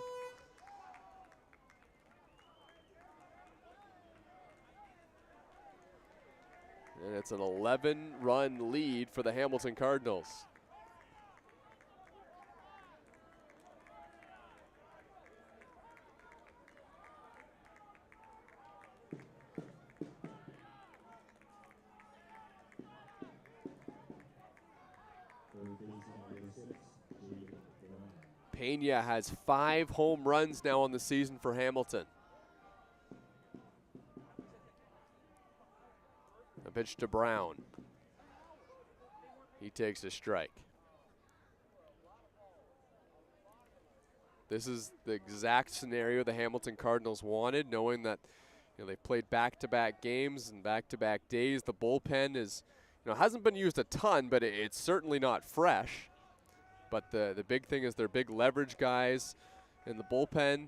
And it's an 11-run lead for the Hamilton Cardinals. Pena has 5 home runs now on the season for Hamilton. A pitch to Brown. He takes a strike. This is the exact scenario the Hamilton Cardinals wanted, knowing that they played back-to-back games and back-to-back days. The bullpen is, hasn't been used a ton, but it's certainly not fresh. But the big thing is their big leverage guys in the bullpen,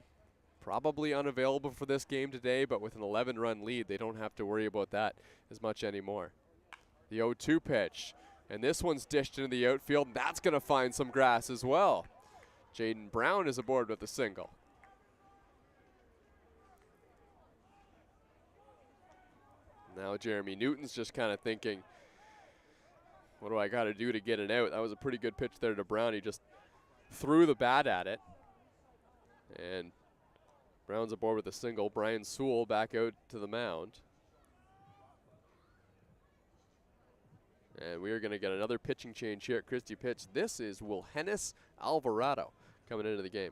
probably unavailable for this game today, but with an 11-run lead, they don't have to worry about that as much anymore. The 0-2 pitch, and this one's dished into the outfield, and that's going to find some grass as well. Jaden Brown is aboard with a single. Now Jeremy Newton's just kind of thinking, what do I got to do to get it out? That was a pretty good pitch there to Brown. He just threw the bat at it. And Brown's aboard with a single. Brian Sewell back out to the mound. And we are going to get another pitching change here at Christie Pitts. This is Wilhennis Alvarado coming into the game.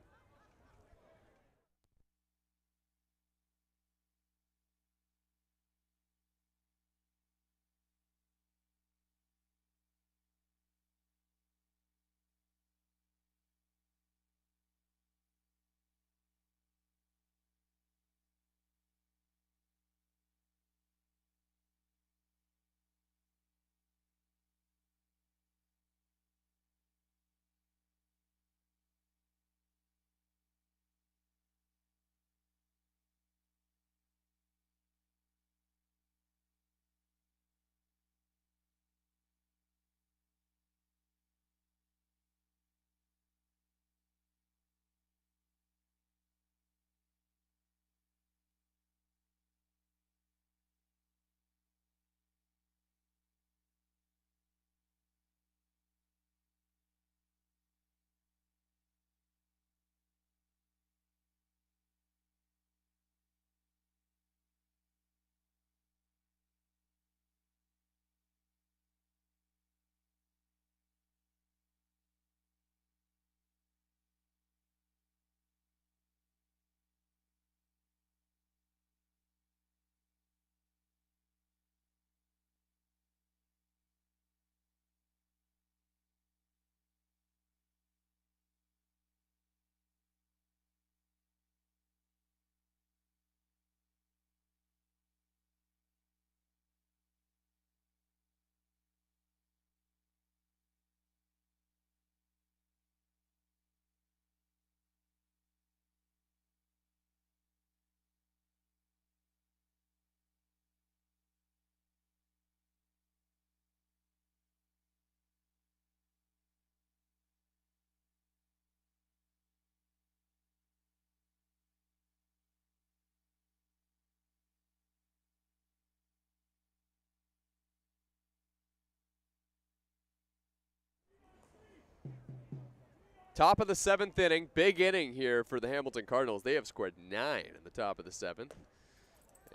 Top of the 7th inning, big inning here for the Hamilton Cardinals. They have scored 9 in the top of the 7th.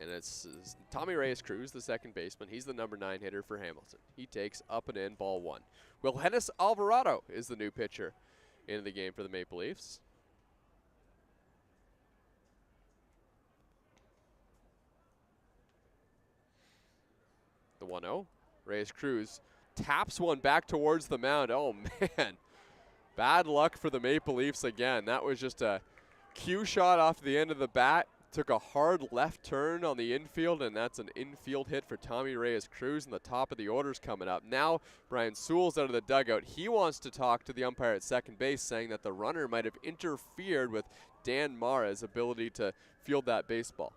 And it's Tommy Reyes-Cruz, the second baseman. He's the number 9 hitter for Hamilton. He takes up and in, ball 1. Wilhennis Alvarado is the new pitcher into the game for the Maple Leafs. The 1-0. Reyes Cruz taps one back towards the mound. Oh, man. Bad luck for the Maple Leafs again. That was just a cue shot off the end of the bat. Took a hard left turn on the infield, and that's an infield hit for Tommy Reyes Cruz, and the top of the order's coming up. Now, Brian Sewell's out of the dugout. He wants to talk to the umpire at second base, saying that the runner might have interfered with Dan Mara's ability to field that baseball.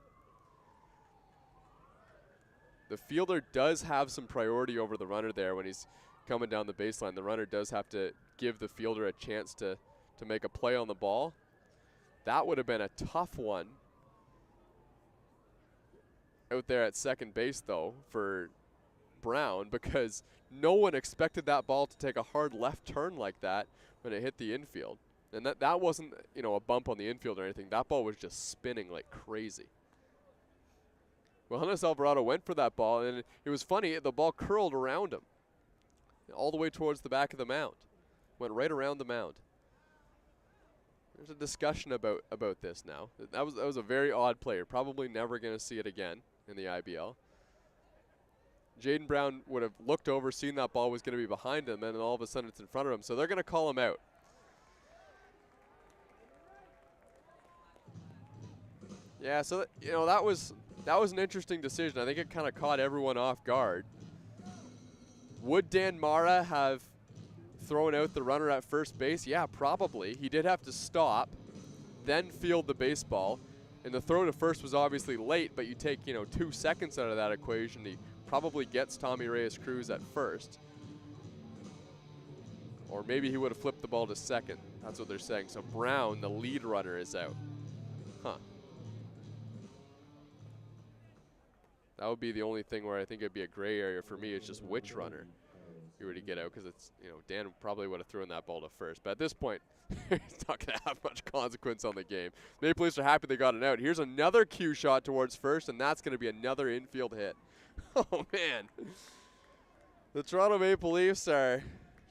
The fielder does have some priority over the runner there when he's coming down the baseline. The runner does have to give the fielder a chance to make a play on the ball. That would have been a tough one out there at second base, though, for Brown, because no one expected that ball to take a hard left turn like that when it hit the infield. And that wasn't, you know, a bump on the infield or anything. That ball was just spinning like crazy. Well, Johannes Alvarado went for that ball, and it was funny. The ball curled around him all the way towards the back of the mound. Went right around the mound. There's a discussion about this now. That was a very odd play. You're probably never going to see it again in the IBL. Jaden Brown would have looked over, seen that ball was going to be behind him, and then all of a sudden it's in front of him. So they're going to call him out. Yeah, so you know, that was an interesting decision. I think it kind of caught everyone off guard. Would Dan Mara have thrown out the runner at first base? Yeah, probably. He did have to stop, then field the baseball. And the throw to first was obviously late, but you take, 2 seconds out of that equation. He probably gets Tommy Reyes Cruz at first. Or maybe he would have flipped the ball to second. That's what they're saying. So Brown, the lead runner, is out. Huh. That would be the only thing where I think it'd be a gray area for me. It's just which runner you were to get out, because it's, Dan probably would have thrown that ball to first. But at this point, it's not going to have much consequence on the game. Maple Leafs are happy they got it out. Here's another cue shot towards first, and that's going to be another infield hit. Oh, man. The Toronto Maple Leafs are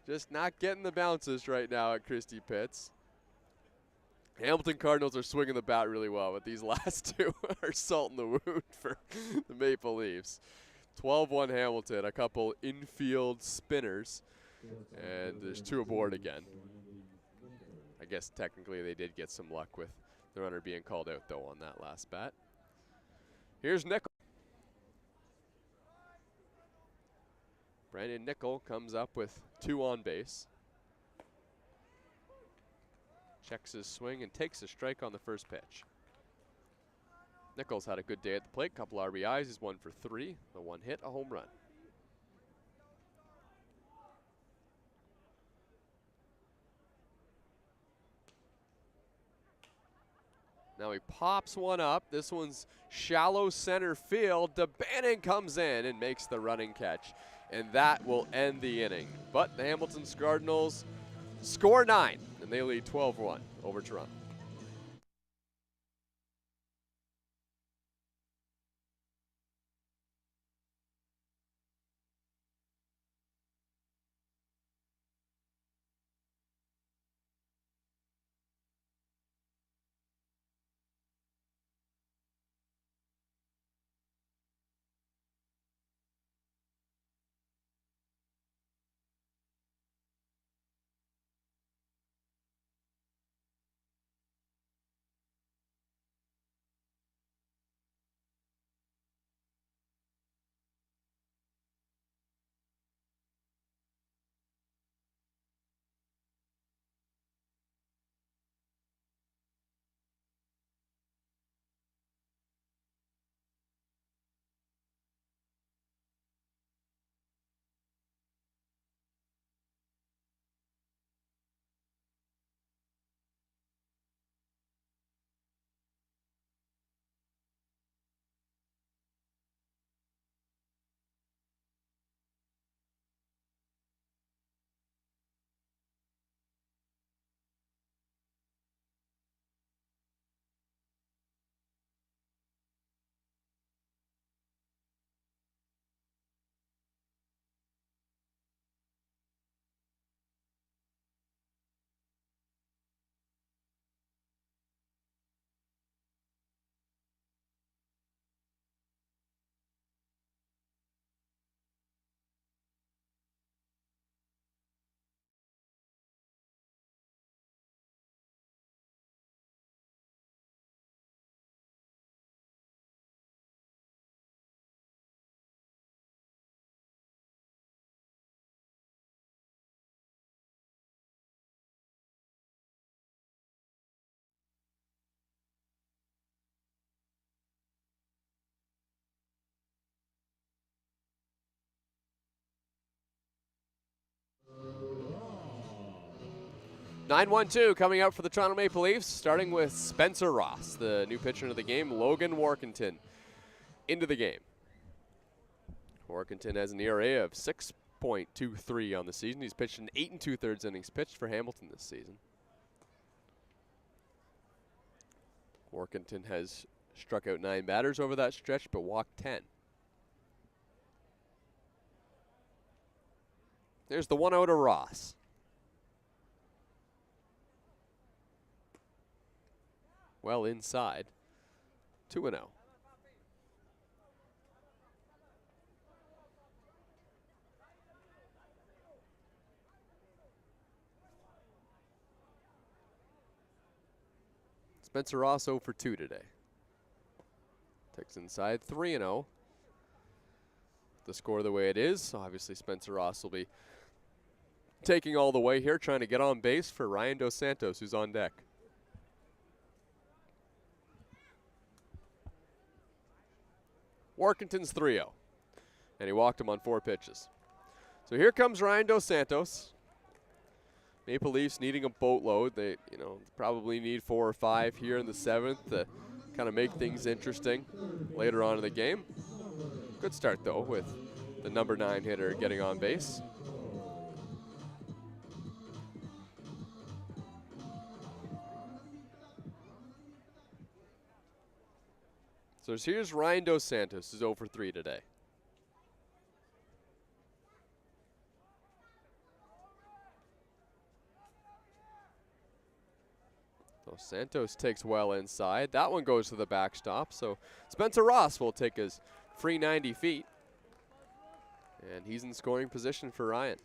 just not getting the bounces right now at Christie Pitts. Hamilton Cardinals are swinging the bat really well, but these last two are salt in the wound for the Maple Leafs. 12-1 Hamilton, a couple infield spinners, and there's 2 aboard again. I guess technically they did get some luck with the runner being called out, though, on that last bat. Here's Nickel. Brandon Nickel comes up with 2 on base. Checks his swing and takes a strike on the first pitch. Nichols had a good day at the plate, couple RBIs. He's 1 for 3, a 1 hit, a home run. Now he pops one up. This one's shallow center field. DeBanning comes in and makes the running catch, and that will end the inning. But the Hamilton Cardinals score 9, and they lead 12-1 over Toronto. 9-1-2 coming out for the Toronto Maple Leafs, starting with Spencer Ross, the new pitcher of the game. Logan Workington into the game. Workington has an ERA of 6.23 on the season. He's pitched in 8 2/3 innings pitched for Hamilton this season. Workington has struck out 9 batters over that stretch, but walked 10. There's the 1-0 to Ross. Well inside. 2-0. Spencer Ross 0 for 2 today. Takes inside 3-0. The score the way it is, obviously Spencer Ross will be taking all the way here, trying to get on base for Ryan Dos Santos, who's on deck. Workington's 3-0, and he walked him on 4 pitches. So here comes Ryan Dos Santos. Maple Leafs needing a boatload. They, probably need 4 or 5 here in the 7th to kind of make things interesting later on in the game. Good start, though, with the number 9 hitter getting on base. So here's Ryan Dos Santos, who's 0 for 3 today. Dos Santos takes well inside. That one goes to the backstop. So Spencer Ross will take his free 90 feet. And he's in scoring position for Ryan.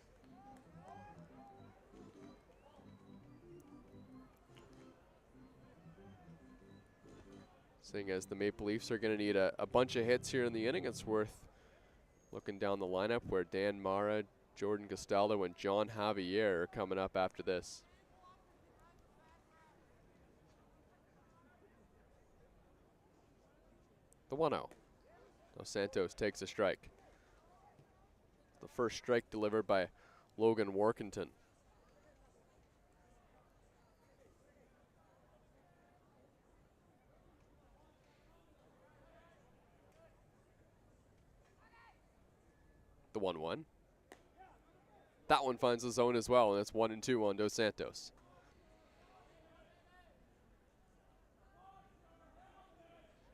Seeing as the Maple Leafs are going to need a bunch of hits here in the inning, it's worth looking down the lineup where Dan Mara, Jordan Castaldo, and John Javier are coming up after this. The 1-0. Dos Santos takes a strike. The first strike delivered by Logan Workington. The 1-1. That one finds the zone as well, and it's 1-2 on Dos Santos.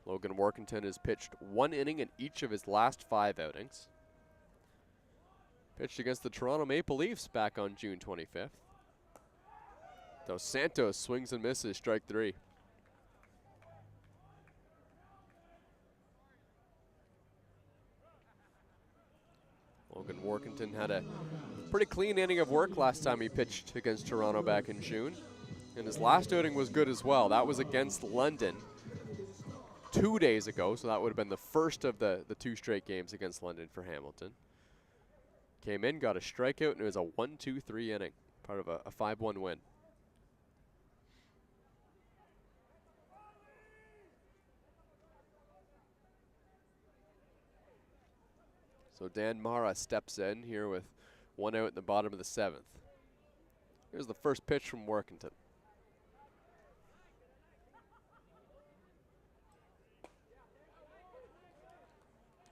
Logan Workington has pitched 1 inning in each of his last 5 outings. Pitched against the Toronto Maple Leafs back on June 25th. Dos Santos swings and misses, strike 3. Logan Workington had a pretty clean inning of work last time he pitched against Toronto back in June. And his last outing was good as well. That was against London 2 days ago, so that would have been the first of the 2 straight games against London for Hamilton. Came in, got a strikeout, and it was a 1-2-3 inning, part of a 5-1 win. So Dan Mara steps in here with 1 out in the bottom of the 7th. Here's the first pitch from Workington.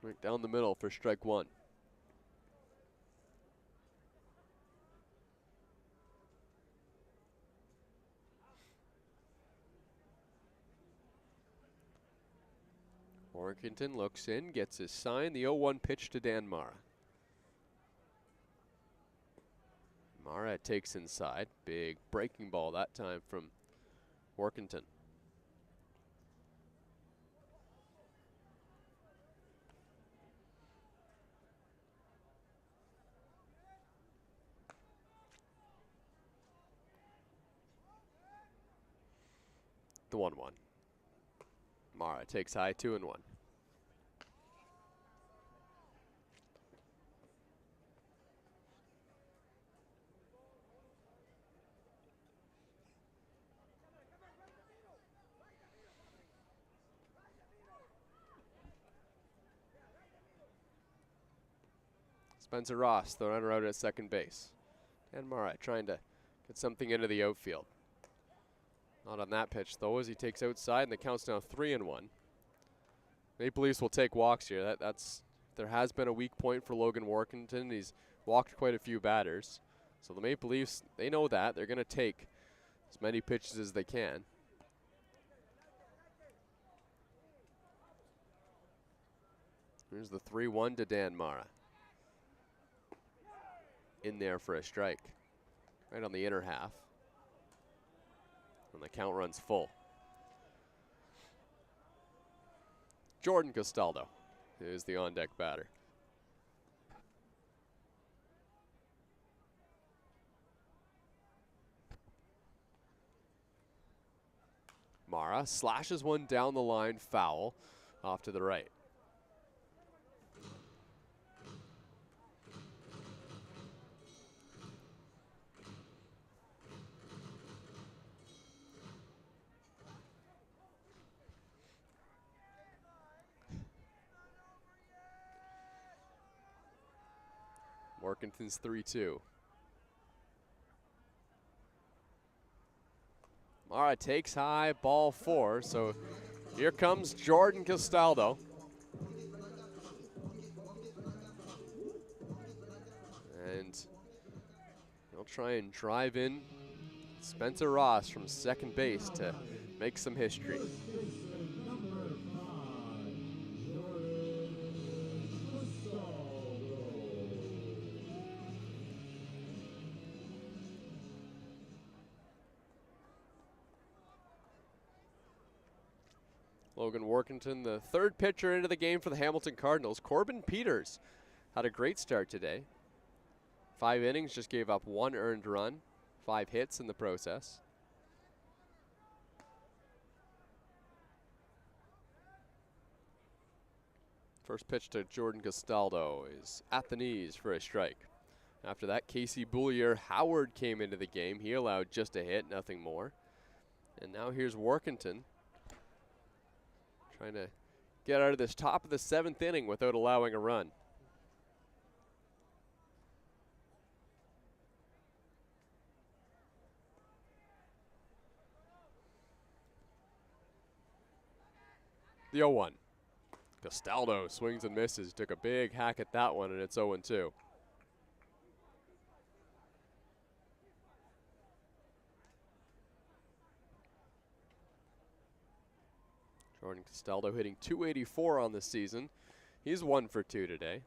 Right down the middle for strike 1. Workington looks in, gets his sign, the 0-1 pitch to Dan Mara. Mara takes inside, big breaking ball that time from Workington. The 1-1. Mara takes high, 2-1. Spencer Ross, the runner out at second base. And Mara trying to Get something into the outfield. Not on that pitch, though, as he takes outside, and the count's now 3-1. Maple Leafs will take walks here. There has been a weak point for Logan Workington. He's walked quite a few batters. So the Maple Leafs, they know that. They're going to take as many pitches as they can. Here's the 3-1 to Dan Mara. In there for a strike. Right on the inner half. And the count runs full. Jordan Castaldo is the on-deck batter. Mara slashes one down the line, foul, off to the right. Workington's 3-2. Mara takes high, ball 4, so here comes Jordan Castaldo. And he'll try and drive in Spencer Ross from second base to make some history. Logan Workington, the third pitcher into the game for the Hamilton Cardinals. Corbin Peters had a great start today. 5 innings, just gave up 1 earned run, 5 hits in the process. First pitch to Jordan Castaldo is at the knees for a strike. After that, Casey Boulier Howard came into the game. He allowed just a hit, nothing more. And now here's Workington, trying to get out of this top of the 7th inning without allowing a run. The 0-1. Castaldo swings and misses. Took a big hack at that one, and it's 0-2. Jordan Castaldo hitting .284 on the season. He's 1 for 2 today.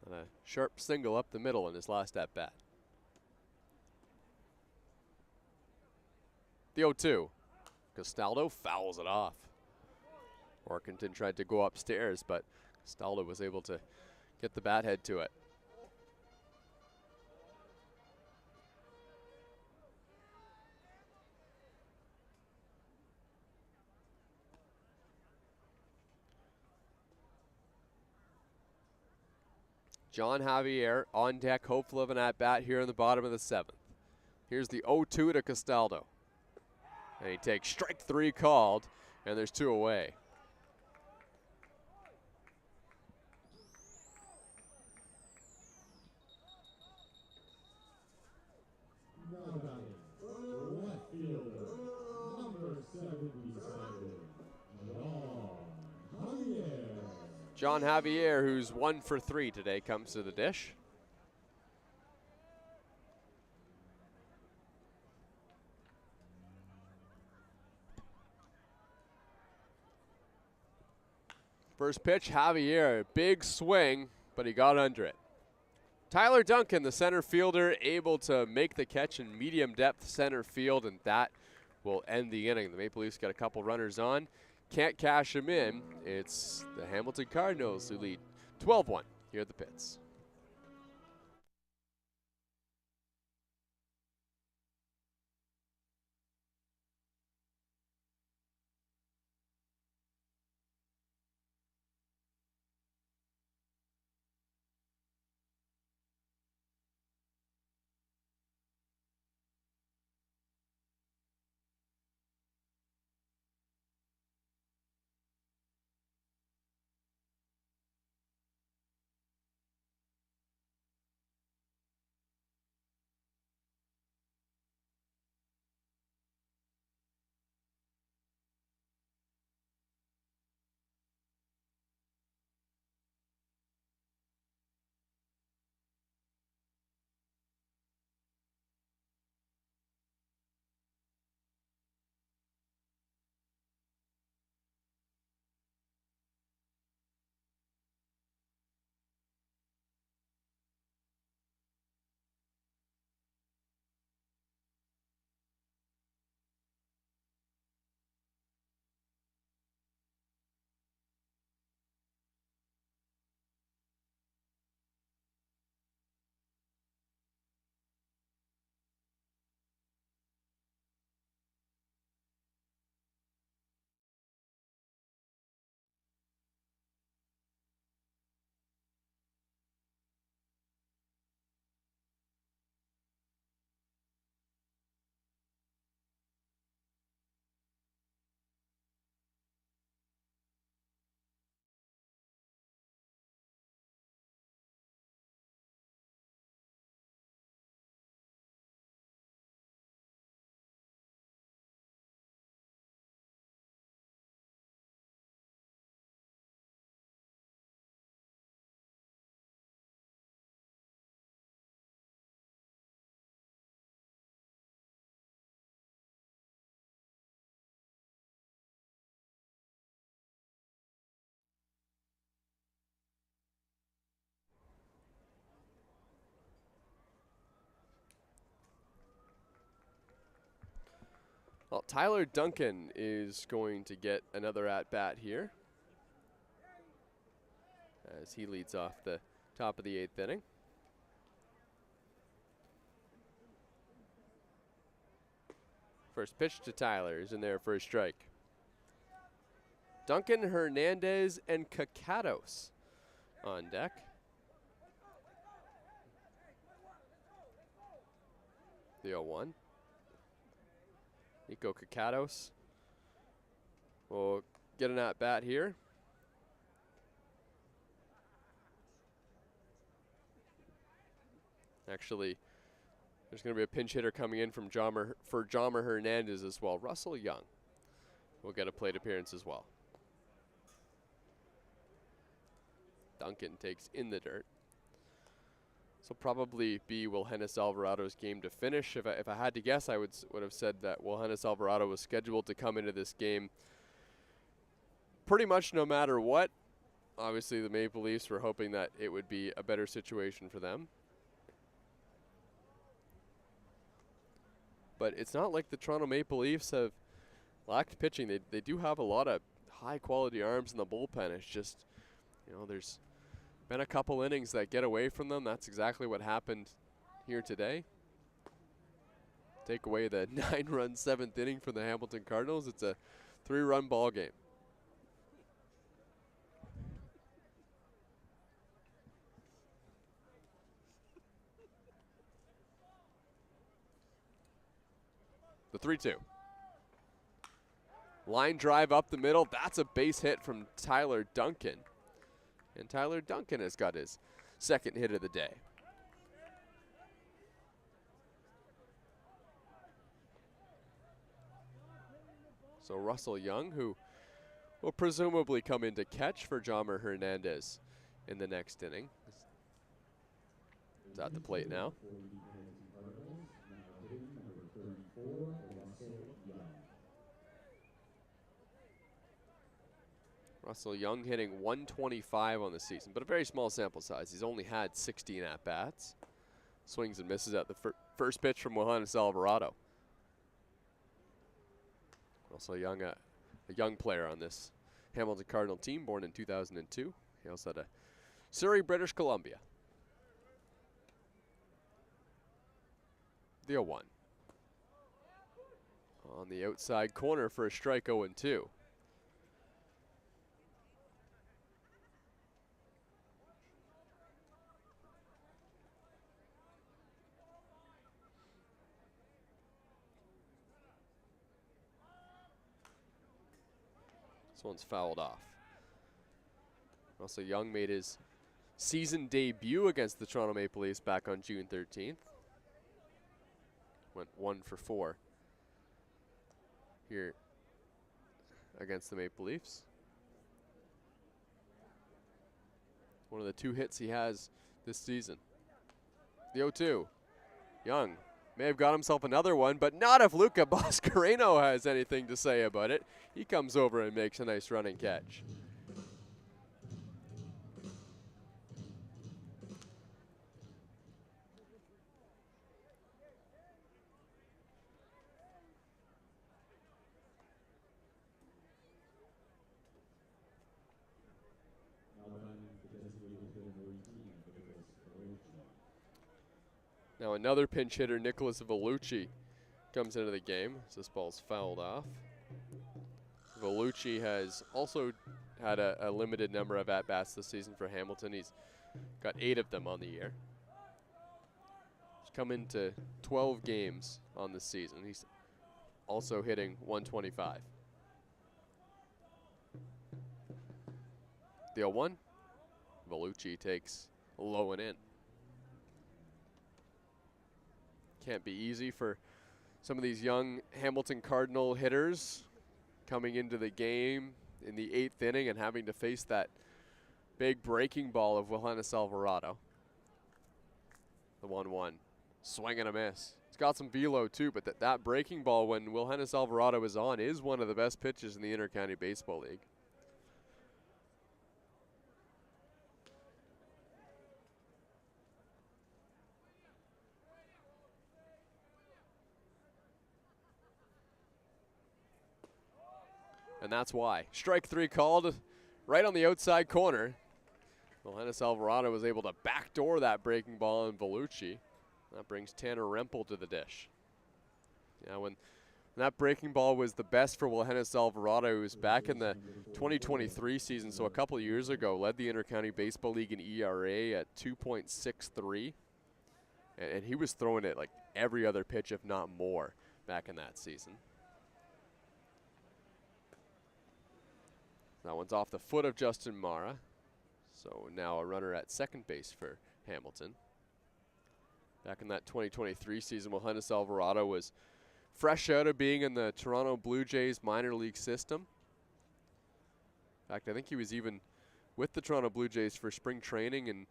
And a sharp single up the middle in his last at-bat. The 0-2. Castaldo fouls it off. Workington tried to go upstairs, but Castaldo was able to get the bat head to it. John Javier on deck, hopeful of an at-bat here in the bottom of the 7th. Here's the 0-2 to Castaldo. And he takes strike 3 called, and there's 2 away. John Javier, who's 1 for 3 today, comes to the dish. First pitch, Javier, big swing, but he got under it. Tyler Duncan, the center fielder, able to make the catch in medium depth center field, and that will end the inning. The Maple Leafs got a couple runners on. Can't cash him in. It's the Hamilton Cardinals who lead 12-1 here at the pits. Well, Tyler Duncan is going to get another at-bat here as he leads off the top of the 8th inning. First pitch to Tyler is in there for a strike. Duncan, Hernandez, and Kakados on deck. The 0-1. Nico Kakados will get an at-bat here. Actually, there's going to be a pinch hitter coming in from Jomar Hernandez as well. Russell Young will get a plate appearance as well. Duncan takes in the dirt. This will probably be Wilhenis Alvarado's game to finish. If I had to guess, I would have said that Wilhenis Alvarado was scheduled to come into this game pretty much no matter what. Obviously, the Maple Leafs were hoping that it would be a better situation for them. But it's not like the Toronto Maple Leafs have lacked pitching. They do have a lot of high-quality arms in the bullpen. It's just, there's been a couple innings that get away from them. That's exactly what happened here today. Take away the 9-run 7th inning for the Hamilton Cardinals. It's a 3-run ball game. The 3-2. Line drive up the middle. That's a base hit from Tyler Duncan. And Tyler Duncan has got his second hit of the day. So Russell Young, who will presumably come in to catch for Jomar Hernandez in the next inning, is at the plate now. Russell Young hitting 125 on the season, but a very small sample size. He's only had 16 at-bats. Swings and misses at the first pitch from Wilhenis Alvarado. Russell Young, a young player on this Hamilton Cardinal team, born in 2002. He also had a Surrey, British Columbia. The 0-1. On the outside corner for a strike, 0-2. This one's fouled off. Russell Young made his season debut against the Toronto Maple Leafs back on June 13th. Went 1 for 4 here against the Maple Leafs. One of the 2 hits he has this season. The 0-2. Young may have got himself another one, but not if Luca Boscareno has anything to say about it. He comes over and makes a nice running catch. Now another pinch hitter, Nicholas Vellucci, comes into the game as this ball's fouled off. Vellucci has also had a limited number of at-bats this season for Hamilton. He's got 8 of them on the year. He's come into 12 games on this season. He's also hitting 125. The 0-1. Vellucci takes low and in. Can't be easy for some of these young Hamilton Cardinal hitters coming into the game in the 8th inning and having to face that big breaking ball of Wilhenis Alvarado. The 1-1. Swing and a miss. It's got some velo too, but that breaking ball when Wilhenis Alvarado is on is one of the best pitches in the Intercounty Baseball League. and that's why. Strike 3 called right on the outside corner. Well, Hennis Alvarado was able to backdoor that breaking ball in Vellucci. That brings Tanner Rempel to the dish. Yeah, when that breaking ball was the best for Hennis Alvarado, who was back in the 2023 season, so a couple of years ago, led the Intercounty Baseball League in ERA at 2.63. And he was throwing it like every other pitch, if not more, back in that season. That one's off the foot of Justin Mara. So now a runner at second base for Hamilton. Back in that 2023 season, Hennis Alvarado was fresh out of being in the Toronto Blue Jays minor league system. In fact, I think he was even with the Toronto Blue Jays for spring training in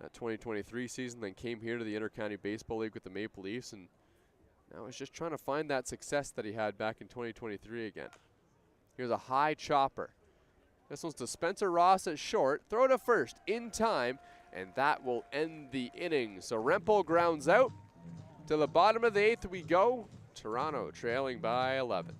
that 2023 season, then came here to the Intercounty Baseball League with the Maple Leafs, and now he's just trying to find that success that he had back in 2023 again. Here's a high chopper. This one's to Spencer Ross at short. Throw to first in time, and that will end the inning. So Rempel grounds out. To the bottom of the 8th we go. Toronto trailing by 11.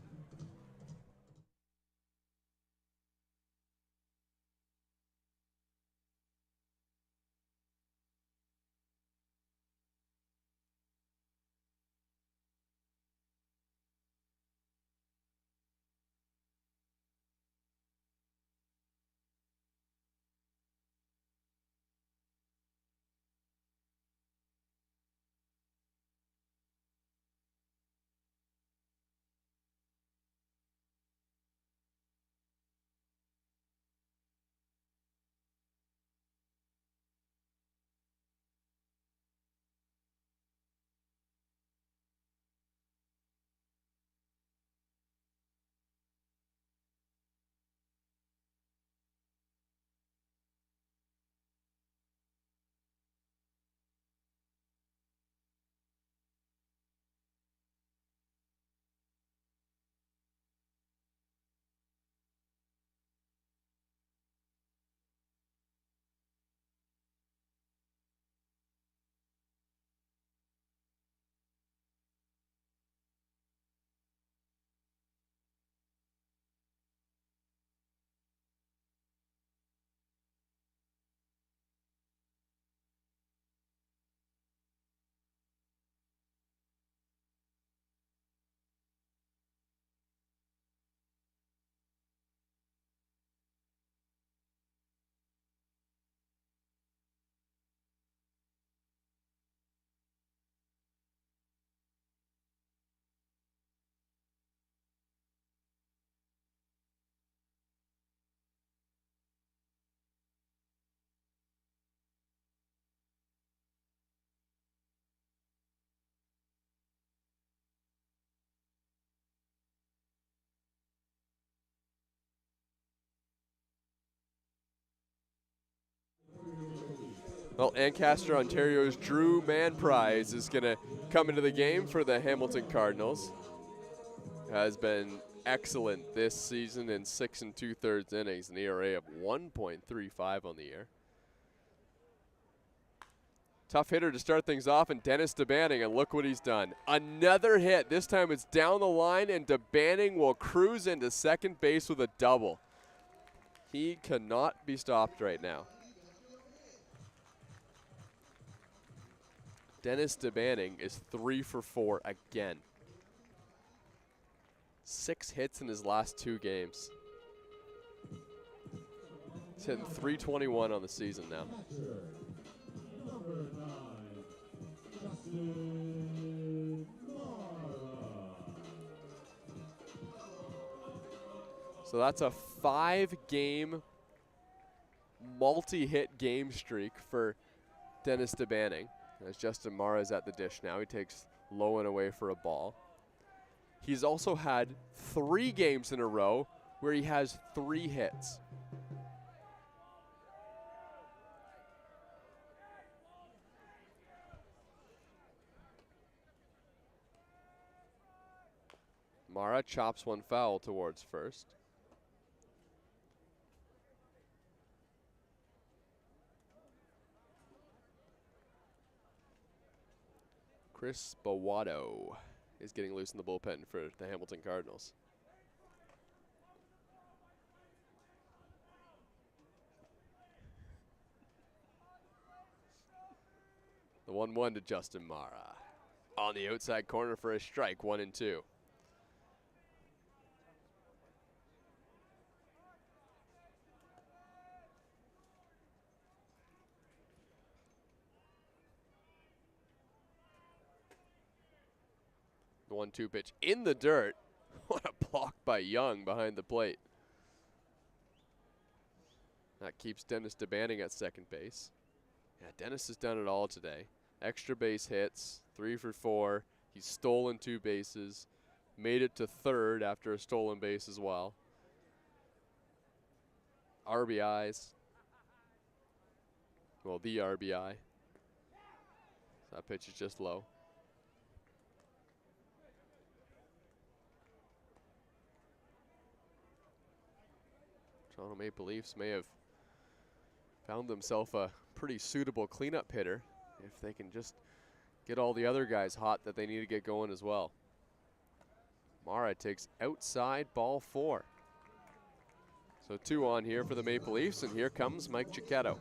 Well, Ancaster, Ontario's Drew Mann Prize is going to come into the game for the Hamilton Cardinals. Has been excellent this season in 6 2/3 innings, an ERA of 1.35 on the year. Tough hitter to start things off, and Dennis DeBanning, and look what he's done. Another hit. This time it's down the line, and DeBanning will cruise into second base with a double. He cannot be stopped right now. Dennis DeBanning is 3 for 4 again. 6 hits in his last 2 games. He's hitting .321 on the season now. So that's a 5-game multi-hit game streak for Dennis DeBanning. As Justin Mara is at the dish now. He takes low and away for a ball. He's also had 3 games in a row where he has 3 hits. Mara chops one foul towards first. Chris Bovado is getting loose in the bullpen for the Hamilton Cardinals. The 1-1 to Justin Mara. On the outside corner for a strike, 1-2. The 1-2 pitch in the dirt. What a block by Young behind the plate. That keeps Dennis DeBanning at second base. Yeah, Dennis has done it all today. Extra base hits, 3 for 4. He's stolen 2 bases. Made it to third after a stolen base as well. RBIs. Well, the RBI. That pitch is just low. Toronto Maple Leafs may have found themselves a pretty suitable cleanup hitter if they can just get all the other guys hot that they need to get going as well. Mara takes outside, ball 4. So 2 on here for the Maple Leafs, and here comes Mike Chicetto.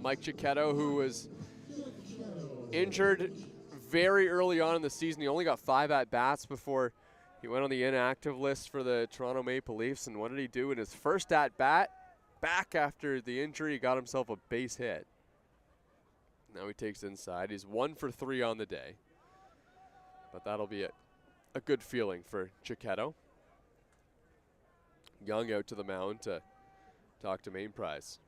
Mike Chicetto, who was injured very early on in the season. He only got 5 at-bats before he went on the inactive list for the Toronto Maple Leafs. And what did he do in his first at-bat? Back after the injury, he got himself a base hit. Now he takes inside. He's 1 for 3 on the day. But that'll be a good feeling for Chicetto. Young out to the mound to talk to Main Prize.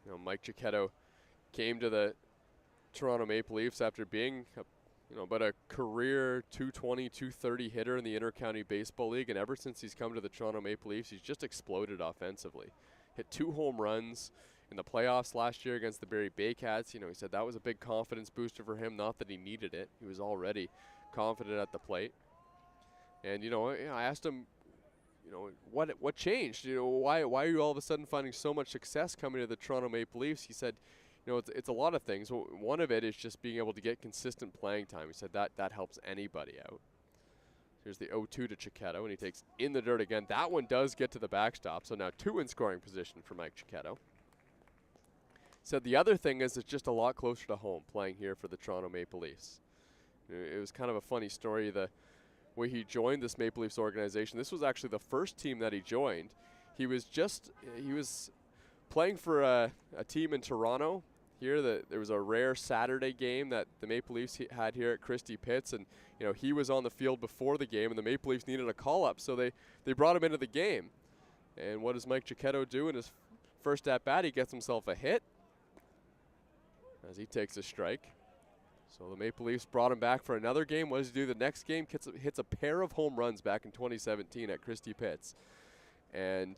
You know, Mike Chicetto came to the Toronto Maple Leafs after being about a career 220, 230 hitter in the Intercounty Baseball League, and ever since he's come to the Toronto Maple Leafs, he's just exploded offensively. Hit 2 home runs in the playoffs last year against the Barrie Baycats. You know, he said that was a big confidence booster for him, not that he needed it. He was already confident at the plate. And, I asked him, what changed? Why are you all of a sudden finding so much success coming to the Toronto Maple Leafs? He said, it's a lot of things. One of it is just being able to get consistent playing time. He said that helps anybody out. Here's the 0-2 to Chicetto, and he takes in the dirt again. That one does get to the backstop, so now 2 in scoring position for Mike Chicetto. Said the other thing is it's just a lot closer to home playing here for the Toronto Maple Leafs. It was kind of a funny story, the way he joined this Maple Leafs organization. This was actually the first team that he joined. He was playing for a team in Toronto. Here, there was a rare Saturday game that the Maple Leafs had here at Christie Pitts, and he was on the field before the game, and the Maple Leafs needed a call-up, so they brought him into the game. And what does Mike Chicetto do in his first at-bat? He gets himself a hit as he takes a strike. So the Maple Leafs brought him back for another game. What does he do the next game? Hits a pair of home runs back in 2017 at Christie Pitts. And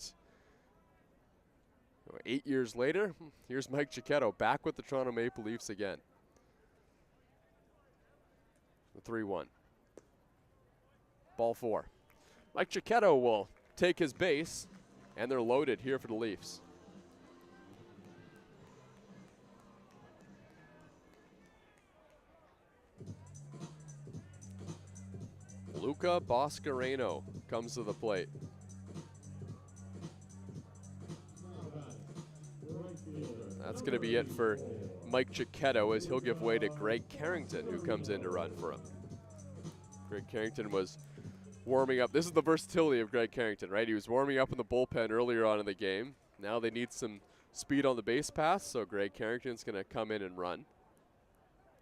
8 years later, here's Mike Chicetto back with the Toronto Maple Leafs again. The 3-1. Ball 4. Mike Chicetto will take his base, and they're loaded here for the Leafs. Luca Boscareno comes to the plate. That's going to be it for Mike Chicetto, as he'll give way to Greg Carrington, who comes in to run for him. Greg Carrington was warming up. This is the versatility of Greg Carrington, right? He was warming up in the bullpen earlier on in the game. Now they need some speed on the base pass, so Greg Carrington's going to come in and run.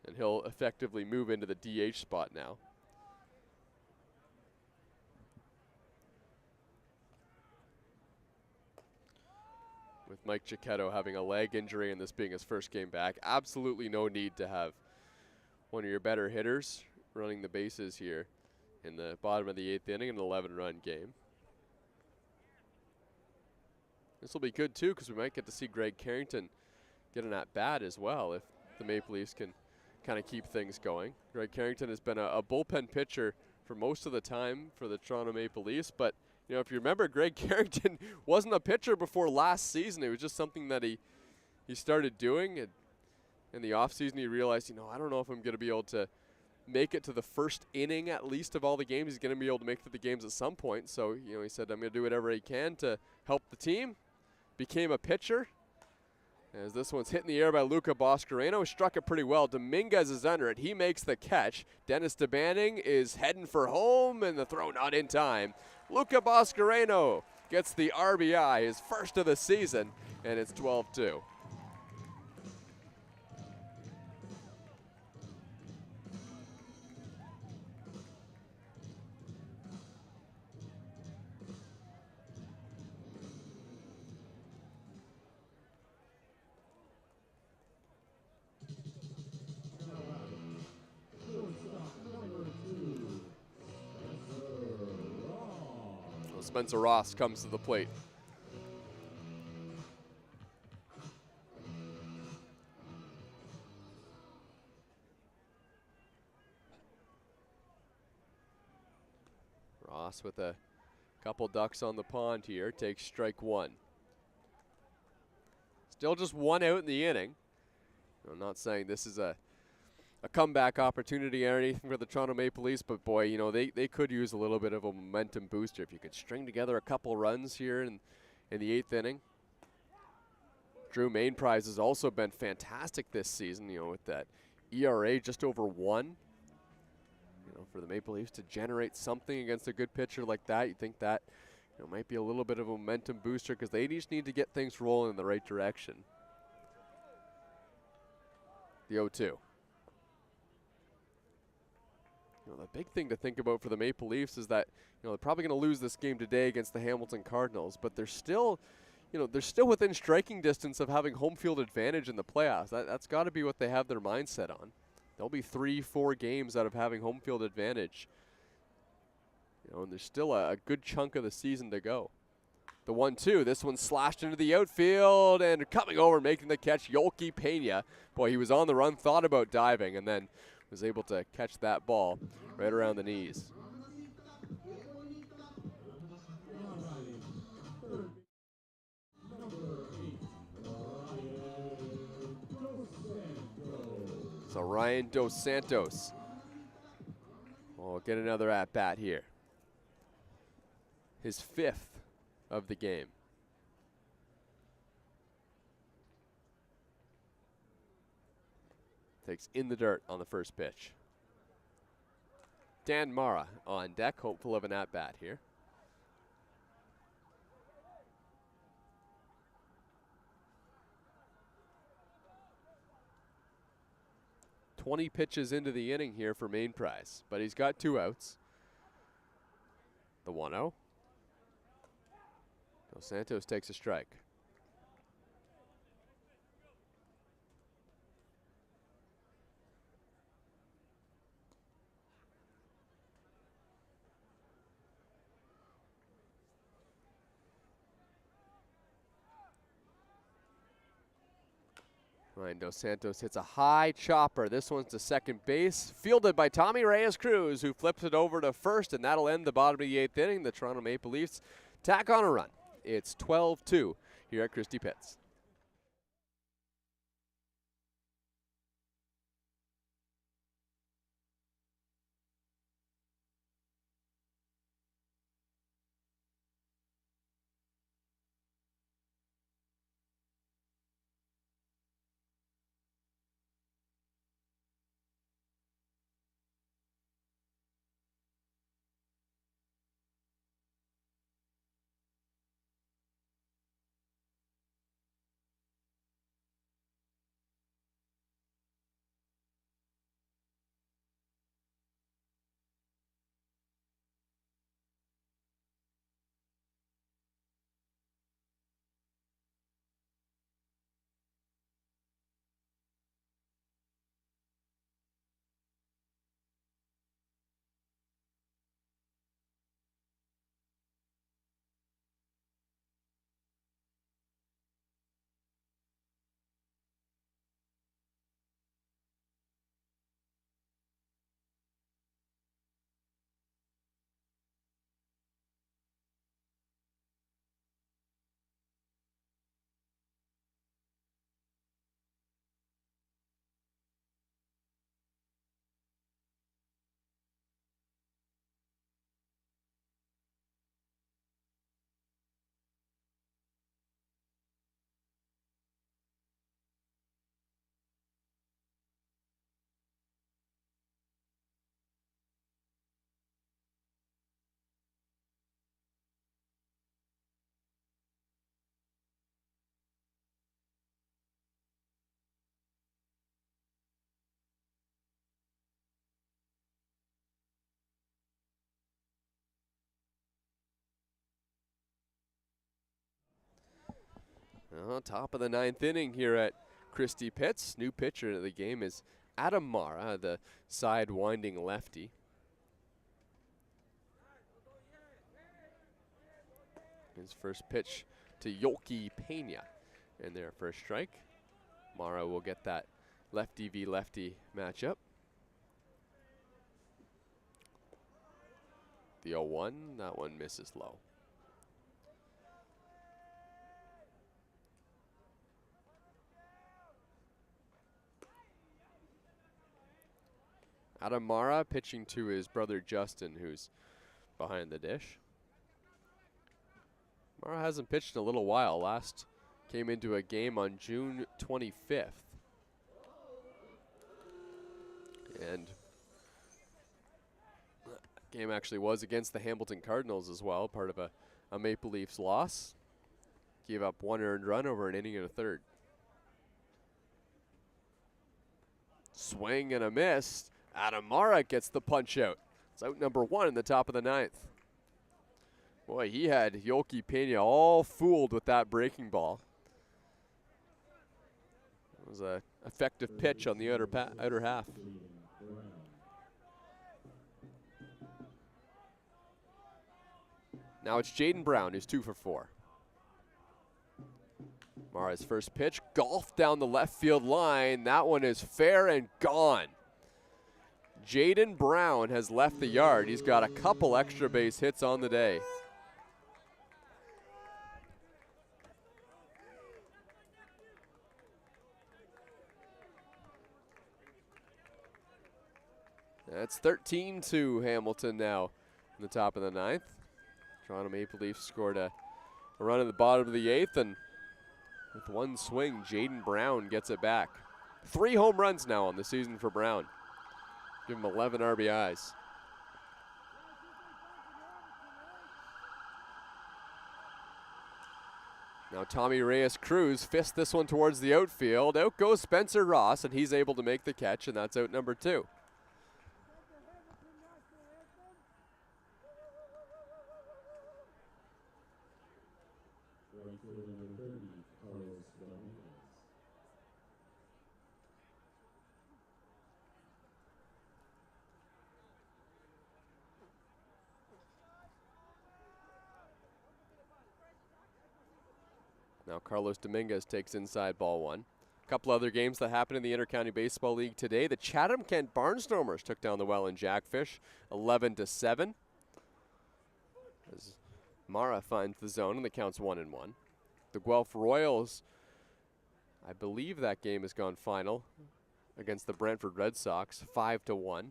And he'll effectively move into the DH spot now. With Mike Chicetto having a leg injury and this being his first game back, absolutely no need to have one of your better hitters running the bases here in the bottom of the 8th inning in an 11-run game. This will be good, too, because we might get to see Greg Carrington get an at-bat as well if the Maple Leafs can kind of keep things going. Greg Carrington has been a bullpen pitcher for most of the time for the Toronto Maple Leafs, but if you remember, Greg Carrington wasn't a pitcher before last season. It was just something that he he started doing. And in the offseason, he realized, I don't know if I'm going to be able to make it to the first inning at least of all the games. He's going to be able to make it to the games at some point. So, he said, I'm going to do whatever he can to help the team. Became a pitcher. As this one's hit in the air by Luca Boscareno, struck it pretty well. Dominguez is under it. He makes the catch. Dennis DeBanning is heading for home, and the throw not in time. Luca Boscareno gets the RBI, his first of the season, and it's 12-2. Spencer Ross comes to the plate. Ross with a couple ducks on the pond here takes strike one. Still just one out in the inning. I'm not saying this is a comeback opportunity or anything for the Toronto Maple Leafs, but boy, they could use a little bit of a momentum booster if you could string together a couple runs here in the eighth inning. Drew Mainprize has also been fantastic this season, with that ERA just over 1. For the Maple Leafs to generate something against a good pitcher like that, you think that might be a little bit of a momentum booster because they just need to get things rolling in the right direction. The 0-2. The big thing to think about for the Maple Leafs is that they're probably going to lose this game today against the Hamilton Cardinals, but they're still within striking distance of having home field advantage in the playoffs. That's got to be what they have their mindset on. They'll be 3-4 games out of having home field advantage. And there's still a good chunk of the season to go. The 1-2, this one slashed into the outfield and coming over, making the catch, Yolki Pena. Boy, he was on the run, thought about diving, and then was able to catch that ball right around the knees. So Ryan Dos Santos will get another at-bat here. His 5th of the game. Takes in the dirt on the first pitch. Dan Mara on deck, hopeful of an at-bat here. "20 pitches into the inning here for Mainprize, but he's got 2 outs. The 1-0. Dos Santos takes a strike. Ryan Dos Santos hits a high chopper. This one's to second base, fielded by Tommy Reyes Cruz, who flips it over to first, and that'll end the bottom of the 8th inning. The Toronto Maple Leafs tack on a run. It's 12-2 here at Christie Pitts. Top of the 9th inning here at Christie Pitts. New pitcher of the game is Adam Mara, the side-winding lefty. His first pitch to Yoki Pena in their first strike. Mara will get that lefty v lefty matchup. The 0-1, that one misses low. Adam Mara pitching to his brother Justin, who's behind the dish. Mara hasn't pitched in a little while. Last came into a game on June 25th. And game actually was against the Hamilton Cardinals as well, part of a Maple Leafs loss. Gave up 1 earned run over an inning and a third. Swing and a miss. Adam Mara gets the punch out. It's out number 1 in the top of the 9th. Boy, he had Yoki Pena all fooled with that breaking ball. It was an effective pitch on the outer half. Now it's Jaden Brown, who's 2 for 4. Mara's first pitch, golf down the left field line. That one is fair and gone. Jaden Brown has left the yard. He's got a couple extra base hits on the day. That's 13-2 Hamilton now in the top of the 9th. Toronto Maple Leafs scored a run in the bottom of the 8th, and with one swing, Jaden Brown gets it back. 3 home runs now on the season for Brown. Give him 11 RBIs. Now Tommy Reyes-Cruz fists this one towards the outfield. Out goes Spencer Ross, and he's able to make the catch, and that's out number 2. Now Carlos Dominguez takes inside ball 1. A couple other games that happened in the Intercounty Baseball League today. The Chatham-Kent Barnstormers took down the Welland Jackfish 11-7. As Mara finds the zone and the count's 1-1. The Guelph Royals, I believe that game has gone final against the Brantford Red Sox, 5-1.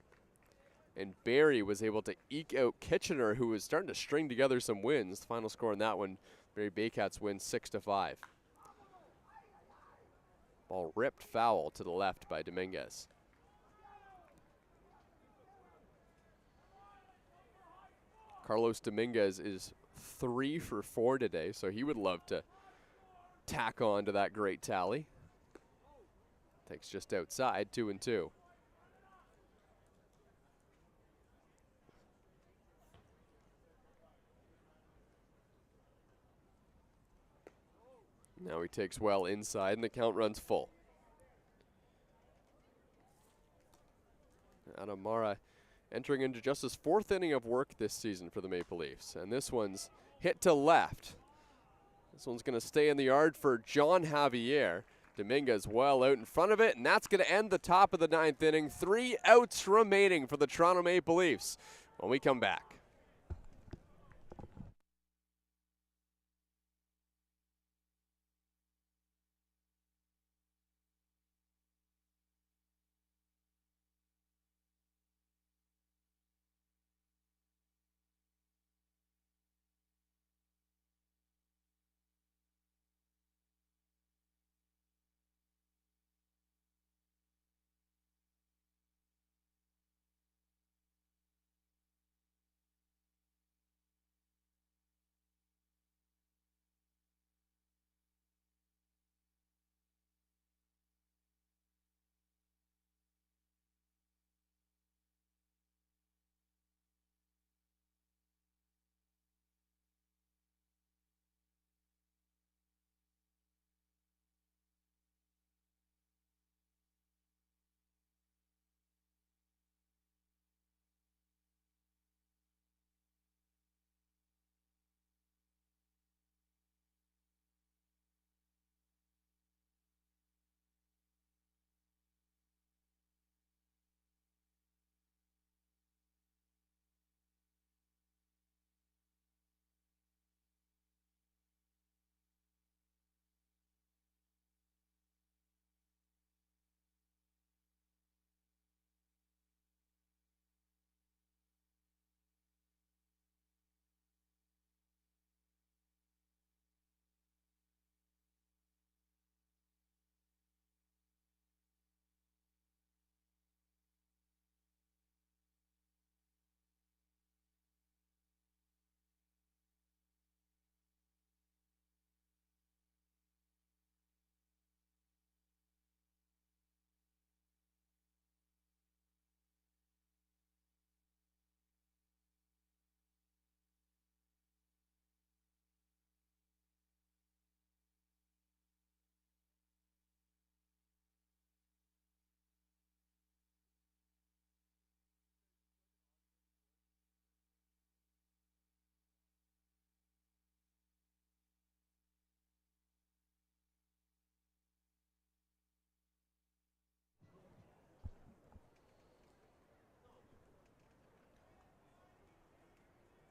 And Barrie was able to eke out Kitchener, who was starting to string together some wins. The final score in that one, Barrie Baycats win 6-5. Ball ripped foul to the left by Dominguez. Carlos Dominguez is 3 for 4 today, so he would love to tack on to that great tally. Takes just outside, 2-2. Now he takes well inside, and the count runs full. Adam Mara entering into just his 4th inning of work this season for the Maple Leafs. And this one's hit to left. This one's going to stay in the yard for John Javier. Dominguez well out in front of it, and that's going to end the top of the 9th inning. 3 outs remaining for the Toronto Maple Leafs when we come back.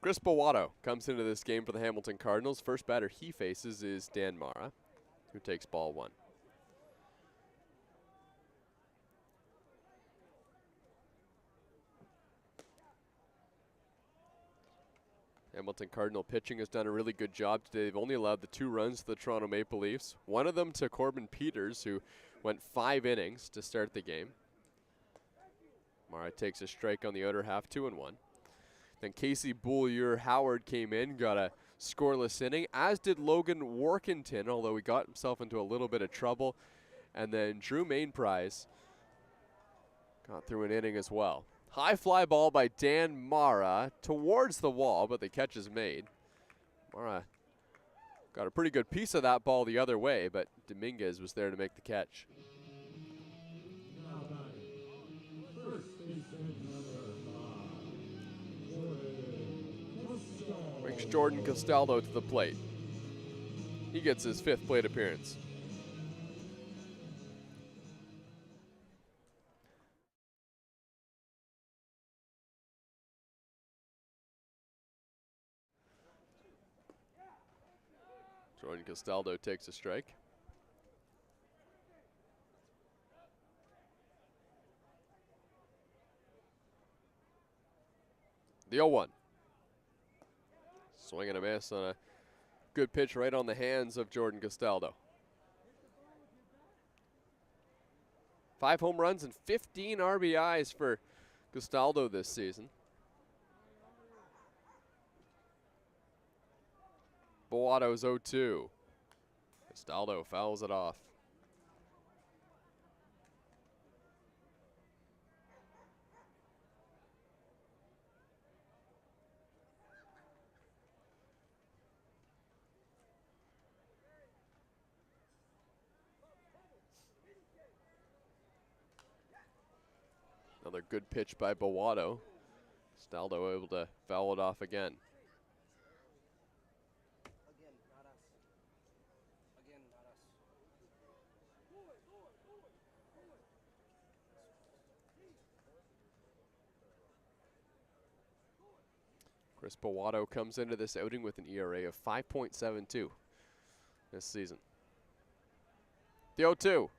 Chris Bowato comes into this game for the Hamilton Cardinals. First batter he faces is Dan Mara, who takes ball 1. Hamilton Cardinal pitching has done a really good job today. They've only allowed the 2 runs to the Toronto Maple Leafs. One of them to Corbin Peters, who went 5 innings to start the game. Mara takes a strike on the outer half, 2-1. Then Casey Beaulieu-Howard came in, got a scoreless inning, as did Logan Workington, although he got himself into a little bit of trouble. And then Drew Mainprize got through an inning as well. High fly ball by Dan Mara towards the wall, but the catch is made. Mara got a pretty good piece of that ball the other way, but Dominguez was there to make the catch. Brings Jordan Castaldo to the plate. He gets his 5th plate appearance. Jordan Castaldo takes a strike. The 0-1. Swing and a miss on a good pitch right on the hands of Jordan Castaldo. 5 home runs and 15 RBIs for Castaldo this season. Bowato's 0-2. Castaldo fouls it off. Another good pitch by Bowato. Castaldo able to foul it off again. Chris Bowato comes into this outing with an ERA of 5.72 this season. The 0-2.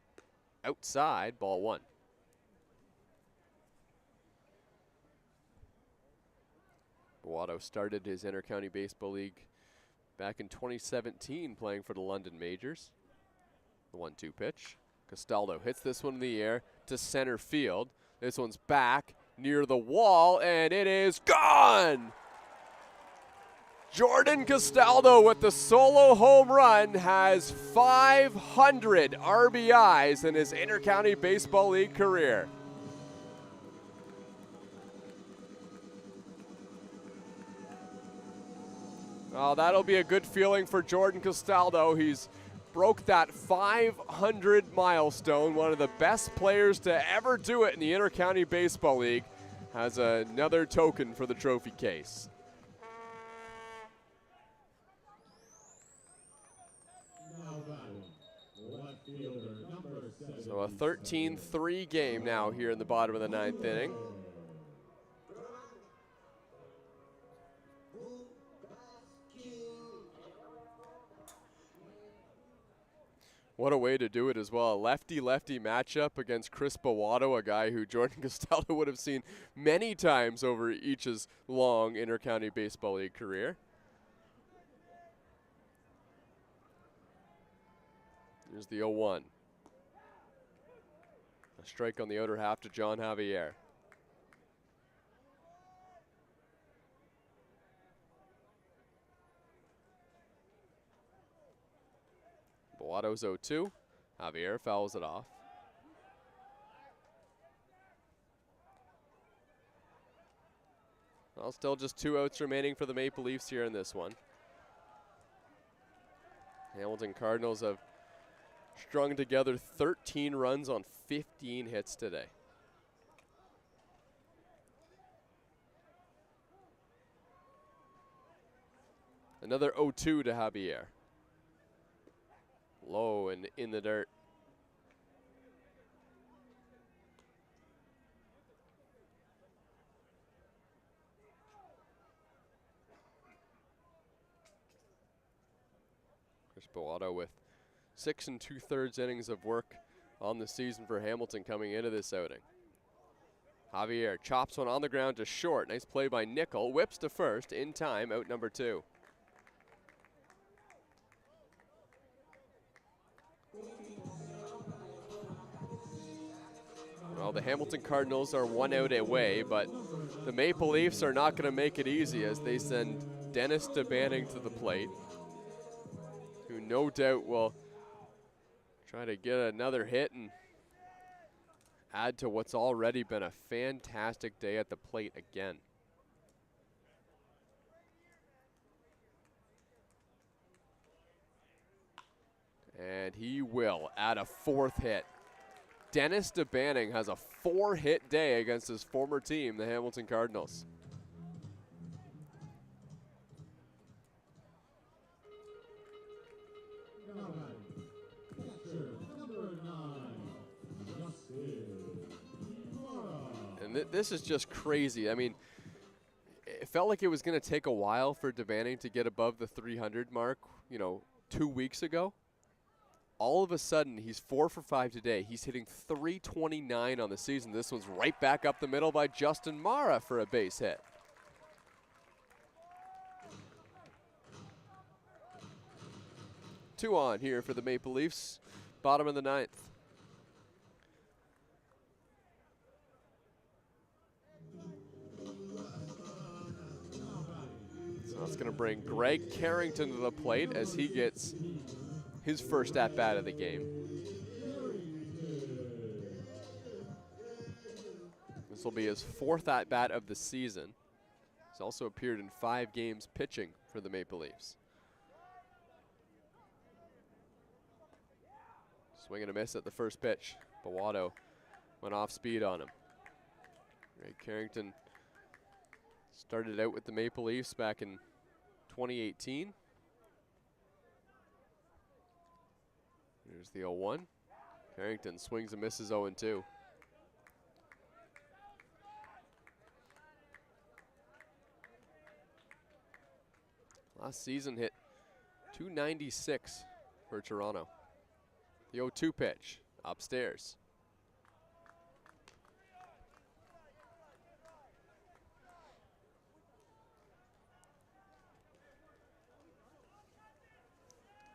Outside, ball 1. Bowato started his Intercounty Baseball League back in 2017 playing for the London Majors. The 1-2 pitch. Castaldo hits this one in the air to center field. This one's back near the wall, and it is gone! Jordan Castaldo with the solo home run has 500 RBIs in his Intercounty Baseball League career. Oh, that'll be a good feeling for Jordan Castaldo. He's broke that 500 milestone, one of the best players to ever do it in the Intercounty Baseball League. Has another token for the trophy case. So a 13-3 game now here in the bottom of the 9th inning. What a way to do it as well. A lefty-lefty matchup against Chris Bowato, a guy who Jordan Castaldo would have seen many times over each's long Intercounty Baseball League career. Here's the 0-1. A strike on the outer half to John Javier. Bowato's 0-2. Javier fouls it off. Well, still just 2 outs remaining for the Maple Leafs here in this one. Hamilton Cardinals have strung together 13 runs on 15 hits today. Another 0-2 to Javier. Low and in the dirt. course, Boato with 6 2/3 innings of work on the season for Hamilton coming into this outing. Javier chops one on the ground to short. Nice play by Nickel. Whips to first in time, out number 2. Well, the Hamilton Cardinals are 1 out away, but the Maple Leafs are not going to make it easy as they send Dennis DeBanning to the plate, who no doubt will try to get another hit and add to what's already been a fantastic day at the plate again. And he will add a 4th hit. Dennis DeBanning has a 4-hit day against his former team, the Hamilton Cardinals. And this is just crazy. I mean, it felt like it was going to take a while for DeBanning to get above the 300 mark, 2 weeks ago. All of a sudden, he's 4 for 5 today. He's hitting .329 on the season. This one's right back up the middle by Justin Mara for a base hit. Two on here for the Maple Leafs, bottom of the 9th. So that's going to bring Greg Carrington to the plate as he gets his first at-bat of the game. This will be his 4th at-bat of the season. He's also appeared in 5 games pitching for the Maple Leafs. Swing and a miss at the first pitch. Boato went off speed on him. Greg Carrington started out with the Maple Leafs back in 2018. Here's the 0-1. Carrington swings and misses 0-2. Last season hit .296 for Toronto. The 0-2 pitch, upstairs.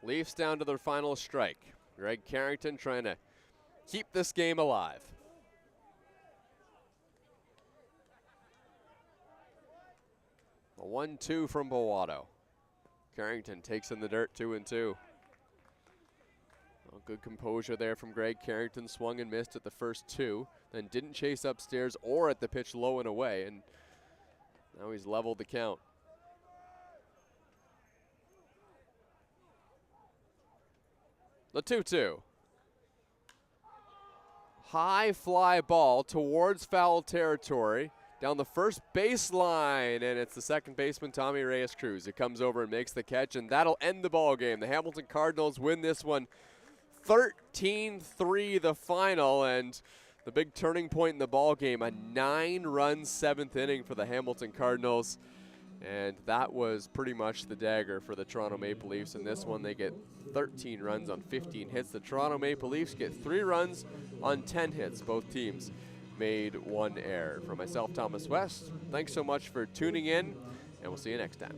Leafs down to their final strike. Greg Carrington trying to keep this game alive. A 1-2 from Boato. Carrington takes in the dirt, 2-2. Well, good composure there from Greg Carrington. Swung and missed at the first 2, then didn't chase upstairs or at the pitch low and away, and now he's leveled the count. The 2-2. High fly ball towards foul territory down the first baseline, and it's the second baseman, Tommy Reyes-Cruz. It comes over and makes the catch, and that'll end the ball game. The Hamilton Cardinals win this one 13-3 the final, and the big turning point in the ball game, a 9-run 7th inning for the Hamilton Cardinals. And that was pretty much the dagger for the Toronto Maple Leafs. In this one, they get 13 runs on 15 hits. The Toronto Maple Leafs get 3 runs on 10 hits. Both teams made 1 error. For myself, Thomas West, thanks so much for tuning in, and we'll see you next time.